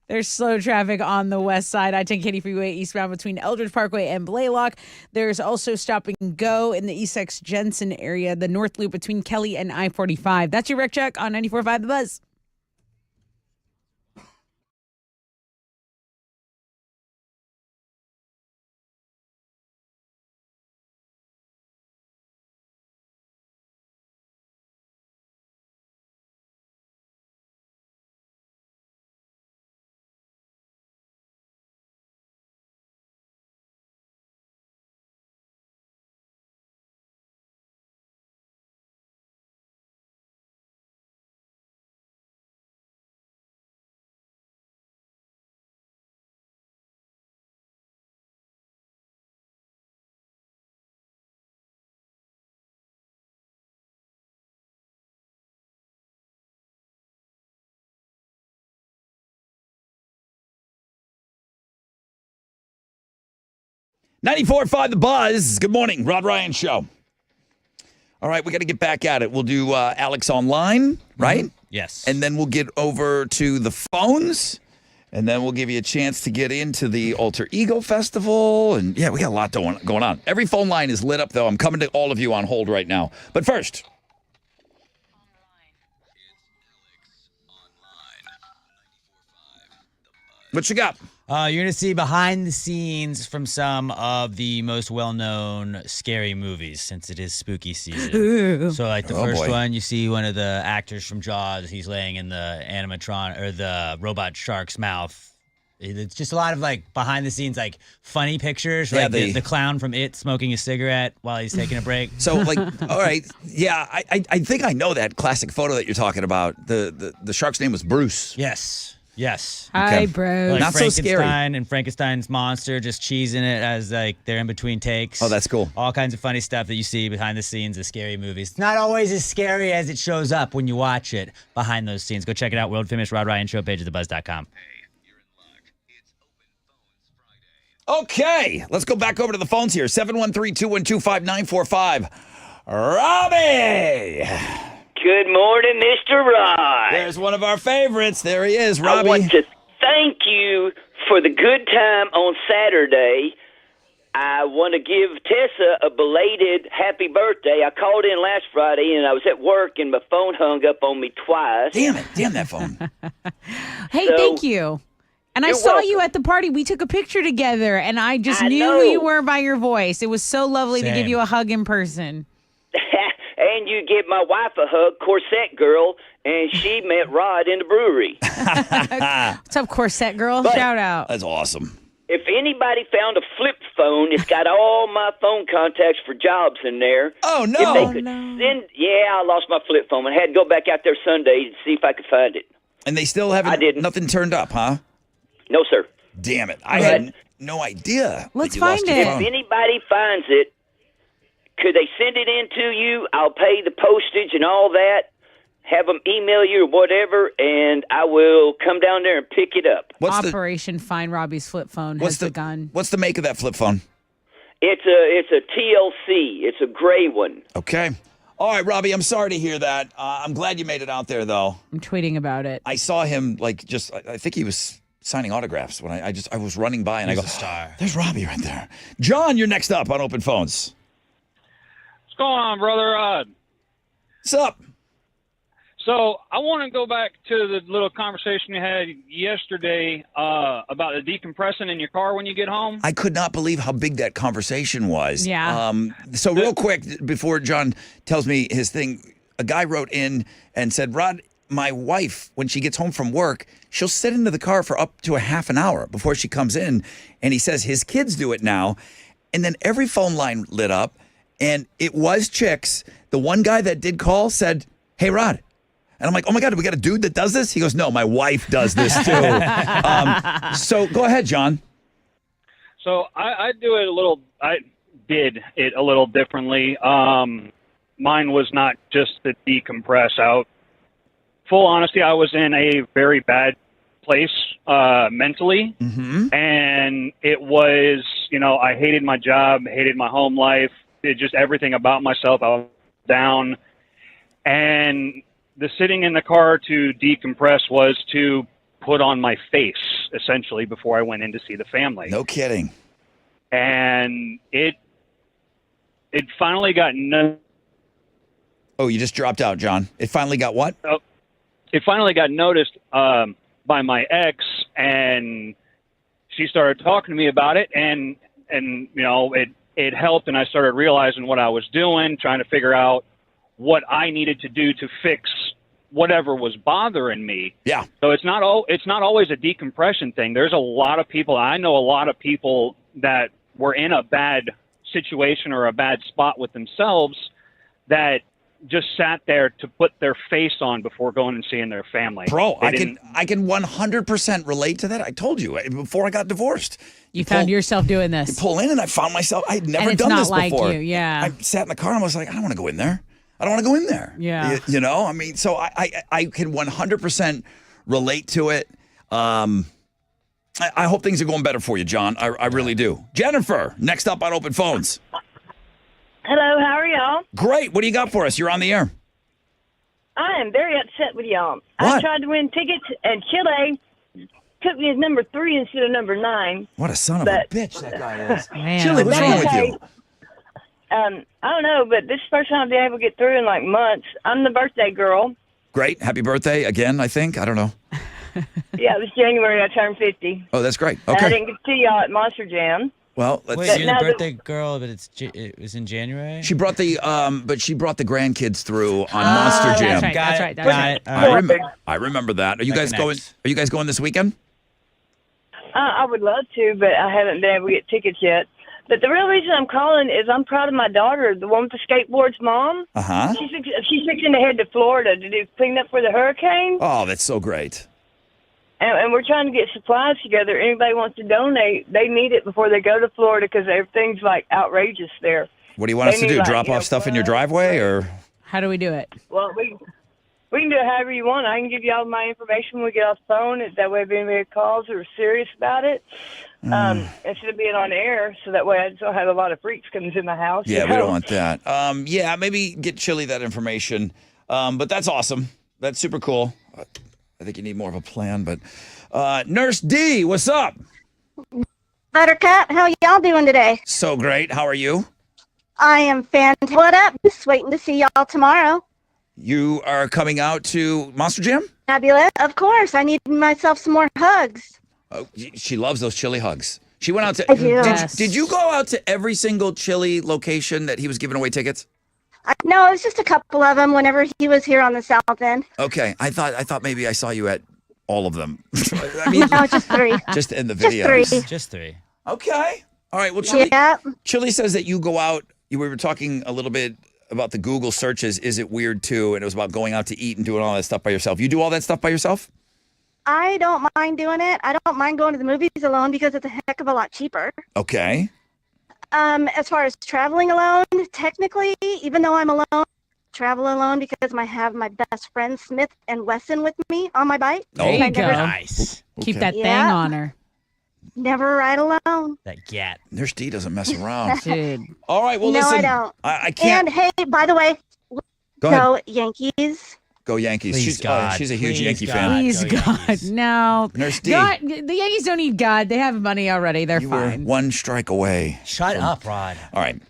There's slow traffic on the west side, I-10 Katy Freeway eastbound between Eldridge Parkway and Blaylock. There's also stop and go in the East X Jensen area, the North Loop between Kelly and I-45. That's your wreck check on 94.5 The Buzz. .94.5 The Buzz. Good morning, Rod Ryan Show. All right, we got to get back at it. We'll do Alex online, right? Yes. And then we'll get over to the phones, and then we'll give you a chance to get into the Alter Ego Festival. And yeah, we got a lot going on. Every phone line is lit up, though. I'm coming to all of you on hold right now. But first, what you got? You're going to see behind the scenes from some of the most well-known scary movies since it is spooky season. So like the first one, you see one of the actors from Jaws. He's laying in the animatron or the robot shark's mouth. It's just a lot of like behind the scenes, like funny pictures. Yeah, Like the clown from It smoking a cigarette while he's taking a break. So like, all right, yeah, I think I know that classic photo that you're talking about. The shark's name was Bruce. Yes. Hi, bro. Like Not so scary. Frankenstein and Frankenstein's monster just cheesing it as like they're in between takes. Oh, that's cool. All kinds of funny stuff that you see behind the scenes of scary movies. It's not always as scary as it shows up when you watch it behind those scenes. Go check it out. World famous Rod Ryan Show page at thebuzz.com. Okay, let's go back over to the phones here. 713-212-5945. Robbie! Good morning, Mr. Rod. There's one of our favorites. There he is, Robbie. I want to thank you for the good time on Saturday. I want to give Tessa a belated happy birthday. I called in last Friday, and I was at work, and my phone hung up on me twice. Damn that phone. Hey, thank you. And I You're saw welcome. you at the party. We took a picture together, and I just I knew know. who you were by your voice. It was so lovely to give Same. you a hug in person. And you give my wife a hug, Corset Girl, and she met Rod in the brewery. What's up, Corset Girl? But- Shout out. That's awesome. If anybody found a flip phone, it's got all my phone contacts for jobs in there. Oh, no. If they could send, I lost my flip phone. I had to go back out there Sunday to see if I could find it. And they still haven't, nothing turned up, huh? No, sir. Damn it. I had no idea. Let's that you lost find your it. phone. If anybody finds it, could they send it in to you? I'll pay the postage and all that. Have them email you or whatever, and I will come down there and pick it up. Operation Find Robbie's flip phone has begun. What's the make of that flip phone? It's a TLC. It's a gray one. Okay. All right, Robbie, I'm sorry to hear that. I'm glad you made it out there, though. I'm tweeting about it. I saw him, I think he was signing autographs when I was running by, and He's I go, a star. There's Robbie right there. John, you're next up on Open Phones. What's going on, Brother Rod? What's up? So I want to go back to the little conversation you had yesterday about the decompressing in your car when you get home. I could not believe how big that conversation was. Yeah. So real quick, before John tells me his thing, a guy wrote in and said, Rod, my wife, when she gets home from work, she'll sit into the car for up to a half an hour before she comes in. And he says his kids do it now. And then every phone line lit up, and it was chicks. The one guy that did call said, hey, Rod. And I'm like, oh, my God, we got a dude that does this? He goes, no, my wife does this too. So go ahead, John. So I did it a little differently. Mine was not just to decompress out. Full honesty, I was in a very bad place mentally. Mm-hmm. And it was, I hated my job, hated my home life, just everything about myself. I was down. And the sitting in the car to decompress was to put on my face. essentially before I went in to see the family. No kidding. And it finally got Oh, you just dropped out, John. It finally got what? it finally got noticed by my ex, and she started talking to me about it, and you know, it helped, and I started realizing what I was doing, trying to figure out what I needed to do to fix whatever was bothering me. Yeah. So it's not always a decompression thing. There's a lot of people, I know a lot of people that were in a bad situation or a bad spot with themselves that just sat there to put their face on before going and seeing their family. Bro, They I didn't- can 100% relate to that. I told you before I got divorced. You found yourself doing this. You pull in, and I found myself. I had never And it's done not this like before. you, yeah. I sat in the car and I was like, I don't want to go in there. I don't want to go in there. Yeah. You know, I mean, so I can 100% relate to it. I hope things are going better for you, John. I really do. Jennifer, next up on Open Phones. Hello, how are y'all? Great. What do you got for us? You're on the air. I am very upset with y'all. I What? tried to win tickets, and Chile took me as number 3 instead of number 9. What a son of But- a bitch that guy is. Man, Chili, what's wrong with okay. you? I don't know, but this is the first time I've been able to get through in like months. I'm the birthday girl. Great. Happy birthday again, I think. I don't know. Yeah, it was January. I turned 50. Oh, that's great. And I Okay. didn't get to see y'all at Monster Jam. Well, let's Wait, But you're now the the- birthday girl, but it was in January? She brought the grandkids through on Oh, Monster that's Jam. right, that's right, that's Got right. it. All right. I remember that. Are you That guys going? connects. Are you guys going this weekend? I would love to, but I haven't been able to get tickets yet. But the real reason I'm calling is I'm proud of my daughter, the one with the skateboard's mom. Uh-huh. She's fixing to head to Florida to do cleanup for the hurricane. Oh, that's so great. And we're trying to get supplies together. Anybody wants to donate, they need it before they go to Florida because everything's like outrageous there. What do you want us They to need, do? like, Drop you know, off stuff in your driveway, or How do we do it? Well, we can do it however you want. I can give you all my information when we get off the phone. That way, if anybody calls or is serious about it, instead of being on air, so that way I just don't have a lot of freaks coming to my house. yeah, you we know? don't want that. Yeah, maybe get Chili that information. But that's awesome. That's super cool. I think you need more of a plan. But Nurse D, what's up? Buttercup, how y'all doing today? So great. How are you? I am fantastic. What up? Just waiting to see y'all tomorrow. You are coming out to Monster Jam? Fabulous. Of course. I need myself some more hugs. Oh, she loves those Chili hugs. She went out to. I do. Yes. Did you go out to every single Chili location that he was giving away tickets? No, it was just a couple of them whenever he was here on the south end. Okay, I thought maybe I saw you at all of them. I mean, No, just 3. just in the Just videos. 3. Just 3. Okay. All right. Well, Chili, Yeah. Chili says that you go out. We were talking a little bit about the Google searches. Is it weird too? And it was about going out to eat and doing all that stuff by yourself. You do all that stuff by yourself? I don't mind doing it. I don't mind going to the movies alone because it's a heck of a lot cheaper. Okay. As far as traveling alone, technically, even though I'm alone, travel alone because I have my best friends Smith and Wesson with me on my bike. There And I you go. never- Nice. Keep Okay. that thing Yeah. on her. Never ride alone. That gat. Nurse D doesn't mess around. Dude. All right. Well, No, I listen. don't. I can't. And hey, by the way, Go ahead. go Yankees. Go Yankees. Please, She's, God. she's a huge Please, Yankee God. fan. Please, Go God. Yankees. No. Nurse D. God, the Yankees don't need God. They have money already. They're You were fine. one strike away. Shut up, Rod. All right.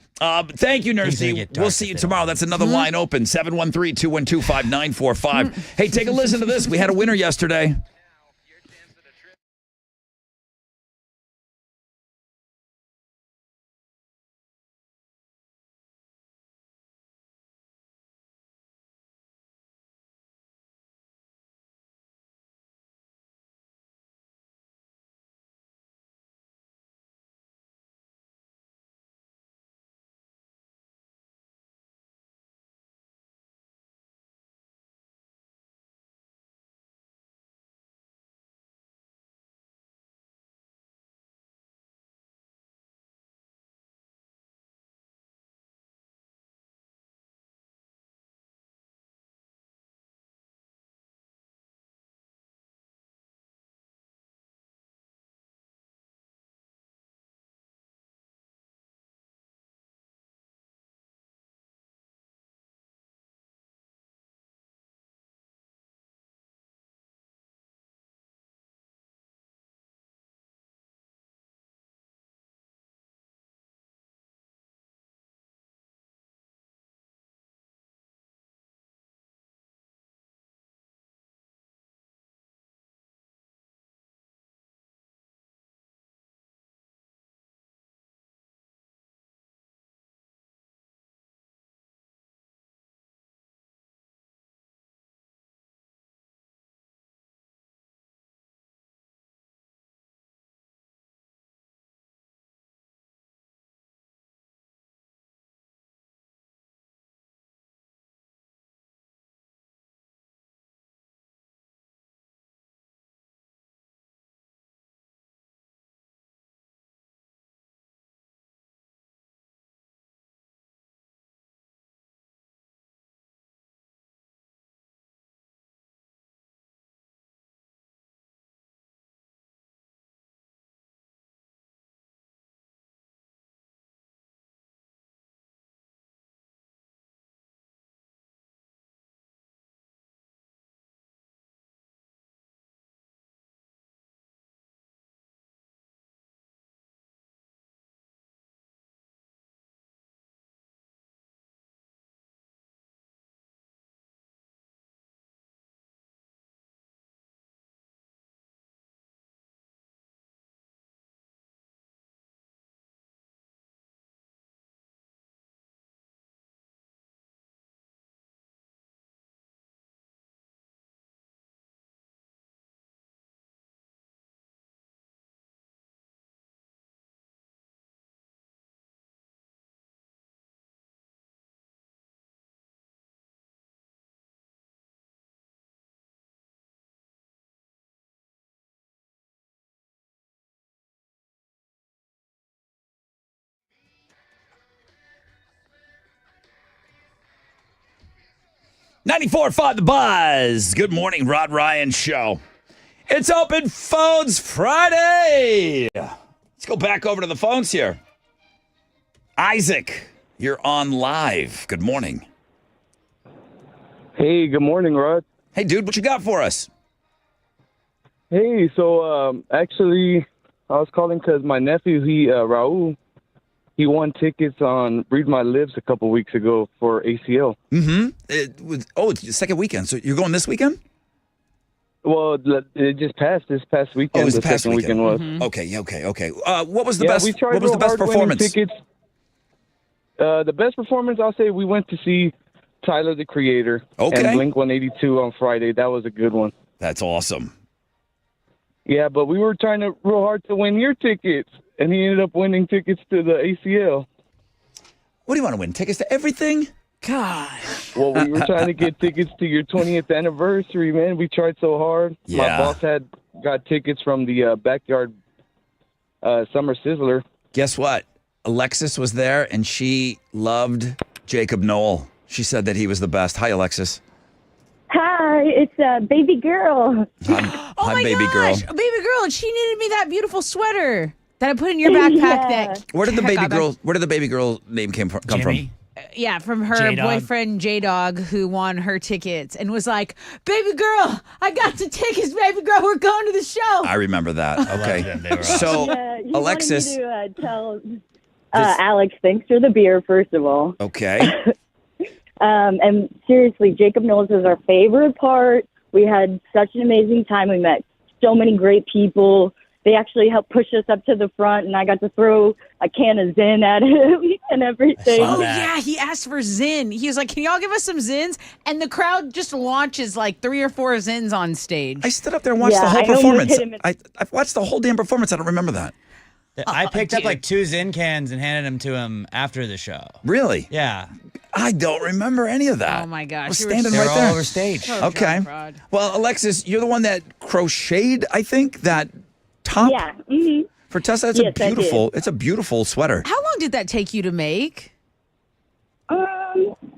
Thank you, Nurse Things are D. gonna get dark We'll see if you they tomorrow. don't. That's another line open, 713-212-5945. Hey, take a listen to this. We had a winner yesterday. 94.5 The Buzz. Good morning, Rod Ryan Show. It's Open Phones Friday. Let's go back over to the phones here. Isaac, you're on live. Good morning. Hey, good morning, Rod. Hey, dude, what you got for us? Hey, so actually, I was calling because my nephew, Raul, he won tickets on Read My Lips a couple weeks ago for ACL. Mm-hmm. It's the second weekend. So you're going this weekend? Well, it just passed this past weekend. Oh, it was the past second weekend was. Okay. What was the Yeah, best? we tried What was the real best hard winning performance? Tickets. The best performance, I'll say, we went to see Tyler, the Creator, Okay. and Blink 182 on Friday. That was a good one. That's awesome. Yeah, but we were trying real hard to win your tickets, and he ended up winning tickets to the ACL. What do you want to win? Tickets to everything? Gosh. Well, we were trying to get tickets to your 20th anniversary, man. We tried so hard. Yeah. My boss got tickets from the Backyard Summer Sizzler. Guess what? Alexis was there, and she loved Jacob Noel. She said that he was the best. Hi, Alexis. Hi, it's baby girl. Hi, Oh my baby gosh, girl. baby girl, and she needed me that beautiful sweater that I put in your backpack. Yeah. That Where did the baby got back- girl? Where did the baby girl name come from? Yeah, from her J-Dog. boyfriend J Dog, who won her tickets and was like, "Baby girl, I got the tickets. Baby girl, we're going to the show." I remember that. Okay. them. They were So, Yeah, you Alexis. wanted me to tell Alex, thanks for the beer, first of all. Okay. And seriously, Jacob Knowles is our favorite part. We had such an amazing time. We met so many great people. They actually helped push us up to the front, and I got to throw a can of Zin at him and everything. Oh yeah, he asked for Zin. He was like, "Can y'all give us some Zins?" And the crowd just launches like 3 or 4 Zins on stage. I stood up there and watched the whole performance. I've watched the whole damn performance. I don't remember that. I picked up like 2 Zin cans and handed them to him after the show. Really? Yeah. I don't remember any of that. Oh my gosh, I was you were standing so- right They were there. all over stage. So Okay. drunk, Rod. Well, Alexis, you're the one that crocheted, I think, that top Yeah. Mm-hmm. for Tessa. It's Yes, I a did. beautiful. It's a beautiful sweater. How long did that take you to make?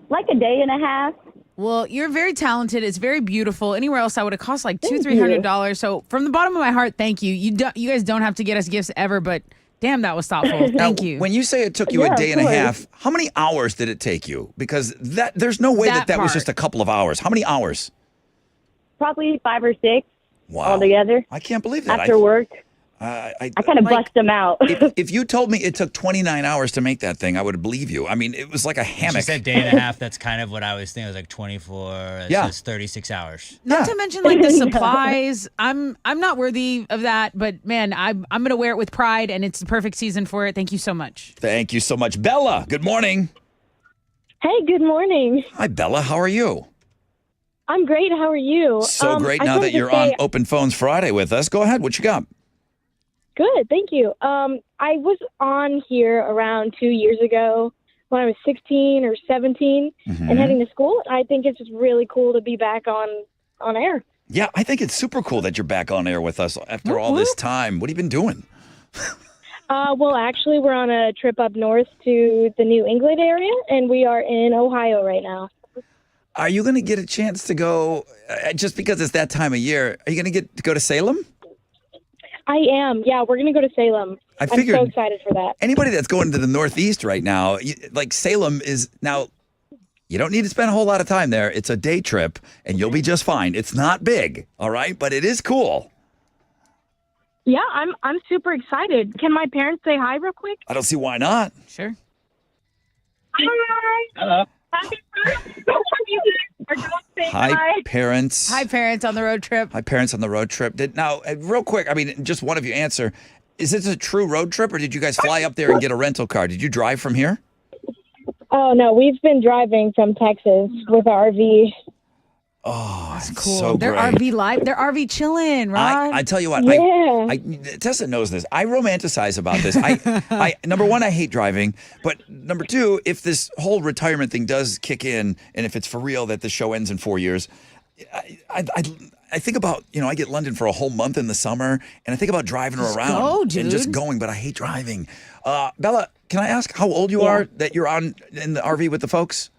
Like a day and a half. Well, you're very talented. It's very beautiful. Anywhere else, I would have cost like Thank $200-$300. So, from the bottom of my heart, thank you. You guys don't have to get us gifts ever, but damn, that was thoughtful. Thank Now, you. When you say it took you Yeah, a day of and a course. half, how many hours did it take you? Because there's no way that That was part. just a couple of hours. How many hours? Probably 5 or 6 Wow. altogether. I can't believe that. After work, I I kind of bust them out. if you told me it took 29 hours to make that thing, I would believe you. I mean, it was like a She hammock. said day and a half. That's kind of what I was thinking. It was like 24. Yeah. It's 36 hours. Not to mention like the supplies. I'm not worthy of that, but man, I'm gonna wear it with pride, and it's the perfect season for it. Thank you so much. Thank you so much. Bella, good morning. Hey, good morning. Hi, Bella. How are you? I'm great. How are you? So great I now wanted that to you're say- on Open Phones Friday with us. Go ahead. What you got? Good, thank you. I was on here around 2 years ago when I was 16 or 17 Mhm. and heading to school. I think it's just really cool to be back on air. Yeah, I think it's super cool that you're back on air with us after all this time. What have you been doing? Well, actually, we're on a trip up north to the New England area, and we are in Ohio right now. Are you going to get a chance to go, just because it's that time of year, are you going to get to go to Salem? I am. Yeah, we're going to go to Salem. I I'm figured- so excited for that. Anybody that's going to the Northeast right now, like Salem is now, you don't need to spend a whole lot of time there. It's a day trip and you'll be just fine. It's not big, all right? But it is cool. Yeah, I'm super excited. Can my parents say hi real quick? I don't see why not. Sure. Hi. Hello. Hi, parents. Hi, parents on the road trip. Hi, parents on the road trip. Now, real quick, I mean, just one of you answer. Is this a true road trip or did you guys fly up there and get a rental car? Did you drive from here? Oh no, we've been driving from Texas with our RV. Oh, that's Cool. so They're great. RV live. They're RV chilling, Rod. I tell you what, Yeah. Tessa knows this. I romanticize about this. I number one, I hate driving, but number two, if this whole retirement thing does kick in, and if it's for real that the show ends in 4 years, I think about, I get London for a whole month in the summer, and I think about driving her around go, and just dude. going, but I hate driving. Bella, can I ask how old you are that you're on in the RV with the folks?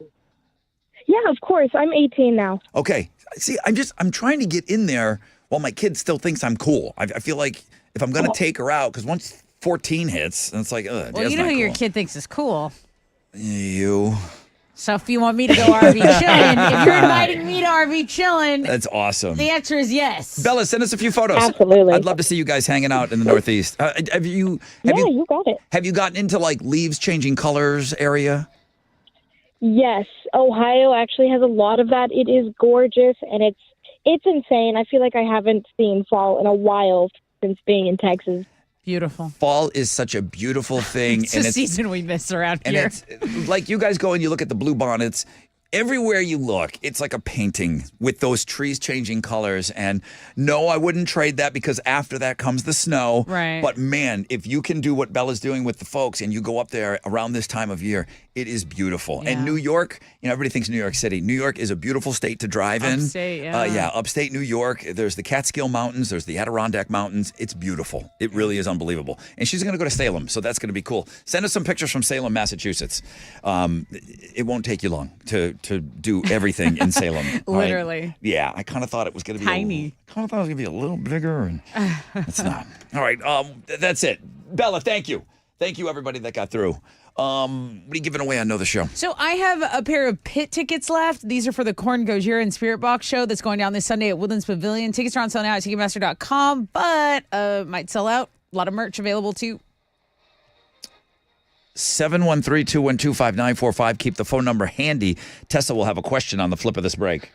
Yeah, of course. I'm 18 now. Okay. See, I'm trying to get in there while my kid still thinks I'm cool. I feel like if I'm going to take her out, because once 14 hits, and it's like, ugh, Well, that's you know not who your cool. kid thinks is cool. You. So if you want me to go RV chilling, if you're inviting me to RV chilling, That's awesome. the answer is yes. Bella, send us a few photos. Absolutely. I'd love to see you guys hanging out in the Northeast. You got it. Have you gotten into like leaves changing colors area? Yes, Ohio actually has a lot of that. It is gorgeous, and it's insane. I feel like I haven't seen fall in a while since being in Texas. Beautiful. Fall is such a beautiful thing. It's a season we miss around and here. it's like you guys go and you look at the blue bonnets. Everywhere you look, it's like a painting with those trees changing colors. And no, I wouldn't trade that because after that comes the snow. Right. But man, if you can do what Bella's doing with the folks and you go up there around this time of year, it is beautiful. And New York, everybody thinks New York City. New York is a beautiful state to drive in. Upstate, yeah. Upstate New York. There's the Catskill Mountains. There's the Adirondack Mountains. It's beautiful. It really is unbelievable. And she's going to go to Salem, so that's going to be cool. Send us some pictures from Salem, Massachusetts. It won't take you long to do everything in Salem. all right? Literally. Yeah, I kind of thought it was going to be Tiny. I kind of thought it was going to be a little bigger, and it's not. All right, that's it. Bella, thank you. Thank you, everybody that got through. What are you giving away on Know the Show? So I have a pair of pit tickets left. These are for the Corn Gojira and Spirit Box show that's going down this Sunday at Woodlands Pavilion. Tickets are on sale now at Ticketmaster.com, but might sell out. A lot of merch available too. 713-212-5945. Keep the phone number handy. Tessa will have a question on the flip of this break.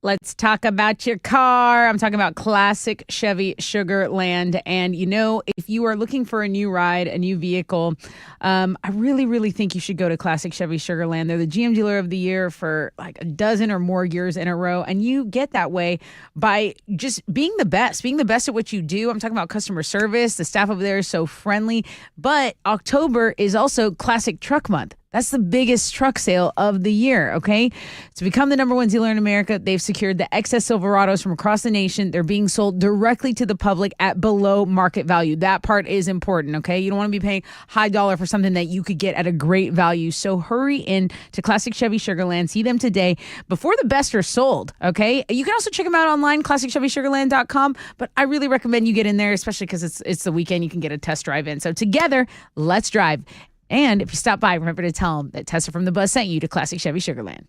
Let's talk about your car. I'm talking about classic Chevy Sugarland. And if you are looking for a new ride, a new vehicle, I really, really think you should go to Classic Chevy Sugarland. They're the GM Dealer of the Year for like a dozen or more years in a row. And you get that way by just being the best at what you do. I'm talking about customer service. The staff over there is so friendly. But October is also Classic Truck Month. That's the biggest truck sale of the year, okay? To become the number one dealer in America, they've secured the excess Silverados from across the nation. They're being sold directly to the public at below market value. That part is important, okay? You don't want to be paying high dollar for something that you could get at a great value. So hurry in to Classic Chevy Sugarland. See them today before the best are sold, okay? You can also check them out online, ClassicChevySugarland.com, but I really recommend you get in there, especially because it's the weekend. You can get a test drive in. So together, let's drive. And if you stop by, remember to tell them that Tessa from the Buzz sent you to Classic Chevy Sugarland.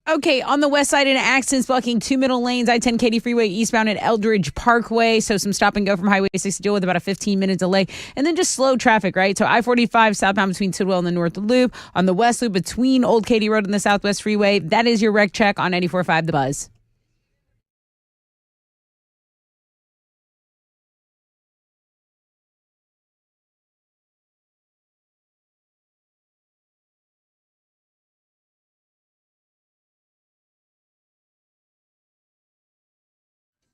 Okay, on the west side, an accident's blocking 2 middle lanes, I-10 Katy Freeway eastbound at Eldridge Parkway. So some stop and go from Highway 6 to deal with about a 15-minute delay. And then just slow traffic, right? So I-45 southbound between Tidwell and the North Loop. On the west loop between Old Katy Road and the Southwest Freeway. That is your wreck check on 94.5 The Buzz.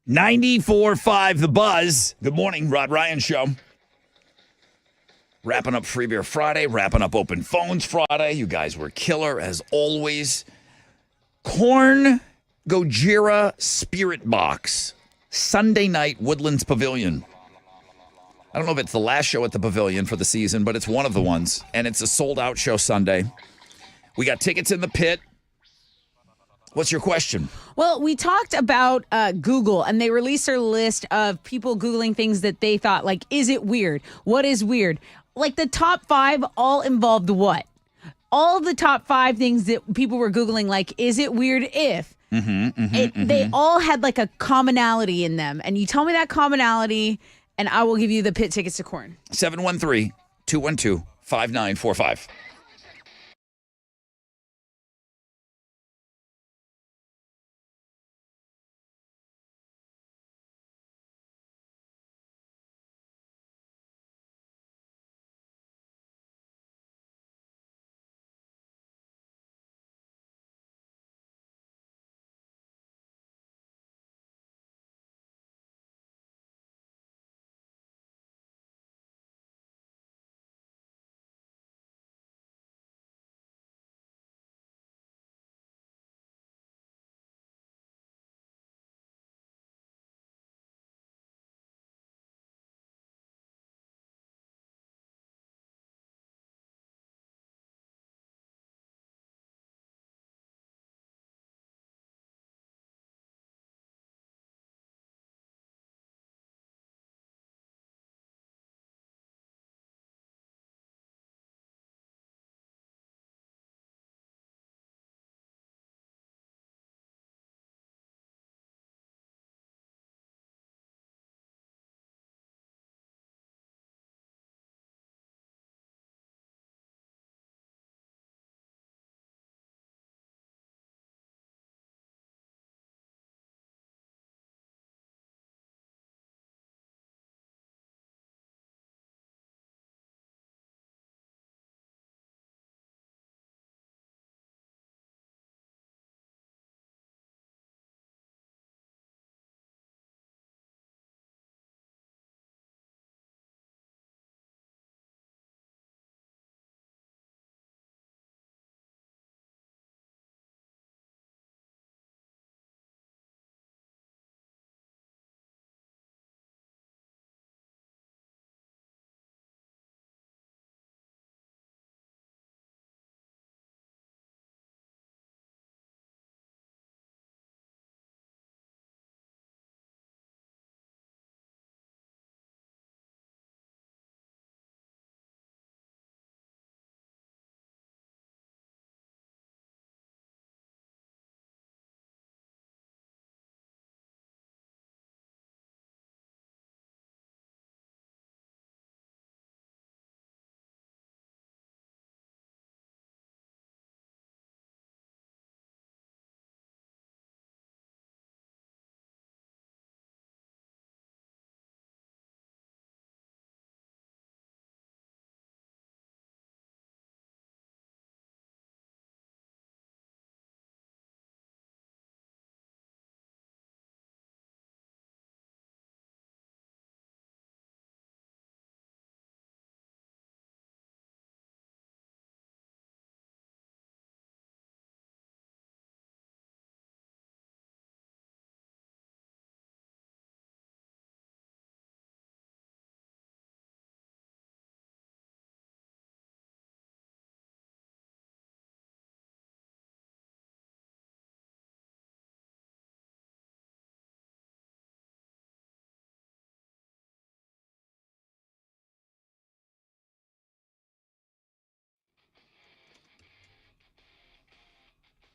$94.5 The Buzz. Good morning, Rod Ryan Show. Wrapping up Free Beer Friday, wrapping up Open Phones Friday. You guys were killer as always. Corn Gojira Spirit Box, Sunday night, Woodlands Pavilion. I don't know if it's the last show at the Pavilion for the season, but it's one of the ones, and it's a sold-out show Sunday. We got tickets in the pit. What's your question? Well, we talked about Google, and they released their list of people Googling things that they thought, like, is it weird? What is weird? Like, the top 5 all involved what? All the top 5 things that people were Googling, like, is it weird if? They all had, like, a commonality in them. And you tell me that commonality, and I will give you the pit tickets to Corn. 713-212-5945.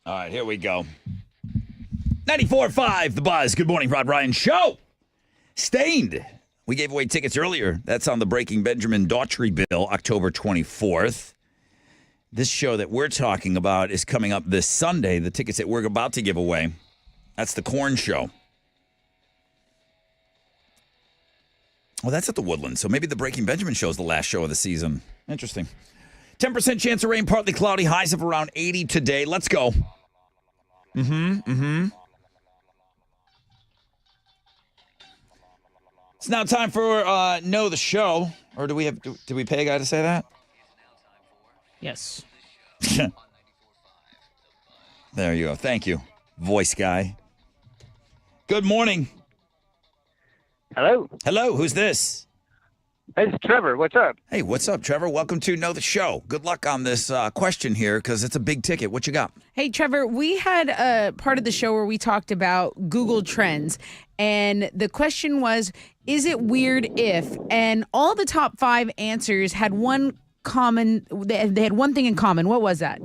All right, here we go. 94.5 The Buzz. Good morning, Rod Ryan Show. Stained. We gave away tickets earlier. That's on the Breaking Benjamin Daughtry bill, October 24th. This show that we're talking about is coming up this Sunday. The tickets that we're about to give away, that's the Corn Show. Well, that's at the Woodlands, so maybe the Breaking Benjamin show is the last show of the season. Interesting. 10% chance of rain, partly cloudy, highs of around 80 today. Let's go. It's now time for Know the Show. Or do we pay a guy to say that? Yes. There you go. Thank you, voice guy. Good morning. Hello. Hello. Who's this? Hey, it's Trevor. What's up? Hey, what's up, Trevor? Welcome to Know the Show. Good luck on this question here because it's a big ticket. What you got? Hey, Trevor, we had a part of the show where we talked about Google Trends, and the question was, is it weird if? And all the top 5 answers had one common, they had one thing in common. What was that?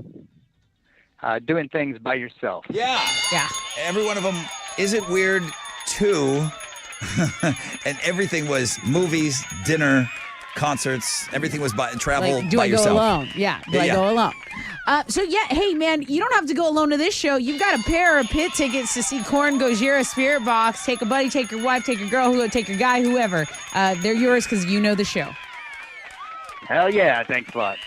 Doing things by yourself. Yeah. Yeah. Every one of them, is it weird too? And everything was movies, dinner, concerts. Everything was travel Like, do by I go yourself. alone? Yeah. Do I go alone? So, yeah, hey, man, you don't have to go alone to this show. You've got a pair of pit tickets to see Korn, Gojira, Spirit Box. Take a buddy, take your wife, take your girl, take your guy, whoever. They're yours because you know the show. Hell yeah. Thanks a lot.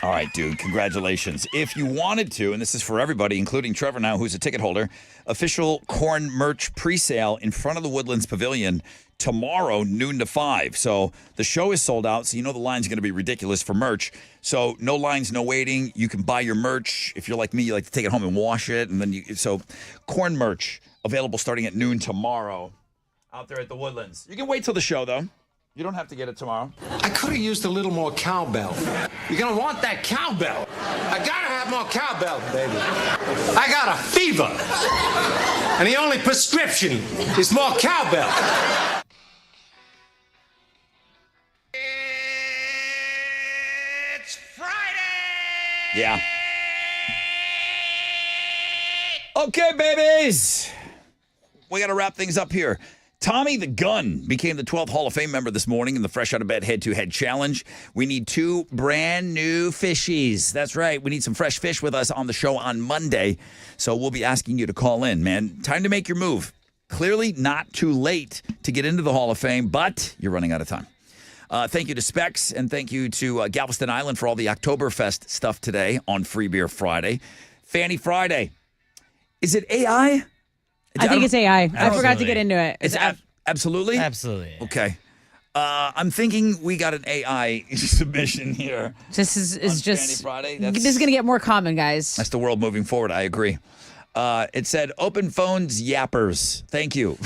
All right, dude. Congratulations. If you wanted to, and this is for everybody, including Trevor now, who's a ticket holder, official Korn merch presale in front of the Woodlands Pavilion tomorrow, noon to 5. So the show is sold out, so you know the line's going to be ridiculous for merch. So no lines, no waiting. You can buy your merch. If you're like me, you like to take it home and wash it. And then so Korn merch available starting at noon tomorrow out there at the Woodlands. You can wait till the show, though. You don't have to get it tomorrow. I could have used a little more cowbell. You're gonna want that cowbell. I gotta have more cowbell, baby. I got a fever. And the only prescription is more cowbell. It's Friday! Yeah. Okay, babies. We got to wrap things up here. Tommy the Gun became the 12th Hall of Fame member this morning in the Fresh Out of Bed Head-to-Head Challenge. We need 2 brand new fishies. That's right. We need some fresh fish with us on the show on Monday. So we'll be asking you to call in, man. Time to make your move. Clearly not too late to get into the Hall of Fame, but you're running out of time. Thank you to Specs, and thank you to Galveston Island for all the Oktoberfest stuff today on Free Beer Friday. Fanny Friday. Is it AI? I think it's AI. I forgot to get into it. It's absolutely? Absolutely. Okay. I'm thinking we got an AI submission here. This is just, Friday. this is going to get more common, guys. That's the world moving forward. I agree. It said, open phones, yappers. Thank you.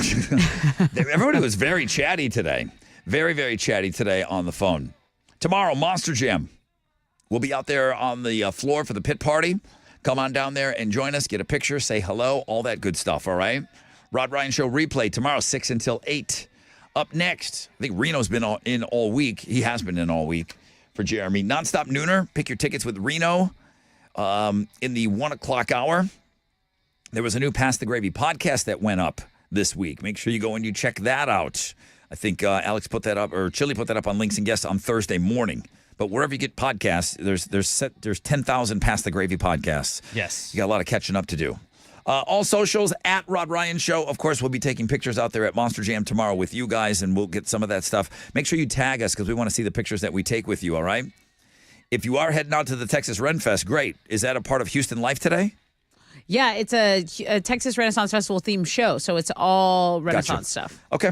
Everybody was very chatty today. Very, very chatty today on the phone. Tomorrow, Monster Jam. We'll be out there on the floor for the pit party. Come on down there and join us. Get a picture. Say hello. All that good stuff, all right? Rod Ryan Show replay tomorrow, 6 until 8. Up next, I think Reno's been in all week. He has been in all week for Jeremy. Nonstop Nooner. Pick your tickets with Reno in the 1 o'clock hour. There was a new Pass the Gravy podcast that went up this week. Make sure you go and you check that out. I think Alex put that up, or Chili put that up on Links and Guests on Thursday morning. But wherever you get podcasts, there's 10,000 Pass the Gravy podcasts. Yes. You got a lot of catching up to do. All socials at Rod Ryan Show. Of course, we'll be taking pictures out there at Monster Jam tomorrow with you guys, and we'll get some of that stuff. Make sure you tag us because we want to see the pictures that we take with you, all right? If you are heading out to the Texas Ren Fest, great. Is that a part of Houston Life today? Yeah, it's a Texas Renaissance Festival themed show, so it's all Renaissance stuff. Okay.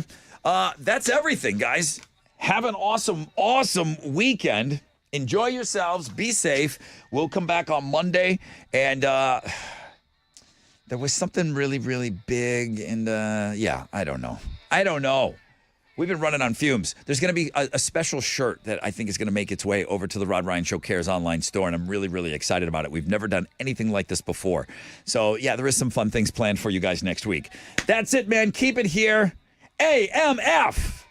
That's everything, guys. Have an awesome, awesome weekend. Enjoy yourselves. Be safe. We'll come back on Monday. And there was something really, really big. And I don't know. We've been running on fumes. There's going to be a special shirt that I think is going to make its way over to the Rod Ryan Show Cares online store. And I'm really, really excited about it. We've never done anything like this before. So, yeah, there is some fun things planned for you guys next week. That's it, man. Keep it here. AMF.